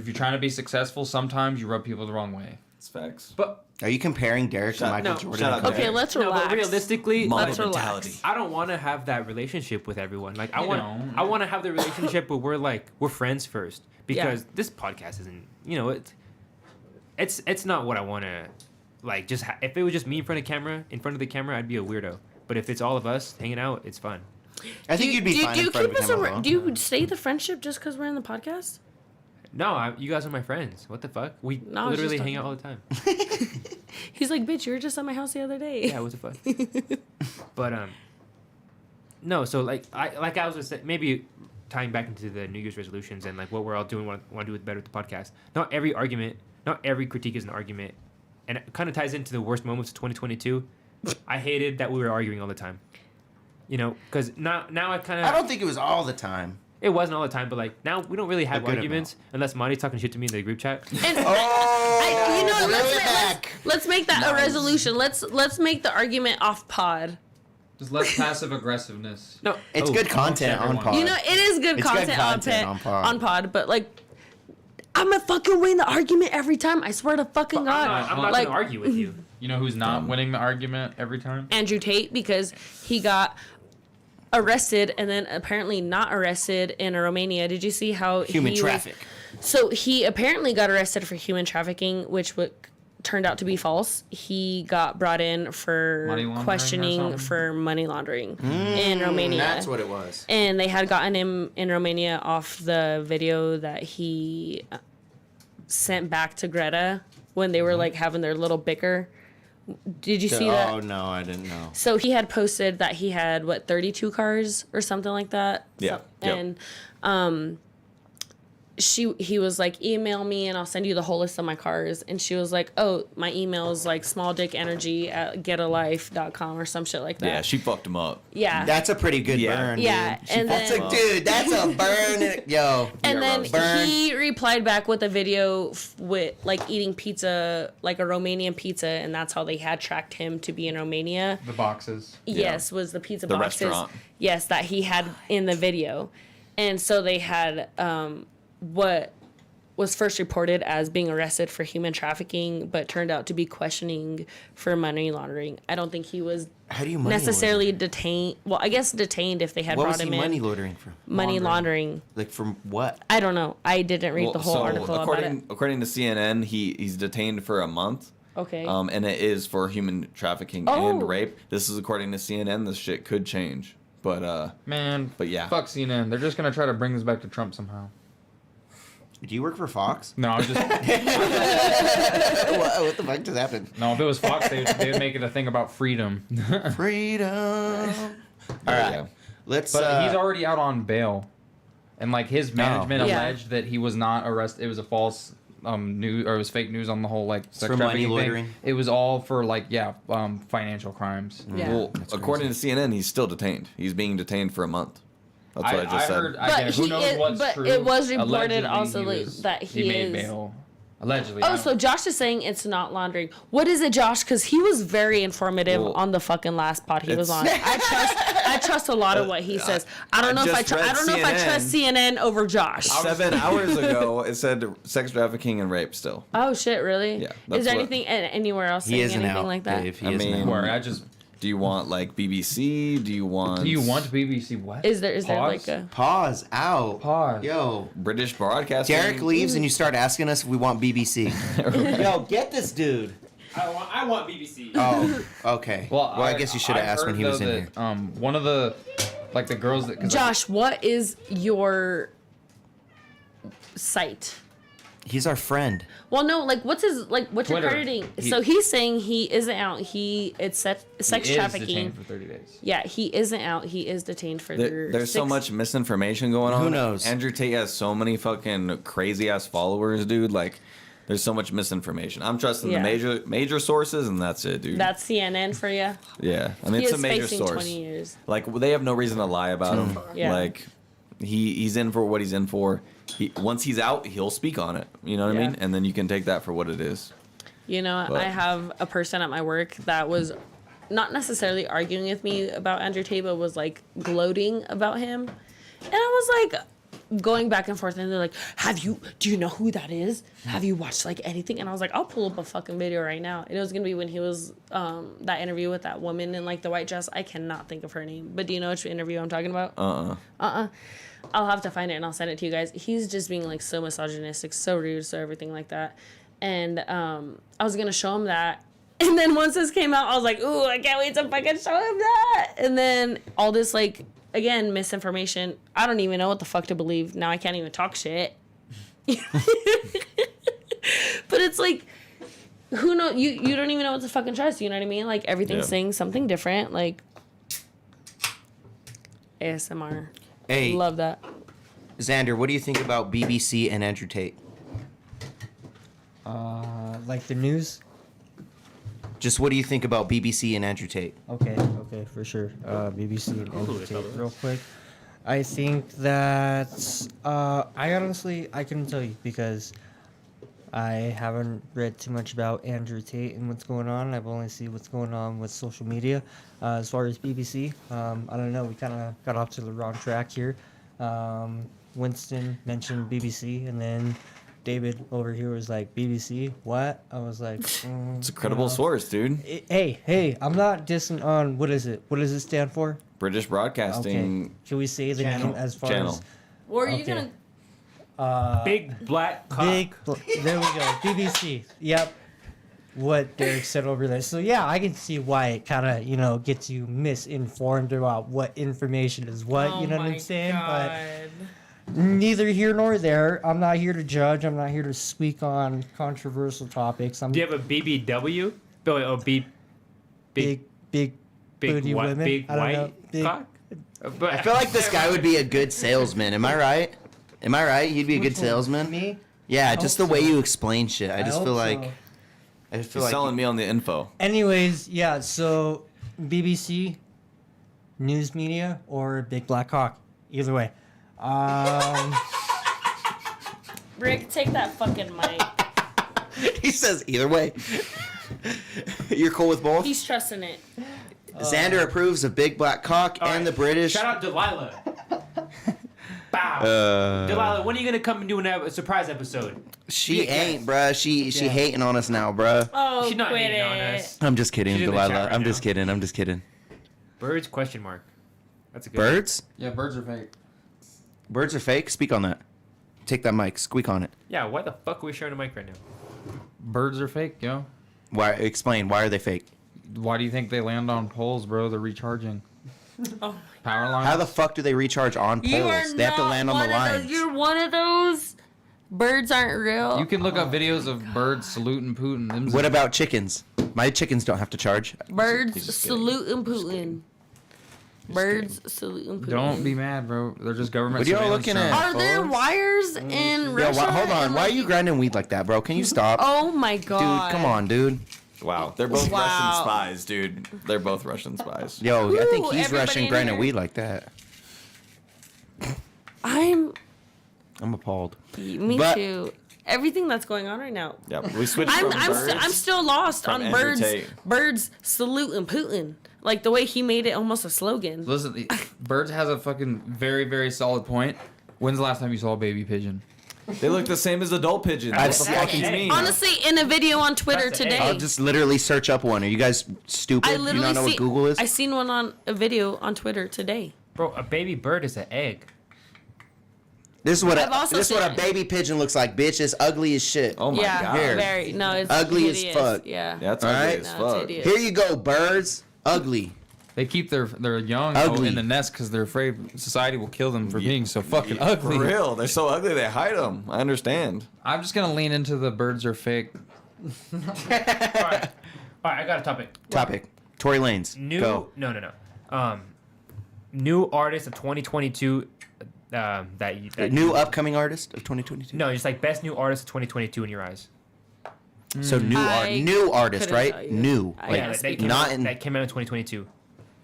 you're trying to be successful, sometimes you rub people the wrong way. It's facts. But Are you comparing Deryk to Michael no, Jordan? shut up, Okay, Derek. let's no, relax. but realistically, Mamba Let's mentality. relax. I don't want to have that relationship with everyone. Like I You want don't. I want to have the relationship where we're friends first because this podcast isn't it's not what I want to like just if it was just me in front of the camera I'd be a weirdo. But if it's all of us hanging out, it's fun. I think you'd be fine do you in front keep of us a camera. do you stay the friendship just because we're in the podcast? No, you guys are my friends. What the fuck? We No, I was literally just hang out talking- all the time. He's like, bitch, you were just at my house the other day. Yeah, what the fuck? But no. So like I was just saying, maybe tying back into the New Year's resolutions and like what we're all doing, want to do it better with the podcast. Not every critique is an argument, and it kind of ties into the worst moments of 2022. I hated that we were arguing all the time. Because now I kind of I don't think it was all the time. it wasn't all the time, but like now we don't really have A good arguments unless Monty's talking shit to me in the group chat. And Oh, you know what? reel it back. Let's make that a resolution. Let's make the argument off pod. Just less passive aggressiveness. No, It's good content on everyone. pod. You know, it is good It's good content, content on pod, but like, I'm gonna fucking win the argument every time. I swear to fucking God. I'm not like, gonna argue with you. You know who's not winning the argument every time? Andrew Tate, because he got arrested and then apparently not arrested in Romania. Did you see how Human he traffic. So he apparently got arrested for human trafficking, which turned out to be false. He got brought in for Money laundering or questioning something? for money laundering in Romania. That's what it was. And they had gotten him in Romania off the video that he sent back to Greta when they were like having their little bicker. Did you see that? Oh no, I didn't know. So he had posted that he had 32 cars or something like that. Yeah. And he was like, email me and I'll send you the whole list of my cars. And she was like, oh, my email is like smalldickenergy@getalife.com or some shit like that. Yeah, she fucked him up. Yeah. That's a pretty good Yeah. burn. Yeah, dude. and That's then- a dude. That's a burn. Yo. And then burn. he replied back with a video with like eating pizza, like a Romanian pizza, and that's how they had tracked him to be in Romania. The boxes. Yes, was the pizza The boxes. restaurant. Yes, that he had in the video. And so they had what was first reported as being arrested for human trafficking, but turned out to be questioning for money laundering. I don't think he was How do you money necessarily launder? detained. Well, I guess detained if they had What brought was he him money in. laundering from? Money laundering. Like from what? I don't know. I didn't read the whole article about it. according to CNN, he's detained for a month. Okay. And it is for human trafficking Oh. and rape. This is according to CNN. This shit could change, but Man. But yeah. Fuck CNN. They're just gonna try to bring this back to Trump somehow. Do you work for Fox? No, I was just What the fuck just happened? no. If it was Fox, they would make it a thing about freedom. Freedom. All right, let's. But he's already out on bail, and like his management Yeah. alleged that he was not arrested. It was a false news, or it was fake news on the whole like sex For money trafficking laundering? thing. It was all for like financial crimes. Yeah. Well, according to CNN, he's still detained. He's being detained for a month. That's what I just said. Heard, But again, who he knows is- what's but true. it was reported Allegedly, also he was- that he made is- bail. Allegedly. Oh, so Josh is saying it's not laundering. What is it, Josh? Because he was very informative Well, on the fucking last pod he was on. it's- I trust a lot of what he says. I don't know if I just read don't know if I trust CNN over Josh. 7 hours ago, it said sex trafficking and rape still. Oh shit, really? Yeah, Is that's there what- anything anywhere else he saying isn't anything out. like that? Dave, he I isn't mean, out. Where I just. Do you want like BBC? Do you want BBC? What? Is there Pause? like a Pause. Out. Pause. Yo. British broadcasting? Derek leaves and you start asking us if we want BBC. Yo, get this dude. I want BBC. Oh, okay. Well, I guess you should have I've asked when heard, he was though, in here. that, one of the the girls that 'cause, like, Josh? What is your site? He's our friend. Well, no, like what's his what's your Twitter. crediting? So he's saying he isn't out. It's sex he is trafficking. detained for 30 days. Yeah, he isn't out. He is detained for There's so 6 much misinformation going on. Who knows? Andrew Tate has so many fucking crazy ass followers, dude. Like, there's so much misinformation. I'm trusting Yeah. the major sources, and that's it, dude. That's CNN for you. yeah, I mean He it's is a major facing source. 20 years. Like they have no reason to lie about him. Yeah. Like he's in for what he's in for. Once he's out, he'll speak on it. You know what I Yeah. mean? And then you can take that for what it is. You know, But- I have a person at my work that was not necessarily arguing with me about Andrew Tate, but was like gloating about him. And I was like going back and forth, and they're like, do you know who that is? Have you watched like anything? And I was like, I'll pull up a fucking video right now. And it was gonna be when he was that interview with that woman in like the white dress. I cannot think of her name, but do you know which interview I'm talking about? I'll have to find it and I'll send it to you guys. He's just being like so misogynistic, so rude, so everything like that. And I was gonna show him that. And then once this came out, I was like, ooh, I can't wait to fucking show him that. And then all this like, again, misinformation. I don't even know what the fuck to believe. Now I can't even talk shit. But it's like, who knows? You don't even know what to fucking trust. You know what I mean? Like everything's Yeah. saying something different. Like ASMR. Hey, Love that. Xander, what do you think about BBC and Andrew Tate? Like the news. Just what do you think about BBC and Andrew Tate? Okay, for sure. BBC and Andrew Tate, real quick. I think that I couldn't tell you because I haven't read too much about Andrew Tate and what's going on. I've only seen what's going on with social media. As far as BBC, I don't know. We kind of got off to the wrong track here. Winston mentioned BBC, and then David over here was like, BBC, what? I was like, It's a credible source, dude. Hey, I'm not dissing on, what is it? What does it stand for? British Broadcasting. Okay. Can we say the Channel. name as far Channel. as Or are you Okay. gonna? Big black cock. there we go. BBC. Yep. What Deryk said over there. So yeah, I can see why it kind of, gets you misinformed about what information is what, you know what I'm saying? But neither here nor there. I'm not here to judge. I'm not here to speak on controversial topics. I'm Do you have a BBW? Oh, big booty white, women. big I don't know. white Big, cock? I feel like this guy would be a good salesman. Am I right? Am I right? He'd be a good Which one? salesman. Me? Yeah, just the hope way so. you explain shit. I just hope feel so. like. I just feel He's like. selling me on the info. Anyways, yeah, so BBC, news media, or Big Black Hawk. Either way. Rick, take that fucking mic. He says either way. You're cool with both? He's trusting it. Xander approves of Big Black Cock All and right. the British. Shout out Delilah. Bow. Delilah, when are you gonna come and do a surprise episode? She Be a ain't, guest. bruh. She hating on us now, bruh. Oh, She's not quit hating it. on us. I'm just kidding, She's in the Delilah. chat right I'm just now. kidding. I'm just kidding. Birds? Question mark. That's a good. Birds? Yeah, birds are fake. Birds are fake? Speak on that. Take that mic. Squeak on it. Yeah. Why the fuck are we sharing a mic right now? Birds are fake, yo. Why? Explain. Why are they fake? Why do you think they land on poles, bro? They're recharging. Oh. Power lines. How the fuck do they recharge on You are poles? They have to not land on the one of those- lines. You're one of those Birds aren't real. You can look up videos of birds saluting Putin. Them's- What about chickens? My chickens don't have to charge. Birds He's just saluting Putin. Birds saluting Putin. Don't be mad, bro. They're just government. What are y'all surveillance looking at? drones. Are there Folks. wires in Yo, Russia? hold on. and, Why are like- you grinding weed like that, bro? Can you stop? Oh my god. Dude, come on, dude. Wow, they're both Wow. Russian spies, dude. They're both Russian spies. Yo, I think Ooh, he's everybody Russian in grinding here? weed like that. I'm. I'm appalled. Me But- too. Everything that's going on right now. Yeah, we switched I'm from I'm, birds. I'm still lost from on Andrew birds. Tate. Birds saluting Putin. Like the way he made it almost a slogan. Listen, Birds has a fucking very, very solid point. When's the last time you saw a baby pigeon? They look the same as adult pigeons. I've What the seen- fuck do you mean? Honestly, in a video on Twitter That's the today, I'll just literally search up one. Are you guys stupid? I Do you literally not know what Google is? I seen one on a video on Twitter today. Bro, a baby bird is an egg. This is what I've also this is what a seen- baby pigeon looks like, bitch. It's ugly as shit. Oh my yeah, god. Here. very. No, it's Ugly as hideous. fuck. Yeah. Yeah, that's Alright. ugly as No, it's fuck. hideous. Here you go, birds. Ugly. They keep their young Ugly. in the nest because they're afraid society will kill them for being so fucking ugly. For real, they're so ugly they hide them. I understand. I'm just gonna lean into the birds are fake. All right, I got a topic. Topic. Tory Lanez. New Go. no. New artist of 2022. That New upcoming artist of 2022. No, just like best new artist of 2022 in your eyes. So new artist, couldn't tell right? you. New. I Like guess. that came not out, in. that came out in 2022.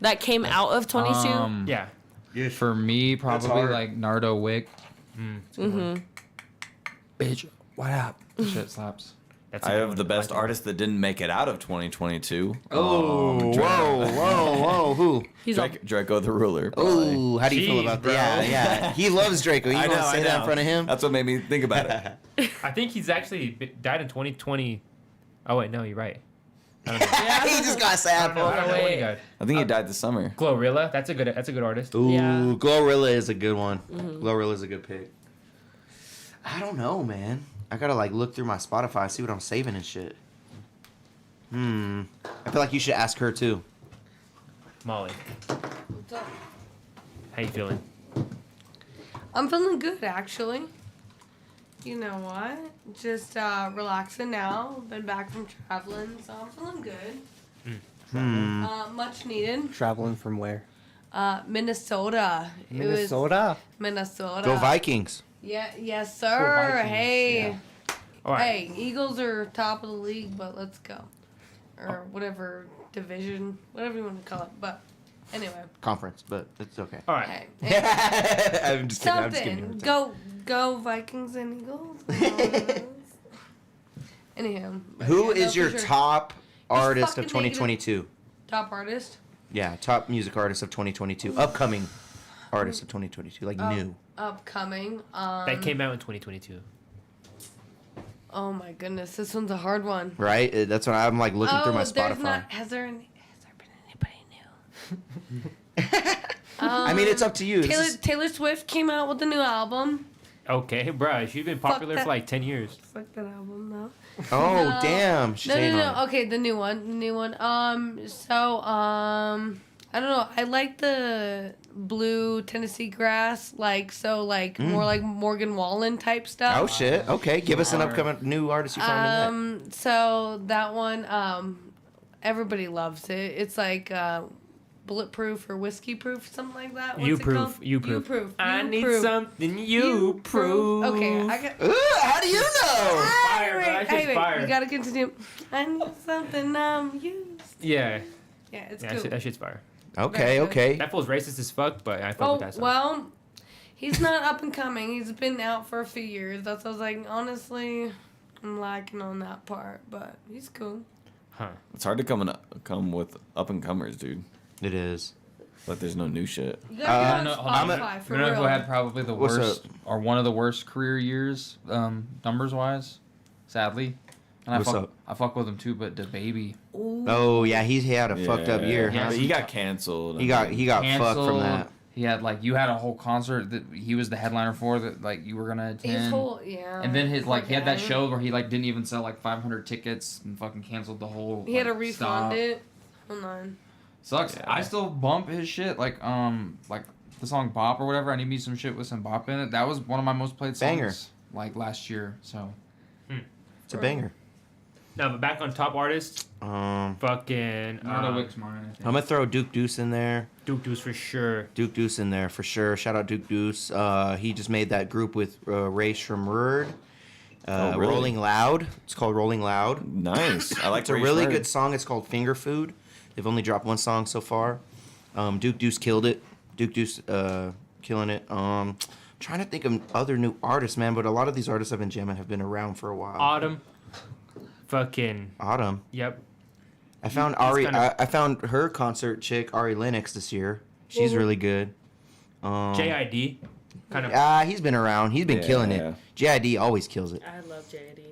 That came out of 22. Yeah. For me, probably hard. like Nardo Wick. Mm-hmm. Bitch, what up? Shit slaps. That's a I good have one. the best like that. artist that didn't make it out of 2022. Oh, whoa, who? He's all, Draco the Ruler. probably. Oh, how do you feel Jeez, about bro. that? Yeah. He loves Draco. You I want know, to I say that in know. front of him? That's what made me think about it. I think he's actually died in 2020. Oh wait, no, you're right. I don't know. yeah. He just got I sad. don't know, I don't know when he Wait. died. I think he died this summer. Glorilla, that's a good artist. Ooh, Yeah. Glorilla is a good one. Mm-hmm. Glorilla's a good pick. I don't know, man. I gotta like look through my Spotify, see what I'm saving and shit. I feel like you should ask her too. Molly, how you feeling? I'm feeling good, actually. You know what? Just relaxing now. Been back from traveling, so I'm feeling good. Much needed. Traveling from where? Minnesota. Minnesota. Minnesota. Go Vikings. Yeah, yes, sir. Vikings, Hey. yeah. All right. Hey, Eagles are top of the league, but let's go. Or whatever division, whatever you want to call it. But anyway, Conference, but it's okay. All right. hey. I'm just kidding. I'm just kidding. Something. Go Vikings and Eagles. Anyhow. but Who yeah, no, is your for sure. top artist of fucking negative. 2022? Top artist? Yeah, top music artist of 2022. Upcoming artist of 2022, like new. Upcoming. That came out in 2022. Oh my goodness, this one's a hard one. Right? That's what I'm like looking through my there's Spotify. not. Has there been anybody new? I mean, it's up to you. This is- Taylor Swift came out with a new album. Okay, bro, she's been popular that. for like 10 years. Fuck that album, no. oh, No. damn. She's hating on it. Okay, the new one. I don't know. I like the blue Tennessee grass, more like Morgan Wallen type stuff. Oh, shit. Okay, give us an upcoming new artist you found in that. So that one, everybody loves it. It's like bulletproof or whiskey proof, something like that. What's You it proof. called? You proof. proof. I You need proof. something you You proof. Okay, I got. Ooh, how do you know? Fire, bro. That shit's fire. You gotta continue. I need something I'm used. Yeah. Yeah, it's Yeah, cool. that shit's fire. Okay, okay. That fool's racist as fuck, but I fuck Oh, with that song. well, he's not up and coming. He's been out for a few years. That's why I was like, honestly, I'm lacking on that part, but he's cool. Huh. It's hard to come with up and comers, dude. It is. But there's no new shit. You gotta no, go I'm on a- Spotify for You know who real. had probably the What's worst, up? or one of the worst career years, numbers wise, sadly. And What's I fuck, up? I fuck with him too, but the baby. Oh, yeah, he had a fucked up year. Yeah. But he got canceled. He got fucked from Canceled. that. He had you had a whole concert that he was the headliner for that you were gonna attend. His whole, yeah. And then he had that Fucking- show where he didn't even sell 500 tickets and fucking canceled the whole. He had to stop. refund it. Hold on. Sucks. Yeah. I still bump his shit like the song Bop or whatever. I need me some shit with some bop in it. That was one of my most played songs. Banger. like last year. So It's a banger. No, but back on top artists, fucking Nardo mine. I think. I'm gonna throw Duke Deuce in there. Duke Deuce for sure. Duke Deuce in there for sure. Shout out Duke Deuce. He just made that group with Ray Shremrud. Oh, really? Rolling Loud. It's called Rolling Loud. Nice. I like It's a Ray really Shremrud. good song. It's called Finger Food. They've only dropped one song so far. Duke Deuce killed it. Duke Deuce killing it. Trying to think of other new artists, man, but a lot of these artists I've been jamming have been around for a while. Autumn. Fucking. Autumn. Yep. I found He's Ari. kinda- I found her concert chick Ari Lennox this year. She's really good. JID. Kind of. He's been around. He's been killing it. JID always kills it. I love JD.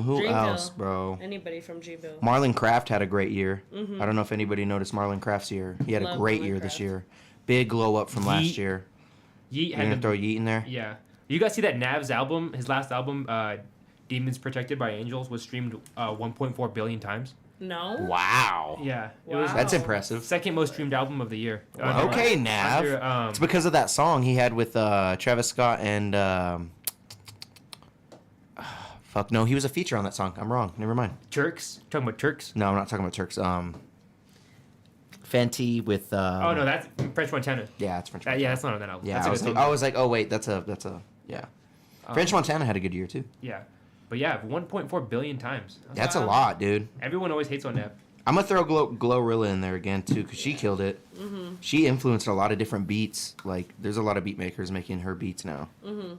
Who Dreamville. else, bro? Anybody from Dreamville. Marlon Craft had a great year. I don't know if anybody noticed Marlon Craft's year. He had a Love great Marlon year this Craft. year. Big glow up from last Yeet. year. Yeet You're had gonna the, throw Yeet in there? Yeah. You guys see that Nav's album? His last album, Demons Protected by Angels, was streamed 1.4 billion times. No. Wow. Yeah. It was Wow. That's impressive. second most streamed album of the year. Okay, Nav. Under, It's because of that song he had with Travis Scott and fuck no, he was a feature on that song. I'm wrong. Never mind. Turks. Talking about Turks. No, I'm not talking about Turks. Fenty with Oh no, that's French Montana. yeah, it's French. Yeah, that's not on that album. Yeah, That's I a was, good like, I was like, oh wait, that's a yeah. French Montana had a good year too. Yeah. But yeah, 1.4 billion times. That's a lot, dude. Everyone always hates on Nav. I'm gonna throw Glorilla in there again too, cause she killed it. She influenced a lot of different beats. Like, there's a lot of beat makers making her beats now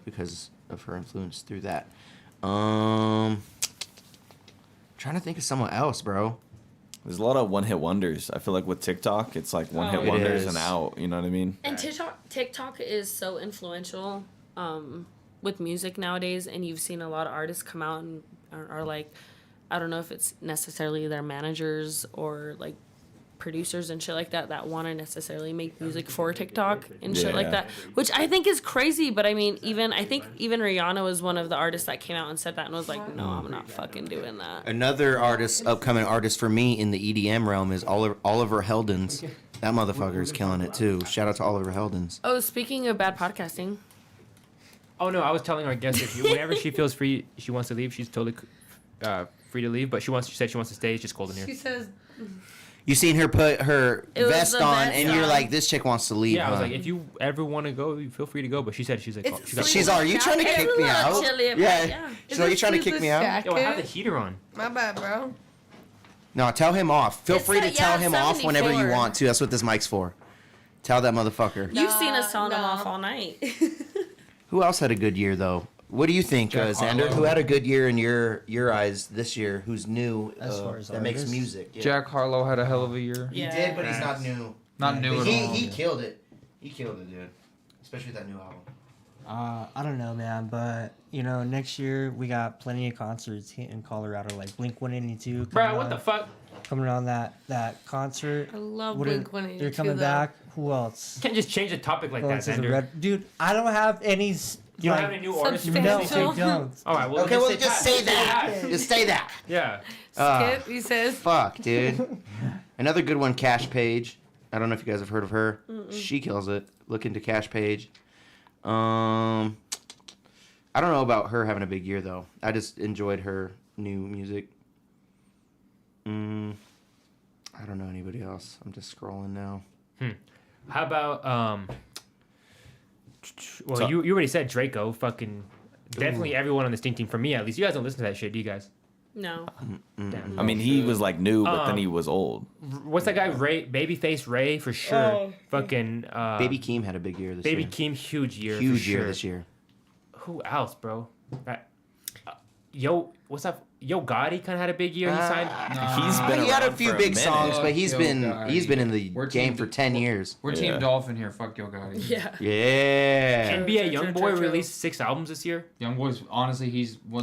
because of her influence through that. Trying to think of someone else, bro. There's a lot of one-hit wonders. I feel like with TikTok, it's like one-hit It wonders is. and out. You know what I mean? And TikTok is so influential with music nowadays, and you've seen a lot of artists come out and are like, I don't know if it's necessarily their managers or like producers and shit like that want to necessarily make music for TikTok and shit like Yeah. that, which I think is crazy. But I mean, I think even Rihanna was one of the artists that came out and said that, and was like, no, I'm not fucking doing that. Another upcoming artist for me in the EDM realm is Oliver Heldens. That motherfucker is killing it too. Shout out to Oliver Heldens. Oh, speaking of bad podcasting, Oh no, I was telling our guest whenever she feels free, she wants to leave. She's totally free to leave, but she said she wants to stay. It's just cold in here. She says, You seen her put her It was vest the on, vest and you're on. like, this chick wants to leave. Yeah, I was huh? like, if you ever want to go, you feel free to go. But she's like, It's she got, She's all, are you trying to It's kick a me little out? chilly, but Yeah. yeah. She's like, are you trying to kick me out? yo, I have the heater on. my bad, bro. No, tell him off. Feel It's free to yeah, tell him off whenever you 74. want to. That's what this mic's for. Tell that motherfucker. You've seen us telling them Nah. off all night. Who else had a good year though? What do you think, Jack Xander? Harlow. Who had a good year in your eyes this year? Who's new? As far as that makes artists? music. Yeah. Jack Harlow had a hell of a year. He Yeah. did, but he's not new. Not new But at all. he killed it. He killed it, dude. Especially with that new album. I don't know, man, but you know, next year we got plenty of concerts in Colorado, like Blink 182. Bro, what the fuck? Coming on that concert. I love What are- Blink-182. They're coming though. back. Who else? You can't just change the topic like Going that, to the Xander. Red, dude. I don't have any. You don't have any new artists? No, I Substantial. don't. All right, well, Okay, well, just Pat. say that. Pat. Just say that. Yeah. Skip, he says. Fuck, dude. Another good one, Cash Page. I don't know if you guys have heard of her. She kills it. Look into Cash Page. I don't know about her having a big year though. I just enjoyed her new music. I don't know anybody else. I'm just scrolling now. How about well, So- you already said Draco. Fucking definitely everyone on the Stink Team. For me, at least. You guys don't listen to that shit, do you guys? No. Damn. I mean, he was like new, but then he was old. What's that guy? Ray, Babyface Ray for sure. Oh. Fucking Baby Keem had a big year this Baby year. Keem, huge year. Huge for year sure. this year. Who else, bro? Right. Yo, what's up? Yo Gotti kind of had a big year. He signed. He's been He had a around few for a big minute. songs, but he's Yo, been Gotti. in the We're game team- for 10 years. We're Yeah. Team Dolphin here. Fuck Yo Gotti. Yeah. Yeah. NBA True, YoungBoy true. released 6 albums this year. Young Boy's honestly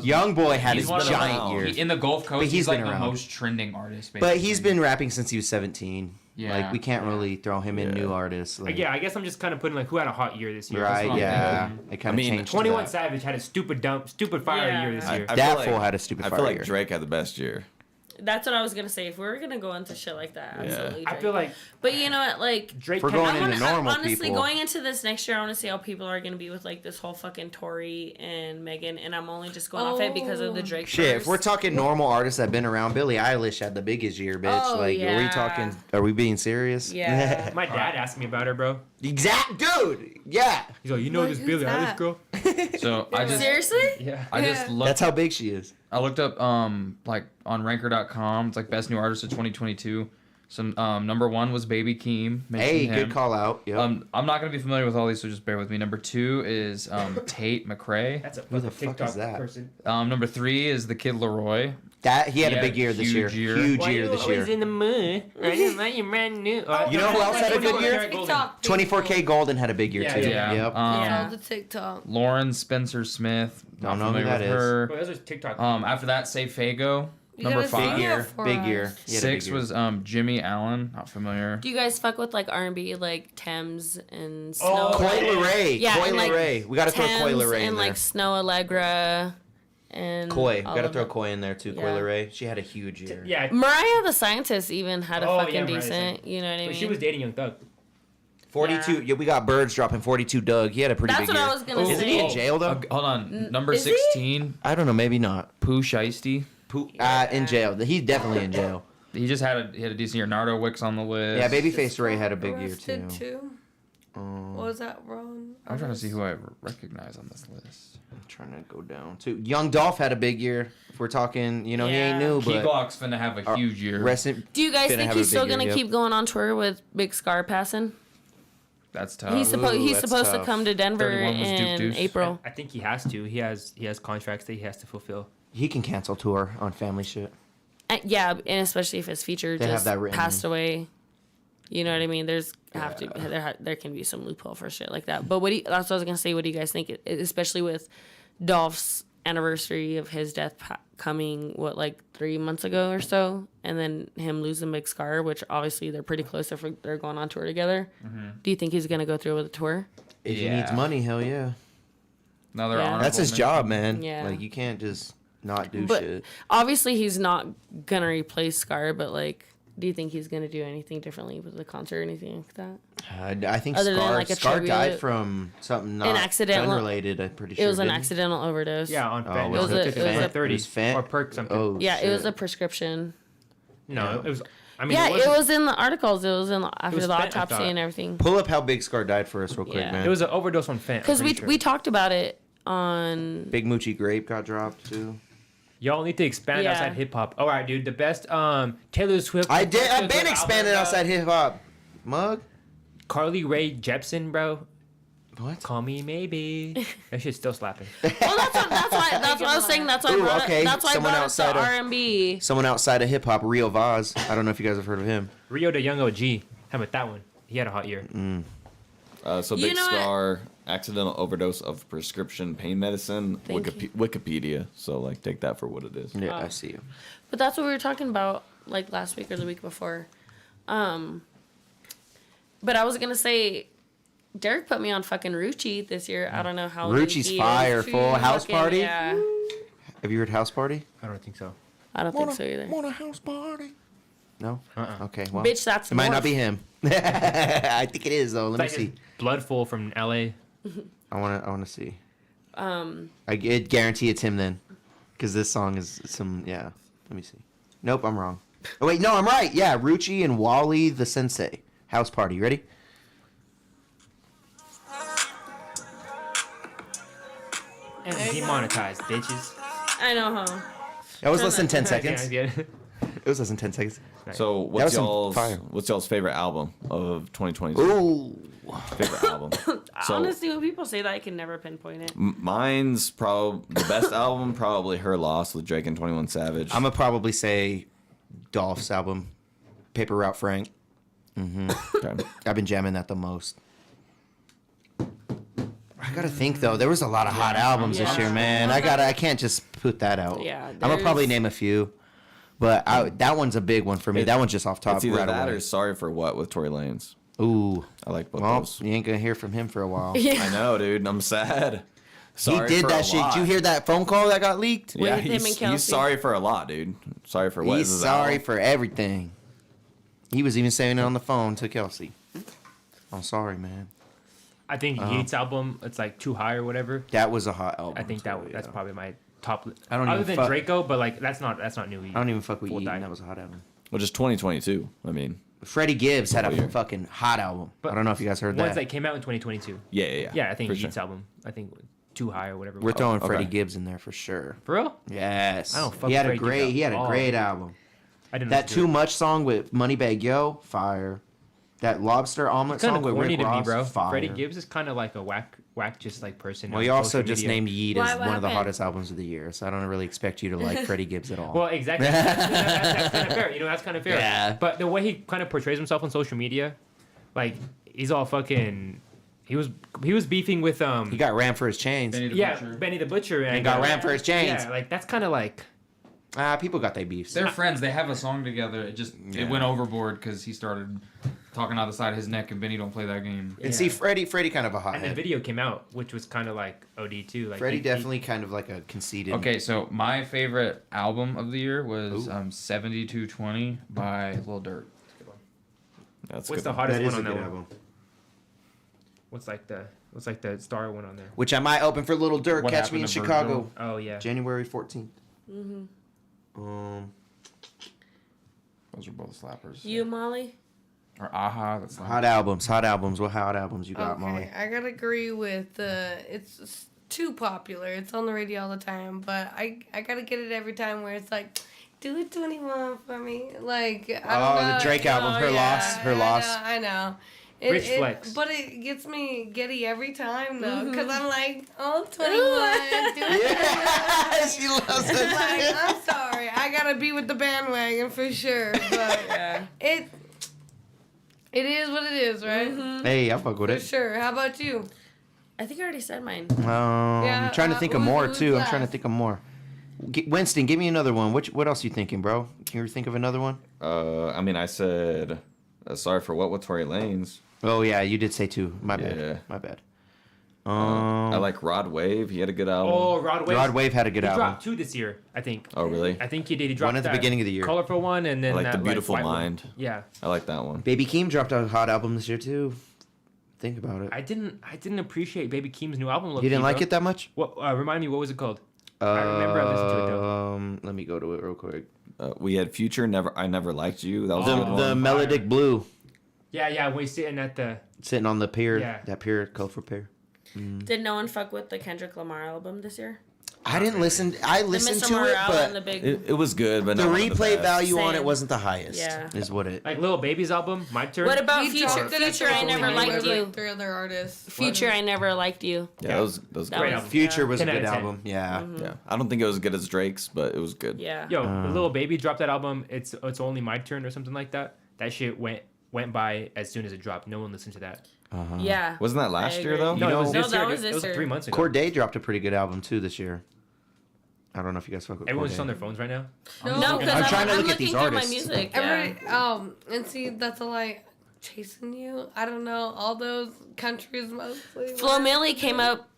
Young Boy had He's a one of giant them. year. in the Gulf Coast. But he's like been the around. most trending artist. But Basically. he's been rapping since he was 17. Yeah. Like, we can't really throw him in Yeah. new artists. Like, Yeah, I guess I'm just kind of putting like who had a hot year this year. That's Right, what I'm yeah. thinking. It kind I of mean, changed. 21 that. Savage had a stupid fire Yeah. year this year. I That feel fool like- had a stupid I fire feel like year. Drake had the best year. That's what I was gonna say. If we were gonna go into shit like that, absolutely. Drake. I feel like But you know what? Like Drake. We're going into normal honestly, people. going into this next year, I want to see how people are gonna be with like this whole fucking Tory and Megan, and I'm only just going off it because of the Drake. Shit, if verse. we're talking normal artists that've been around, Billie Eilish had the biggest year, bitch. Oh, Like, are we yeah. talking? Are we being serious? Yeah. My dad asked me about her, bro. Exact, dude. Yeah. He's like, you know Like, this who's Billie Eilish that? girl? So I just Seriously? Yeah. I just Yeah. looked. That's how big she is. I looked up like on Ranker.com. It's like best new artist of 2022. Some number 1 was Baby Keem. Mentioned Hey, him. good call out. Yep. I'm not gonna be familiar with all these, so just bear with me. Number 2 is Tate McRae. That's a Who the fucking fuck TikTok is that? person. Number 3 is the Kid Leroy. That he had He a big year this year. huge year. Huge Why year you this always year. in the mood? I just like you brand new. You know who else had a good year? TikTok. 24K Golden had a big year Yeah, too. yeah. Yep. Yeah. All the TikTok. Lauren Spencer Smith. Don't Not know who familiar that with is. her. Well, those are TikTok. After that, say Fago. You Number gotta sing 5. it. Big year. for Big us. year. He had a big 6 year. was Jimmy Allen. Not familiar. Do you guys fuck with like R&B, like Thames and Snow? Oh, Coy yeah. Leray. Yeah, Coy and, like, Leray. We gotta throw Coy Thames Leray in and there. like Snow Allegra and Coy. We all gotta of throw them. Coy in there too. Coy Yeah. Leray. She had a huge year. Yeah. Mariah the Scientist even had a Oh, fucking yeah, Mariah the decent. Scientist. You know what I mean? But she was dating Young Thug. 42. Yeah, we got Birds dropping 42. Doug. He had a pretty That's big what year. I was gonna Isn't he in say. jail though? Hold on. Number is he? 16, I don't know. Maybe not. Pooh Shiesty. In jail. He's definitely in jail. He just had a decent year. Nardo Wicks on the list. Yeah, Babyface Ray had a big year Arrested too. What was that wrong? I'm trying to see who I recognize on this list. I'm trying to go down too. Young Dolph had a big year. If we're talking, he ain't new, Key but Glock's finna have a huge year. Do you guys Finna think have a he's still big year, gonna yep. keep going on tour with Big Scar passing? That's tough. He's supposed Ooh, that's to tough. come to Denver 31 was Duke in Deuce. April. I think he has to. He has contracts that he has to fulfill. He can cancel tour on family shit. Yeah, and especially if his feature They have just that written passed in. away. You know what I mean? There can be some loophole for shit like that. But that's what I was gonna say. What do you guys think? Especially with Dolph's anniversary of his death coming, like 3 months ago or so, and then him losing Big Scar, which obviously they're pretty close if they're going on tour together. Mm-hmm. Do you think he's gonna go through with the tour? If he needs money, hell yeah. Another Yeah. honorable That's his mention. job, man. Yeah. Like you can't just not do But shit. obviously he's not gonna replace Scar. But like, do you think he's gonna do anything differently with the concert or anything like that? I think Other than, like, a Scar tribute- died from something not accidental- unrelated. I'm pretty sure It was an didn't he? accidental overdose. Yeah, on Oh, Fentanyl. was it- Took it was a- 30 it was Fent- or perk something. Oh, Yeah, it was shit. a prescription. No, it was. I mean, Yeah, it wasn't- was in the articles. It was after was the fent, I autopsy thought. and everything. Pull up how Big Scar died for us real quick, Yeah. man. It was an overdose on fent. Because we talked about it on. Big Moochie Grape got dropped too. Y'all need to expand Yeah. outside hip hop. All right, dude. The best Taylor Swift. I've been album expanded about outside hip hop. Mug. Carly Rae Jepsen, bro. What? Call me maybe. That shit's still slapping. Well, that's why I was saying. That's why Ooh, I brought okay. it. That's why Someone I brought outside up of- the R&B. Someone outside of hip hop, Rio Vaz. I don't know if you guys have heard of him. Rio the Young OG. How about that one? He had a hot year. So You Big know what? Scar, accidental overdose of prescription pain medicine, Thank you. Wikipedia. So like take that for what it is. Yeah, I see you. But that's what we were talking about like last week or the week before. But I was gonna say, Deryk put me on fucking Rucci this year. I don't know how. Rucci's he is. fire, full house Fucking- party. Yeah, Have you heard House Party? I don't think so. I don't think so either. Want a house party? No. Okay. Well, Bitch, that's it might Morph. not be him. I think it is though. Let me Like see. Bloodful from LA. I want to see. I guarantee it's him then, because this song is some. Yeah. Let me see. Nope, I'm wrong. Oh wait, no, I'm right. Yeah, Rucci and Wally the Sensei. House Party. You ready? And demonetized, bitches. I know, huh? It was Turn less than that- 10 seconds. Yeah. It was less than 10 seconds. So That was some what's y'all's favorite album of 2022? Ooh. Favorite album. So Honestly, when people say that, I can never pinpoint it. mine's probably the best album. Probably Her Loss with Drake and 21 Savage. I'm gonna probably say Dolph's album, Paper Route Frank. Okay. I've been jamming that the most. I gotta think though. There was a lot of hot albums this Yeah. year, man. I can't just put that out. Yeah, I'm gonna probably there's- name a few, but that one's a big one for me. That one's just off top It's either right that away. or Sorry for What with Tory Lanez. Ooh, I like both well, those. you ain't gonna hear from him for a while. I know, dude. I'm sad. He Sorry did for that a shit. lot. Did you hear that phone call that got leaked? Yeah, With him and he's Kelsey. sorry for a lot, dude. Sorry for what? He's Is this sorry album? for everything. He was even saying it on the phone to Kelsey. I'm sorry, man. I think Yeats' album, it's like Too High or whatever. That was a hot album. I think that's probably my top. I don't other even than fuck- Draco, but like that's not new. I don't even fuck with Full Yeaton. Die. That was a hot album. Well, just 2022. I mean, Freddie Gibbs had Oh, a yeah. fucking hot album. But I don't know if you guys heard ones that. that came out in 2022. yeah. Yeah, I think for Yeats' sure. album. I think Too High or whatever. We're throwing okay. Freddie Gibbs in there for sure. For real? Yes. I don't fuck he had Freddie a great. Gibbs He had at a all. great album. I didn't. That listen to Too it. Much song with Moneybag Yo, fire. That Lobster Omelet It's kind song of with corny Rick to me, Ross, bro. fire. Freddie Gibbs is kind of like a whack, just like person. Well, on you also social just media. named Yeet Why, as what one of the happened? hottest albums of the year, so I don't really expect you to like Freddie Gibbs at all. Well, exactly. That's kind of fair. You know, that's kind of fair. Yeah. But the way he kind of portrays himself on social media, like he's all fucking. He was beefing with he got rammed for his chains. Benny the yeah, Butcher. Benny the Butcher and got rammed for his chains. Yeah, like that's kind of like People got their beefs. They're friends. They have a song together. It Yeah. it went overboard because he started talking out the side of his neck, and Benny don't play that game. And see, Freddie kind of a and the hothead. video came out, which was kind of like OD too. Like Freddie he- definitely kind of like a conceited. Okay, so my favorite album of the year was Ooh. 7220 by Lil Durk. That's What's good. the hottest that is one a on that good one? album. What's like the star one on there? Which I might open for Little Durk. What Catch me in Happened to Chicago, Virgil? Oh yeah. January 14th. Those are both slappers. You, Molly? Or Aha, that's Hot albums. What hot albums you got, Okay, Molly? I gotta agree with it's too popular. It's on the radio all the time, but I gotta get it every time where it's like, do it 21 for me. Like, I Oh, don't the know, Drake you album, know, Her Loss, Her Loss. I know. Rich flex. But it gets me giddy every time though, because I'm like, oh, 21, do it. Yeah, she loves It's it. like, I'm sorry, I gotta be with the bandwagon for sure, but it is what it is, right? Hey, I fuck with For it. sure. How about you? I think I already said mine. I'm trying to think of more who's too. I'm left? trying to think of more. Winston, give me another one. What else you thinking, bro? Can you think of another one? I mean, I said, sorry for what with Tory Lanez. Oh yeah, you did say two. My bad. Yeah. My bad. I like Rod Wave. He had a good album. Oh, Rod Wave. Rod Wave had a good He album. dropped 2 this year, I think. Oh, really? I think he did. He dropped One at the that beginning of the year. colorful one, and then I like that, The Beautiful white one. Mind. Yeah, I like that one. Baby Keem dropped a hot album this year too. Think about it. I didn't appreciate Baby Keem's new album. You didn't like it that much? What? Remind me, what was it called? I remember I listened to it though. Let me go to it real quick. We had Future. I Never Liked You. That was a The good one. Melodic Blue, Yeah, when he's sitting at the. sitting on the pier. Yeah. That pier, colorful pier. Did no one fuck with the Kendrick Lamar album this year? I didn't listen. I The listened Mr. to it, Morale and the but big. It was good, but the not one of replay best. value on it Same. wasn't the highest. Yeah. Is what it. Like Lil Baby's album, My Turn. What about He Future? dropped it at Future, I the never beginning liked with, you. like, 3 other artists. Future, I never liked you. Yeah, that was That great. was- album. Future was a 10 out good of 10. album. Yeah. Yeah, I don't think it was as good as Drake's, but it was good. Yeah. Yo, the Lil Baby dropped that album. It's only My Turn or something like that. That shit went by as soon as it dropped. No one listened to that. Yeah. Wasn't that last I year agree. though? No, it was No, this that year. was It this was like year. 3 months ago. Corday dropped a pretty good album too this year. I don't know if you guys fuck with Everyone's just on Cordae. their phones right now. No, because I'm trying to I'm look at looking these through artists. my music. Yeah. Everybody, and see, that's a lie. Chasing You. I don't know. All those countries mostly. Flo Milli came up,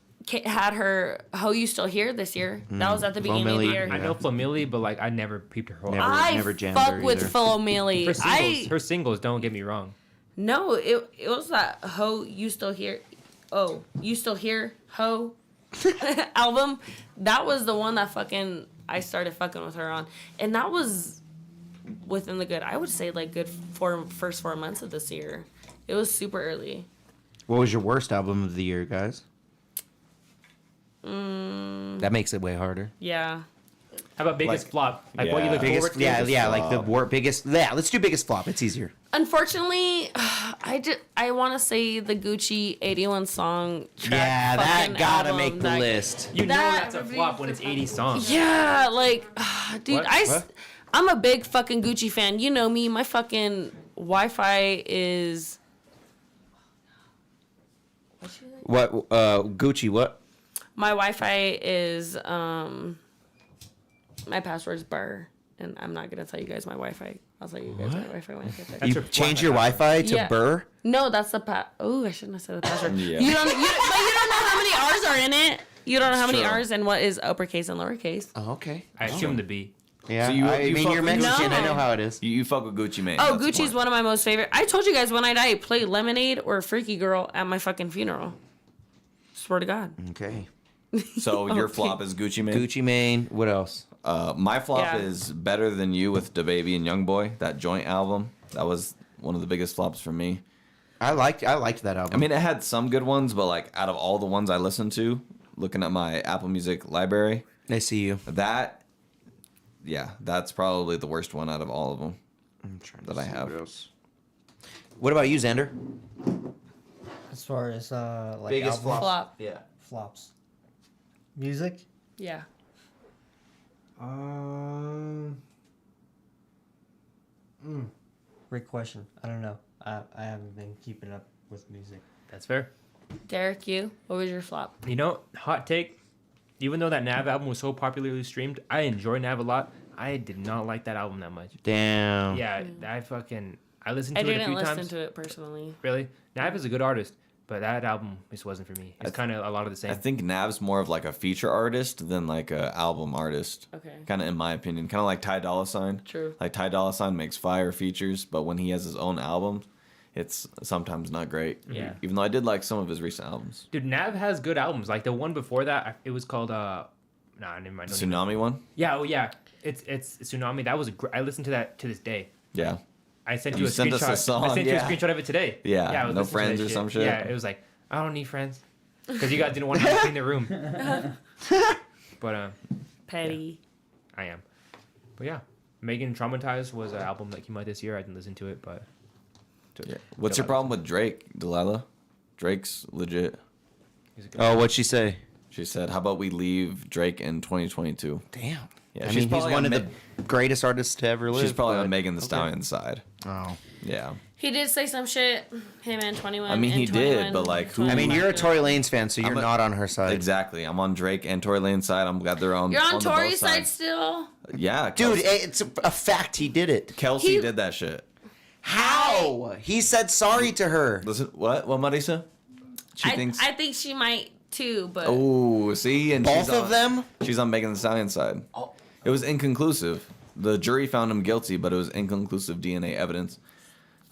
had her "Ho You Still Here" this year. That was at the Flo beginning of the Milli, year. I know Flo Milli, but like I never peeped her whole Never. album. I never jammed her fuck with either. Flo Milli. Her singles, don't get me wrong. No, it was that "Ho You Still Here." Oh, You Still Here Ho album. That was the one that I started fucking with her on, and that was within the good. I would say like good first 4 months of this year. It was super early. What was your worst album of the year, guys? That makes it way harder. Yeah. How about biggest Like- flop? Like what you Yeah. look Biggest, forward to? yeah, like the flop. biggest. Yeah, let's do biggest flop. It's easier. Unfortunately, I want to say the Gucci 81 song track. Yeah, that fucking gotta album, make the that- list. You know That that's a would be flop when it's 80 songs. Yeah, like, dude, What? I'm a big fucking Gucci fan. You know me. My fucking Wi-Fi is. What? Gucci? What? My Wi-Fi is my password's Burr, and I'm not gonna tell you guys my Wi-Fi. I'll tell you guys my Wi-Fi when I get there. That's You your change your Wi-Fi to Yeah. Burr? No, that's the Oh, I shouldn't have said the password. Yeah. But you don't know how many R's are in it. You don't know how many True. R's and what is uppercase and lowercase. Oh, okay. I assume the B. Yeah, So you I mean, fuck you're with Mexican. Gucci? I know how it is. You fuck with Gucci Mane. Oh, that's Gucci's more. one of my most favorite. I told you guys when I die, play Lemonade or Freaky Girl at my fucking funeral. Swear to God. Okay. So your Okay. flop is Gucci Mane. Gucci Mane. What else? My flop Yeah. is Better Than You with DaBaby and Youngboy. That joint album. That was one of the biggest flops for me. I liked that album. I mean, it had some good ones, but like out of all the ones I listened to, looking at my Apple Music library, I see you. that's probably the worst one out of all of them I'm trying that I have. What about you, Xander? As far as like Biggest albums, Flop. Yeah. flops. Music. Yeah. Great question. I don't know. I haven't been keeping up with music. That's fair. Deryk, you? What was your flop? You know, hot take. Even though that Nav album was so popularly streamed, I enjoy Nav a lot. I did not like that album that much. Damn. Yeah, I listened to I it a didn't few listen times. to it personally. Really, Nav is a good artist, but that album just wasn't for me. It's kind of a lot of the same. I think Nav's more of like a feature artist than like a album artist. Okay. Kind of in my opinion, kind of like Ty Dolla $ign. True. Like Ty Dolla $ign makes fire features, but when he has his own albums, it's sometimes not great. Yeah. Even though I did like some of his recent albums. Dude, Nav has good albums. Like the one before that, it was called never mind. don't even- Tsunami one. Yeah, oh yeah, it's Tsunami. That was I listened to that to this day. Yeah. I sent You you a sent us screenshot. a song, I sent you a yeah. screenshot of it today. Yeah, I was no listening to friends that or some shit. Yeah, it was like I don't need friends because you guys didn't want to clean the room. But Petty. I am. But yeah, Megan Traumatized was an album that came out this year. I didn't listen to it, but. What's your problem with Drake, Delilah? Drake's legit. Oh, what'd she say? She said, "How about we leave Drake in 2022?" Damn. Yeah, I she's mean, he's probably one on of the greatest artists to ever live. She's probably but- on Megan Thee Stallion's side. Oh. Yeah. He did say some shit. Him and 21. I mean, and he did, 21, but, like, who- I mean, you're a Tory Lanez fan, so you're I'm a- not on her side. Exactly. I'm on Drake and Tory Lane's side. I'm glad they're on. You're on the Tory's both side sides. still? Yeah, Dude, Kelsey, it's a fact he did it. Kelsey He- did that shit. How? He said sorry to her. Listen, what? What Marisa? She thinks. I think she might too, but Oh, see, and Both she's of on, them? She's on Megan Thee Stallion's side. Oh. It was inconclusive. The jury found him guilty, but it was inconclusive DNA evidence.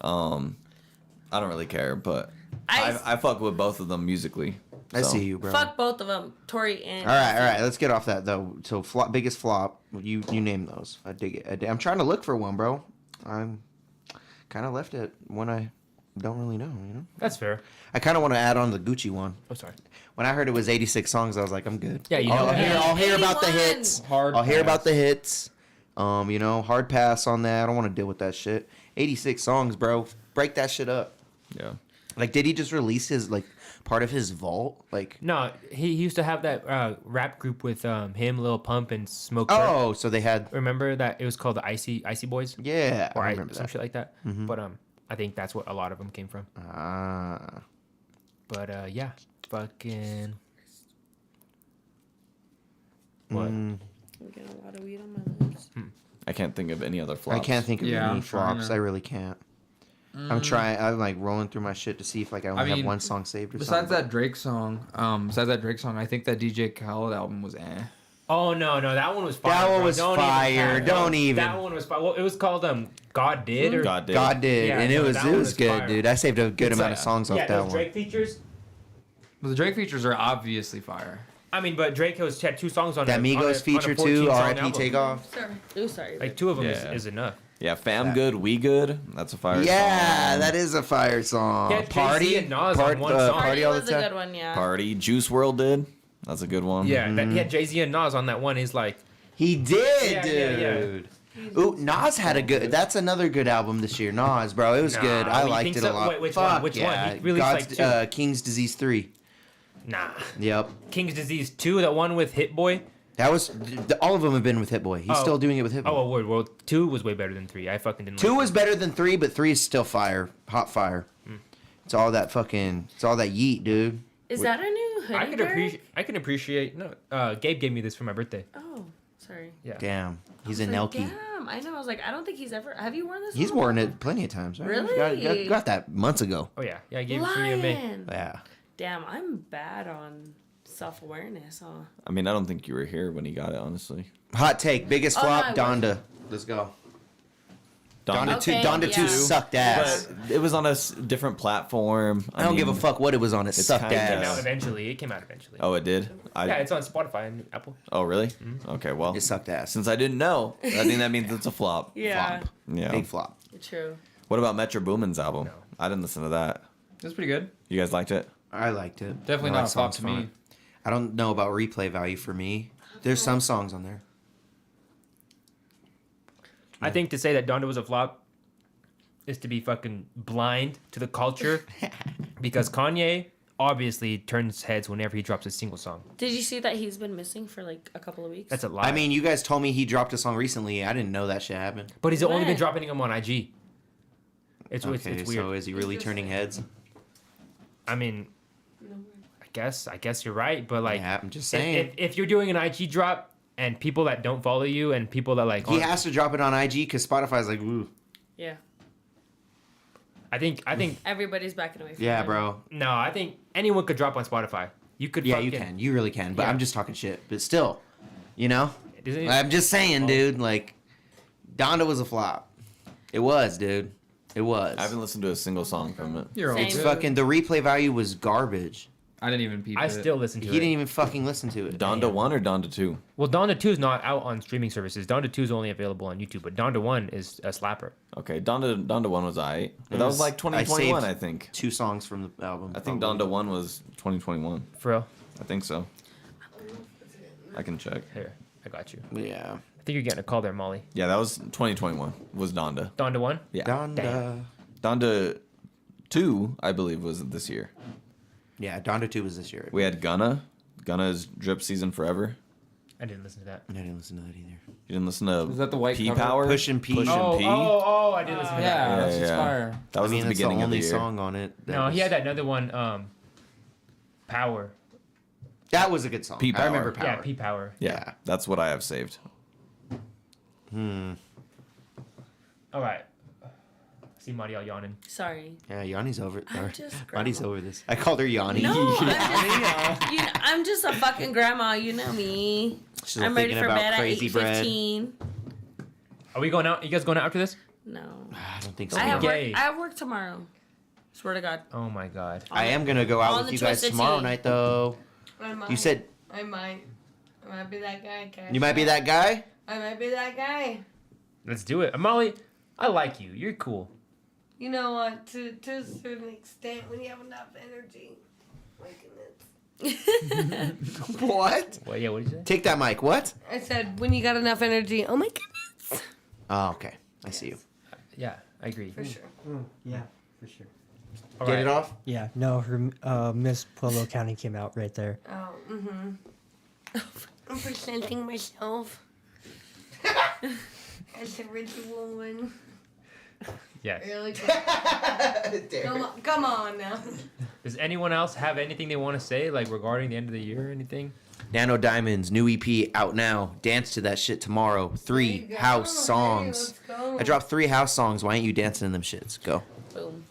I don't really care, but I fuck with both of them musically. I so. see you, bro. fuck both of them, Tory and. All right. Let's get off that though. So, biggest flop. You name those. I dig it. I'm trying to look for one, bro. I'm kind of left it when I don't really know. You know. That's fair. I kind of want to add on the Gucci one. Oh, sorry. When I heard it was 86 songs, I was like, I'm good. Yeah, you know I'll, that. I'll hear about the 81. hits. Hard I'll hear pass. about the hits. You know, hard pass on that. I don't want to deal with that shit. 86 songs, bro. Break that shit up. Yeah. Like, did he just release his part of his vault? Like, No, he used to have that rap group with him, Lil Pump, and Smoke. oh, so they had. Remember that it was called the Icy Boys? Yeah, Or I remember some that. shit like that. But I think that's what a lot of them came from. Ah. But yeah, fucking. What? I'm getting a lot of weed on my lips. I can't think of any other flops. I can't think of Yeah, any I'm trying flops. to- I really can't. I'm trying. I'm like rolling through my shit to see if like I only have mean, one song saved or Besides something. that Drake song, I think that DJ Khaled album was eh. Oh no, that one was fire. That one bro. was Don't fire. Don't even. That one was fire. Well, it was called God Did or God did. God did, Yeah, and no, it was that one was good, fire. dude. I saved a good It's amount like- of songs off yeah, that those one. Drake features. But the Drake features are obviously fire. I mean, but Drake had 2 songs on That it. Migos feature too. R.I.P. Takeoff. Sorry. Ooh, sorry. Like 2 of them Yeah. is enough. Yeah, Fam Good, We Good. That's a fire Yeah, song. that is a fire song. Yeah, Jay-Z Party and Nas on one song. Party all the was a time. good one, yeah. Party. Juice World did. That's a good one. Yeah, that he had Jay-Z and Nas on that one. He's like, He did, Yeah, yeah, dude. Ooh, Nas had a good. That's another good album this year. Nas, bro, it was Nah, good. I you liked think it so? a lot. Wait, which Fuck one? Which one? yeah. He released, God's, like, 2. King's Disease 3. nah. Yep, King's Disease 2, that one with Hit Boy. that was. All of them have been with Hit Boy. He's Oh. still doing it with Hit Boy. Oh, word. Well, 2 was way better than 3. I fucking didn't. 2 like was better than 3, but 3 is still fire, hot fire. It's all that fucking. It's all that yeet, dude. Is that a new hoodie? I can appreciate. No, Gabe gave me this for my birthday. Oh, sorry. Yeah. Damn, he's a Like, Nelky. damn, I know. I was like, I don't think he's ever. Have you worn this? He's one? worn it plenty of times. Right? Really? Got that months ago. Oh yeah, I gave it to me in May. Lion. Yeah. Damn, I'm bad on self-awareness, huh? I mean, I don't think you were here when he got it, honestly. Hot take. Biggest Oh, flop, no, I Donda. Let's go. Donda Okay, 2. Donda 2 yeah. sucked ass. But it was on a different platform. I don't give a fuck what it was on. It sucked kinda- It came out ass. eventually. It came out eventually. Oh, it did? Yeah, it's on Spotify and Apple. Oh, really? Okay, well, It sucked ass. since I didn't know, I think that means it's a flop. Yeah. Flop. Yeah. Big flop. True. What about Metro Boomin's album? No. I didn't listen to that. It's pretty good. You guys liked it? I liked it. Definitely I not like a flop songs to from me. it. I don't know about replay value for me. There's some songs on there. I think to say that Donda was a flop is to be fucking blind to the culture because Kanye obviously turns heads whenever he drops a single song. Did you see that he's been missing for like a couple of weeks? That's a lie. I mean, you guys told me he dropped a song recently. I didn't know that shit happened. but he's only been When? dropping them on IG. It's Okay, it's weird. so is he really turning heads? I mean, I guess you're right, but like, Yeah, I'm just if, saying. if you're doing an IG drop and people that don't follow you and people that like, He aren't- has to drop it on IG because Spotify's like, ooh. Yeah. I think Everybody's backing away from Yeah, it. bro. no, I think anyone could drop on Spotify. You could. Yeah, fucking, you can. You really can. But Yeah. I'm just talking shit. But still, you know? Isn't it- I'm just saying, Oh. dude. Like, Donda was a flop. It was, dude. It was. I haven't listened to a single song from it. You're Same. It's good. fucking, the replay value was garbage. I didn't even peep I it. still listen to He it. didn't even fucking listen to it. Donda 1 or Donda 2? Well, Donda 2 is not out on streaming services. Donda 2 is only available on YouTube, but Donda 1 is a slapper. Okay, Donda 1 was aight. But that was like I 2021, saved I think. 2 songs from the album. I think probably. Donda 1 was 2021. For real? I think so. I can check. Here, I got you. Yeah. I think you're getting a call there, Molly. Yeah, that was 2021. Was Donda. Donda 1? Yeah. Donda. Damn. Donda 2, I believe, was this year. Yeah, Donda 2 was this year. We had Gunna. Gunna's Drip Season Forever. I didn't listen to that. I didn't listen to that either. You didn't listen to Is that the white P cover? Power? Push and P. Push and Oh, P. I did listen to that. Yeah, that's Yeah, just yeah. fire. That was I mean, at the that's the beginning of only the year. song on it. that No, he was- had that another one, Power. That was a good song. P I remember Power. Power. Yeah, P Power. Yeah, Yeah. that's what I have saved. All right. I see Marty all yawning. Sorry. Yeah, Yanni's over. I'm or- just Yanni's grandma. over this. I called her Yanni. No, I'm just a fucking grandma. You know me. She's I'm ready thinking for about bed at crazy bread. 8:15. Are we going out? You guys going out after this? No. I don't think so. I have gay. work. I have work tomorrow. Swear to God. Oh my god. I am gonna go out On with the you guys Twisted tomorrow Tea. night, though. I might. You said I might. I might be that guy. Cash. you might be that guy. I might be that guy. Let's do it. Molly, I like you. You're cool. You know what? To a certain extent, when you have enough energy. My goodness. What? Well, yeah, what did you say? Take that mic. What? I said when you got enough energy. Oh my goodness. Oh, okay. I see you. Yeah, I agree. For sure. Yeah, for sure. All Get right. it off. Yeah, no, her Miss Pueblo County came out right there. Oh, I'm presenting myself as a rich woman. Yes. Really? Come on now. Does anyone else have anything they want to say, like regarding the end of the year or anything? Nano Diamonds new EP out now. Dance to that shit tomorrow. 3 There you go. house Hey, songs. let's go. I dropped 3 house songs. Why ain't you dancing in them shits? Go. Boom.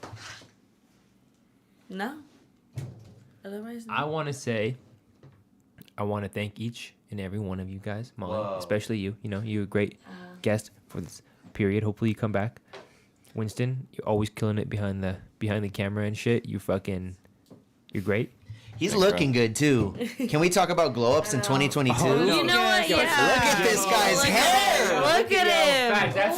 No. Otherwise, no. I want to say, I want to thank each and every one of you guys, Molly, Whoa. especially you. You know, you're a great guest for this period. Hopefully, you come back. Winston, you're always killing it behind the camera and shit. You're great. He's Thanks, looking good too. Can we talk about glow ups in 2022? You know what? Yeah. Look at this guy's hair. Look at him. Facts, that's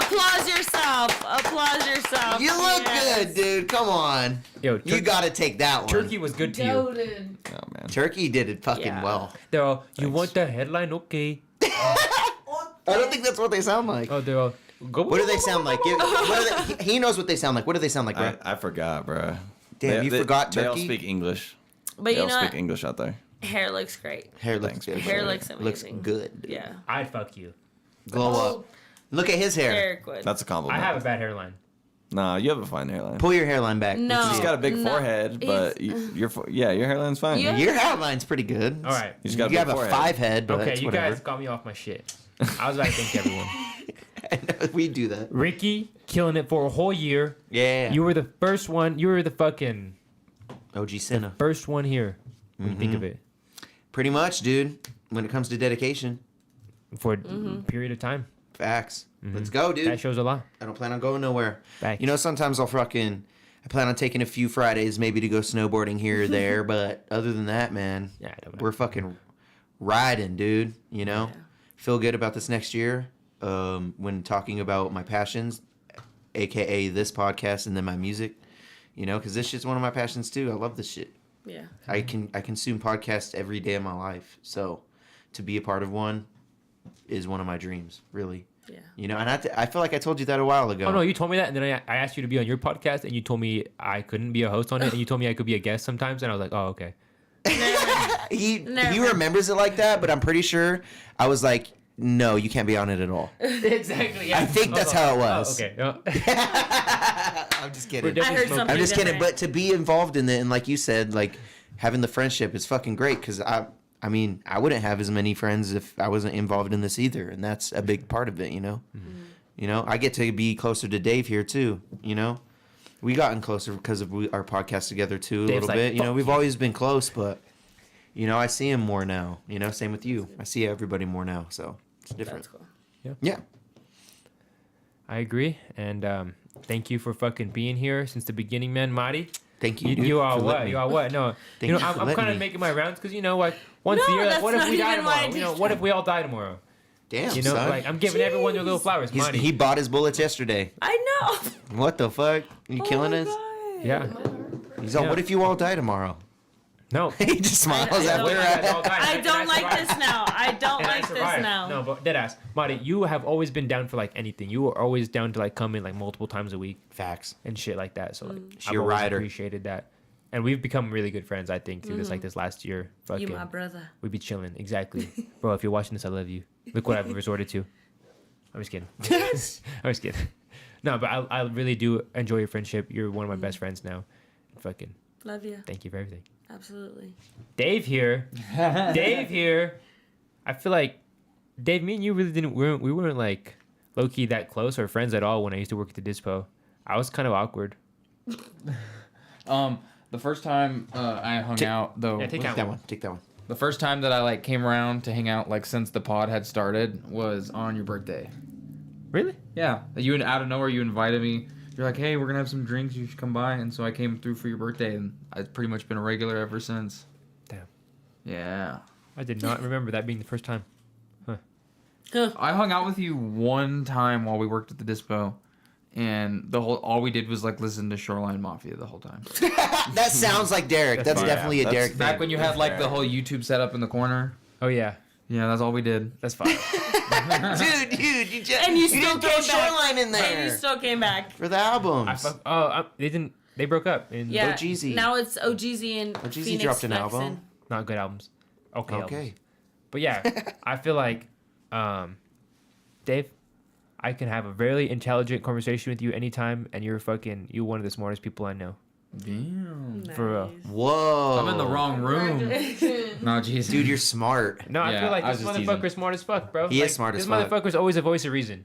Applause yourself. Applaud yourself. You look Yes. good, dude. Come on. Yo, You gotta take that one. Turkey was good to you. Goated. Oh man. Turkey did it fucking Yeah. well. They're all, you want the headline? Okay. I don't think that's what they sound like. Oh, they're all, go. What do they sound like? He knows what they sound like. What do they sound like, bro? I forgot, bro. Damn, you forgot They all Turkey? speak English. But They you all know speak what? English out there. Hair looks great. Hair looks Thanks, good. man. Hair looks Looks amazing. good. Dude. Yeah. I'd fuck you. Glow up. Look at his hair. Hair good. That's a I compliment. have a bad hairline. Nah, you have a fine hairline. Pull your hairline back. No. Let's He's see got it. a big No, forehead, but your hairline's fine. You- Your hairline's pretty good. All right. You just got a You big have a forehead. 5 head, but Okay, that's you whatever. guys got me off my shit. I was about to thank everyone. I know, we do that. Ricky, killing it for a whole year. Yeah. You were the first one. You were the fucking OG Senna. First one here. What do you think of it? Pretty much, dude. When it comes to dedication, For a period of time. facts. Let's go, dude. That shows a lot. I don't plan on going nowhere. Facts. You know, sometimes I plan on taking a few Fridays maybe to go snowboarding here or there, but other than that, man, Yeah, I don't know. we're fucking riding, dude. You know, feel good about this next year. When talking about my passions, aka this podcast and then my music, you know, because this shit's one of my passions too. I love this shit. Yeah. I consume podcasts every day of my life, so to be a part of one is one of my dreams, really. Yeah. You know, and I feel like I told you that a while ago. Oh no, you told me that, and then I asked you to be on your podcast, and you told me I couldn't be a host on it, and you told me I could be a guest sometimes, and I was like, oh okay. he Never. remembers it like that, but I'm pretty sure I was like, no, you can't be on it at all. Exactly. Yeah. I think that's how it was. Oh, okay. I'm just kidding. We're I heard something I'm just kidding, different. but to be involved in it, and like you said, like having the friendship is fucking great, because I mean, I wouldn't have as many friends if I wasn't involved in this either, and that's a big part of it, you know? You know, I get to be closer to Dave here too, you know? We gotten closer because of our podcast together too, a Dave's little like, bit. You know, "Fuck we've you." always been close, but, you know, I see him more now, you know? Same with you. I see everybody more now, so it's different. That's cool. Yeah. I agree, and thank you for fucking being here since the beginning, man, Marty. Thank you, You, dude, you are for what? letting me. You are what? No, Thank you know, you for I'm letting kind of me. making my rounds because you know, like once No, a year, like, that's what if not we die even why I tomorrow? You know, did what if we all die tomorrow? Damn, You know, son. like I'm giving everyone their little flowers, Marty. He bought his bullets yesterday. I know. What the fuck? You killing Oh us? my God. Yeah. He's all, Yeah. what if you all die tomorrow? No. He just smiles I after don't- that. I don't like this now. I don't And I like this survived. now. No, but deadass, Marty, you have always been down for like anything. You were always down to like come in like multiple times a week Facts. and shit like that. So like, I've She a always rider. appreciated that, and we've become really good friends. I think through this last year. You Fucking, my brother. we be chilling. Exactly, bro. If you're watching this, I love you. Look what I've resorted to. I'm just kidding. I'm just kidding. No, but I really do enjoy your friendship. You're one of my best friends now. Fucking Love you. thank you for everything. Absolutely. Dave here. Dave here. I feel like Dave, me and you really we weren't like low key that close or friends at all when I used to work at the Dispo. I was kind of awkward. The first time I hung out though, Yeah, take Take out that one. one. Take that one. the first time that I like came around to hang out like since the pod had started was on your birthday. Really? Yeah, you and out of nowhere you invited me. You're like, hey, we're gonna have some drinks. You should come by, and so I came through for your birthday, and I've pretty much been a regular ever since. Damn. Yeah, I did not remember that being the first time. I hung out with you one time while we worked at the Dispo, and all we did was like listen to Shoreline Mafia the whole time. That sounds like Deryk. That's fine. definitely a Yeah, that's Deryk Back thing. when you had like the whole YouTube setup in the corner. Oh yeah, Yeah, that's all we did. that's fine. Dude, you just And you still didn't throw came back. Shoreline in there And you still came back. for the albums. They didn't. They broke up. In Yeah. OGZ. Now it's OGZ and OGZ Phoenix dropped an Flexin'. album. Not good albums. Okay. Okay. Albums. But yeah, I feel like, Dave, I can have a very intelligent conversation with you anytime, and you're one of the smartest people I know. Damn. For real. Whoa. I'm in the wrong room. No, jeez. Dude, you're smart. No, I Yeah, feel like I was this just motherfucker's teasing. smart as fuck, bro. He is Like, smart as this fuck. motherfucker's always a voice of reason.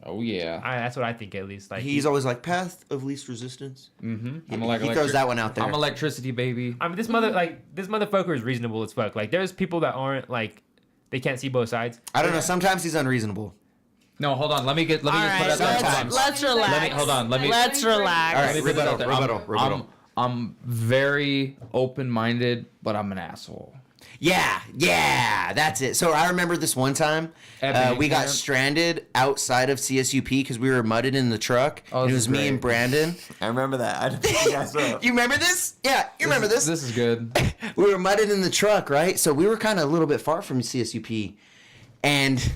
Oh yeah. That's what I think, at least. Like He's always like, path of least resistance. Mm-hmm. He throws that one out there. I'm electricity, baby. I mean, this motherfucker is reasonable as fuck. Like, there's people that aren't like, they can't see both sides. I don't know. Sometimes he's unreasonable. No, hold on. Let me just All put right, it out there. sometimes. let's relax. Let me hold on. Let me. Let's relax. All right, Let me put it out rebuttal, there. rebuttal. I'm very open-minded, but I'm an asshole. Yeah, that's it. So I remember this one time At we got camp. stranded outside of CSUP because we were mudded in the truck. Oh, and it this was is me great. and Brandon. I remember that. I didn't think you guys up. You remember this? Yeah, you remember this. This is good. We were mudded in the truck, right? So we were kind of a little bit far from CSUP, and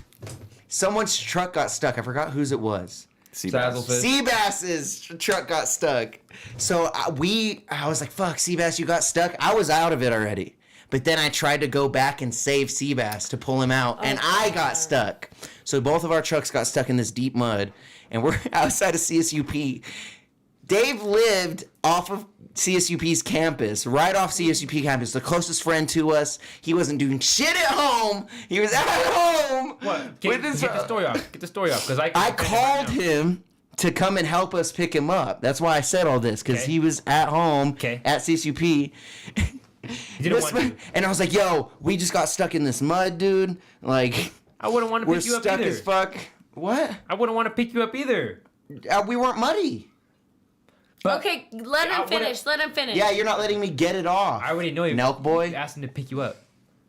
someone's truck got stuck. I forgot whose it was. Sazzlefish. Seabass's truck got stuck. So I was like, fuck, Seabass, you got stuck. I was out of it already. But then I tried to go back and save Seabass to pull him out, and I got stuck. So both of our trucks got stuck in this deep mud, and we're outside of CSUP. Dave lived off of CSUP's campus, right off CSUP campus, the closest friend to us. He wasn't doing shit at home. He was at home. What? with his- Get the story off. Get the story off, because I called him to come and help us pick him up. That's why I said all this, because he was at home at CSUP. He didn't want to. And I was like, yo, we just got stuck in this mud, dude. Like, I wouldn't want to pick you up either. We're stuck as fuck. What? I wouldn't want to pick you up either. We weren't muddy. But Okay, let him finish. Let him finish. Yeah, you're not letting me get it off. I already know you. Nelk boy. Asked him to pick you up.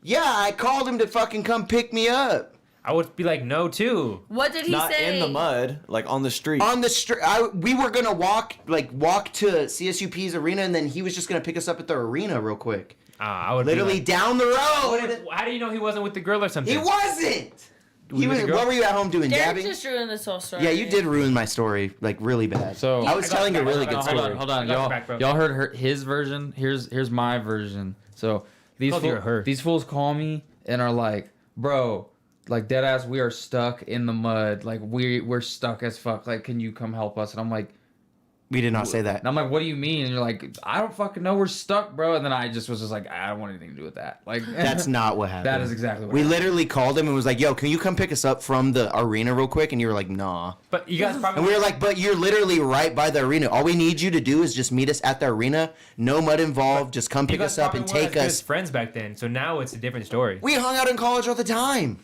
Yeah, I called him to fucking come pick me up. I would be like, no, too. What did he Not say? in the mud, like on the street. On the street, we were gonna walk to CSUP's arena, and then he was just gonna pick us up at the arena real quick. I would Literally be like, down the road. how do you know he wasn't with the girl or something? He wasn't. Was He he with was. the girl? What were you at home doing? Deryk Dabbing? just ruined this whole story. Yeah, you did ruin my story like really bad. So I was telling a really good story. Hold on, Got your y'all. back, bro. Y'all heard his version. Here's my version. So Called you her. these fools call me and are like, bro, like dead ass, we are stuck in the mud. Like we're stuck as fuck. Like, can you come help us? And I'm like, We did not say that. and I'm like, what do you mean? And you're like, I don't fucking know. We're stuck, bro. And then I just was like, I don't want anything to do with that. Like, That's not what happened. that is exactly what We happened. literally called him and was like, yo, can you come pick us up from the arena real quick? And you were like, nah. But you guys probably. And we were like, but you're literally right by the arena. All we need you to do is just meet us at the arena. No mud involved. Just come you pick guys us up probably and weren't take as good us. as friends back then. So now it's a different story. We hung out in college all the time.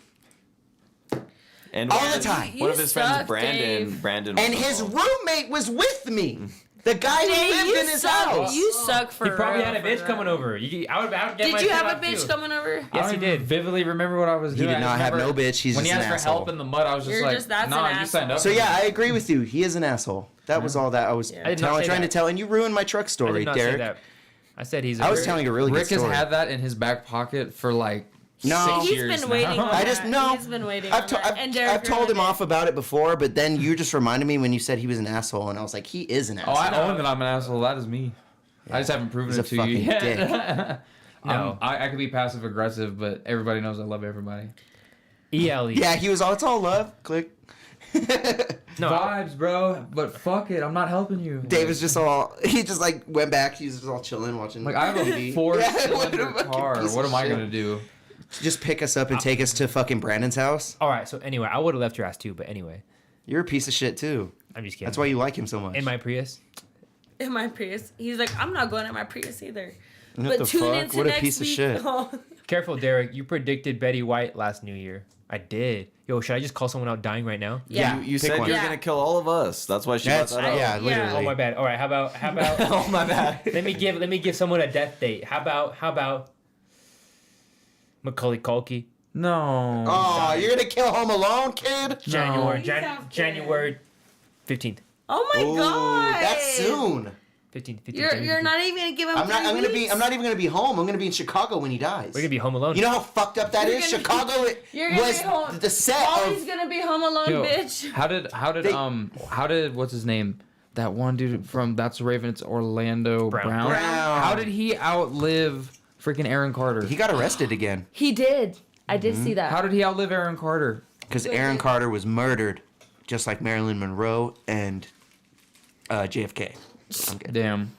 And All one the of- time. One of his friends, suck, Brandon. Dave. Brandon. And was his involved. roommate was with me. The guy who Dave, lived you in his suck. house. You suck for He probably real, had a for bitch real. coming over. I would get Did my you shit have a off, bitch too. coming over? Yes, I he don't did. vividly remember what I was He doing. did I not just have remember no bitch. He's when just he an asked for asshole. help in the mud, I was just You're like, just- that's nah, an you signed up. asshole. So yeah, I agree with you. He is an asshole. That was all that I was I did not say trying to that. tell. And you ruined my truck I story, did not say Derek. that. I said he's. I was telling a really Rick good has story. had that in his back pocket for like No. 6 He's years been now. waiting on I just that. no. He's been waiting I've, on to- that. I've, And Deryk I've told him ruined off about it before, but then you just reminded me when you said he was an asshole, and I was like, he is an Oh, asshole. I own that I'm an asshole. That is me. I just haven't proven He's it a to you fucking yet. No. I could be passive aggressive, but everybody knows I love everybody. ELE. Yeah, he was all. It's all love. Click. No. Vibes, bro. But fuck it, I'm not helping you. Dave was just all. He just like went back. He was just all chilling, watching. Like, I have a TV. four-cylinder Yeah, what a fucking car. piece What of am I shit. gonna do? Just pick us up and take us to fucking Brandon's house. All right. So anyway, I would have left your ass too. But anyway, You're a piece of shit too. I'm just kidding. That's why you like him so much. in my Prius. in my Prius. He's like, I'm not going in my Prius either. What but the tune fuck? into What a next piece of week. shit. Oh. Careful, Deryk. You predicted Betty White last New Year. I did. Yo, should I just call someone out dying right now? Yeah. You Pick said one. you're Yeah. gonna kill all of us. That's why she brought That's that up. yeah, Yeah. literally. Oh my bad. All right. How about Oh my bad. let me give someone a death date. How about Macaulay Culkin? No. Oh, you're gonna kill Home Alone, kid? January You sound scared. January 15th. Oh my Ooh, god. that's soon. 15th. You're not even gonna give him I'm not. 3 I'm gonna be. weeks? I'm not even gonna be home. I'm gonna be in Chicago when he dies. We're gonna be home alone. You know how fucked up that You're is? gonna be- Chicago You're gonna was be home. the set Molly's of. gonna be home alone, Yo, bitch. How did what's his name? That one dude from That's Raven. It's Orlando Brown. Brown. How did he outlive freaking Aaron Carter? He got arrested again He did. I did see that. How did he outlive Aaron Carter? because Aaron Carter was murdered, just like Marilyn Monroe and JFK. I'm kidding. Damn.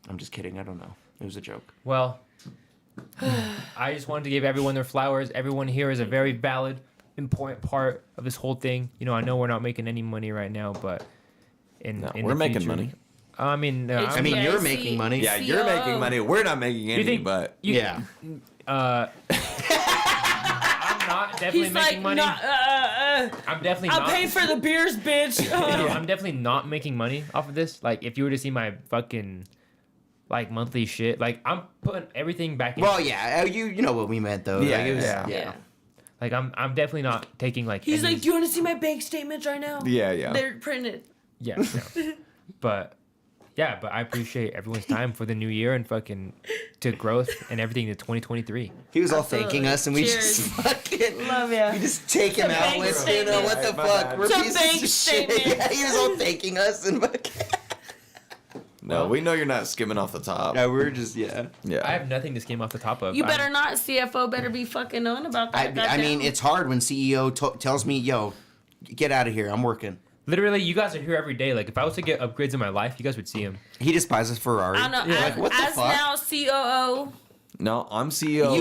I'm just kidding. I don't know. It was a joke. Well, I just wanted to give everyone their flowers. Everyone here is a very valid, important part of this whole thing. You know, I know we're not making any money right now, but in we're the making future- money. I mean, I mean, Yeah, you're see- making money. Yeah, you're COO. making money. We're not making any, think- but you- Yeah. I'm not definitely He's making like, money. I'm definitely I'll not. pay for the beers, bitch. I'm definitely not making money off of this. Like, if you were to see my fucking like monthly shit, like I'm putting everything back in. Well, yeah. You know what we meant though. Yeah, Like, it was- yeah. Yeah. Like I'm definitely not taking like. He's any- like, do you want to see my bank statements right now? yeah. They're printed. Yeah, but I appreciate everyone's time for the new year and fucking to growth and everything to 2023. He was all Absolutely. thanking us, and we Cheers. just fucking Love ya. We just take him It's a out bank with statement. what the Right, my fuck? bad. We're It's a pieces bank of shit. statement. Yeah, he was all thanking us and fucking. No, we know you're not skimming off the top. Yeah, we're just yeah. Yeah. I have nothing to skim off the top of. You I'm- better not. CFO better be fucking knowing about that. I mean, goddamn. it's hard when CEO tells me, "Yo, get out of here. I'm working." Literally, you guys are here every day. Like, if I was to get upgrades in my life, you guys would see them. He despises Ferrari. I don't know. You're As, like, what the as fuck? now COO, No, I'm CEO.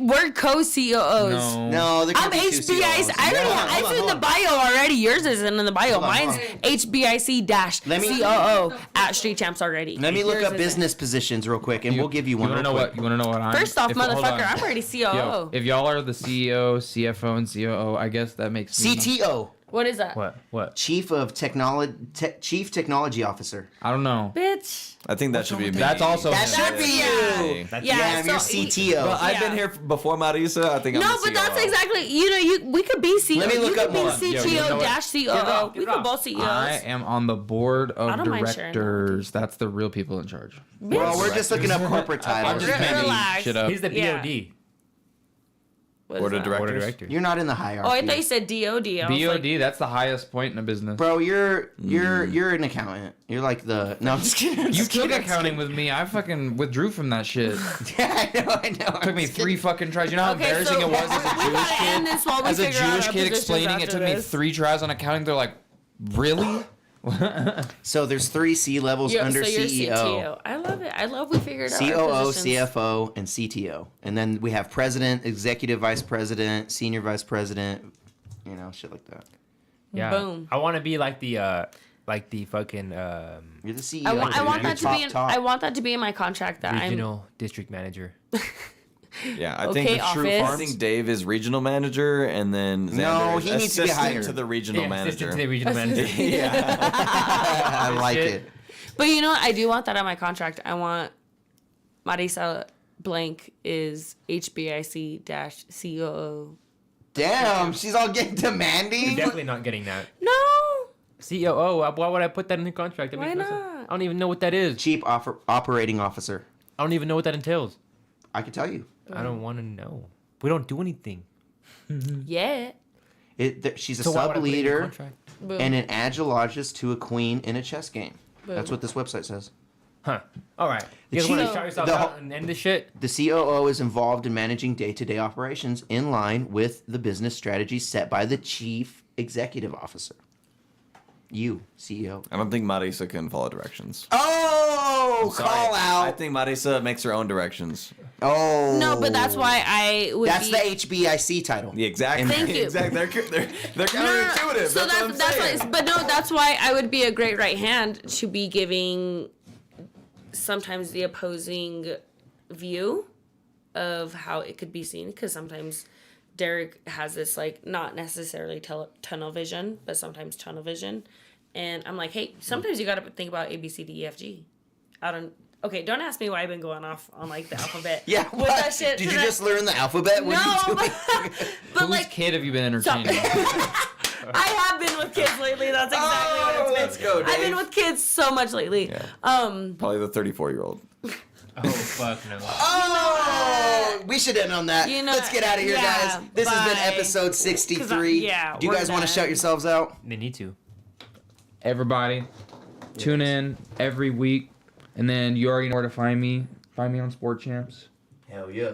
We're co-COOs. No, I'm HBIC. I it's in the bio already. Yours isn't in the bio. Mine's HBIC-COO at Street Champs already. Let me look Yours up isn't. business positions real quick, and we'll give you one. You want to know what? You want to know what I'm? First off, hold on. motherfucker, I'm already COO. Yo, if y'all are the CEO, CFO, and COO, I guess that makes me. CTO, What is that? What? Chief Technology Officer. I don't know. Bitch. I think that should be me. That's also. That should be you. Yeah, I'm your so CTO. Well, I've been Yeah. here before Marisa. I think I'm No, the but that's COO. exactly. We could be CEO. Let me look you could up be more. CTO Yo, you know what? dash COO. Get We it could off. both CEOs. I am on the board I of don't mind sharing that with directors. That's the real people in charge. Well, we're just looking up corporate I'm titles. just making Relax. shit up. He's the Yeah. BOD. What is Board of that? directors. Board of directors. You're not in the hierarchy. Oh, I thought you said DOD. I was like, BOD, that's the highest point in a business. Bro, you're an accountant. You're like the no. I'm just kidding. I'm You just took kidding. accounting with me. I fucking withdrew from that shit. Yeah, I know. Took me 3 fucking tries. You know how Okay, embarrassing so it was as a we Jewish gotta kid? end this while we As a figure out Jewish our kid positions explaining it after took me this. 3 tries on accounting. They're like, really? So there's 3 C levels under so you're CEO. CTO. I love it. I love we figured out our COO, positions. CFO, and CTO. And then we have president, executive vice president, senior vice president, shit like that. Yeah. Boom. I want to be like the fucking You're the CEO. I want You're that to top, be. In, top. I want that to be in my contract. That regional district manager. Yeah, I Okay, think office. I think Dave is regional manager, and then Xander No, is he needs to be assistant hired. to the regional manager. Assistant to the regional manager. Yeah. I like Shit. it. But you know what? I do want that on my contract. I want Marisa blank is HBIC-COO. Damn, she's all getting demanding. You're definitely not getting that. No. COO. Why would I put that in the contract? That Why makes no sense. not? I don't even know what that is. Chief Operating Officer. I don't even know what that entails. I can tell you. I don't want to know. We don't do anything. Yeah. She's a So why would I sub put it in the leader contract? Boom. and an agilologist to a queen in a chess game. That's what this website says. Huh. All right. You guys chief- want to shout yourself the- out and end this shit? The COO is involved in managing day-to-day operations in line with the business strategy set by the Chief Executive Officer. You, CEO. I don't think Marisa can follow directions. Oh, Sorry. call out. I think Marisa makes her own directions. Oh. No, but that's why I would That's be. the HBIC title. Yeah, exactly. Thank you. Exactly. They're No, counterintuitive. So that's what I'm saying. why, but no, that's why I would be a great right hand to be giving sometimes the opposing view of how it could be seen, because sometimes Deryk has this like not necessarily tunnel vision, but sometimes tunnel vision, and I'm like, hey, sometimes you got to think about A B C D E F G. Okay, don't ask me why I've been going off on like the alphabet. Yeah, with what? that shit. Did you just learn the alphabet? What are you No, doing? but Whose like kid have you been entertaining? I have been with kids lately. That's exactly what it's been. let's go, I've been Dave. with kids so much lately. Yeah. Um, Probably the 34-year-old. Oh, fuck no. Oh, we should end on that. You know, Let's get out of here, yeah, guys. This has been bye. episode 63. yeah, Do you we're guys want to done. shout yourselves out? They need to. Everybody, tune in every week, and then you already know where to find me. Find me on Sport Champs. Hell yeah.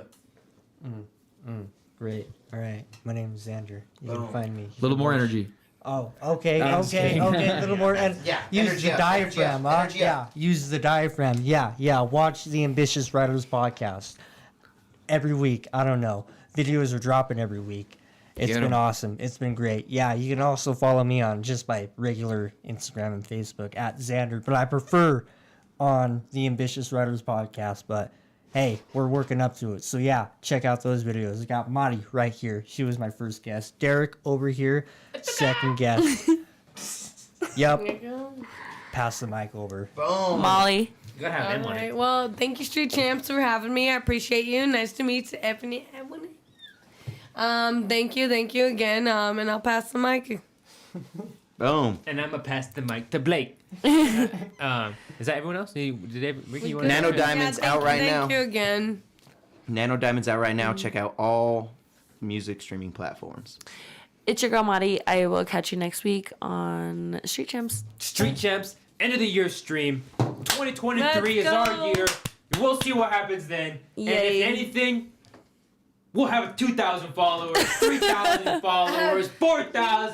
Great. All right. My name is Xander. You can find me. A little more energy. Oh, okay, I'm just okay, kidding. okay. A little more. And Yeah, use energy the up, diaphragm, huh? energy up. Yeah, use the diaphragm. Yeah. Watch the Ambitious Writers podcast every week. I don't know. Videos are dropping every week. It's Get been 'em. awesome. It's been great. Yeah, you can also follow me on just by regular Instagram and Facebook at Xander, but I prefer on the Ambitious Writers podcast. But hey, we're working up to it. So yeah, check out those videos. I got Madi right here. She was my first guest. Deryk over here, second guest. Yep. Pass the mic over. Boom. Molly. You gotta have them All on right. it. Well, thank you, Street Champs, for having me. I appreciate you. Nice to meet you, Ebony. Thank you again. And I'll pass the mic. Boom. And I'm gonna pass the mic to Blake. Is that everyone else? Ricky, you want Nano Diamond's out right now. Thank you again. Nano Diamond's out right now. Check out all music streaming platforms. It's your girl Madi. I will catch you next week on Street Champs. Street Champs, end of the year stream. 2023 Let's is our go. year. We'll see what happens then. And Yay. if anything, we'll have 2,000 followers, 3,000 followers, 4,000.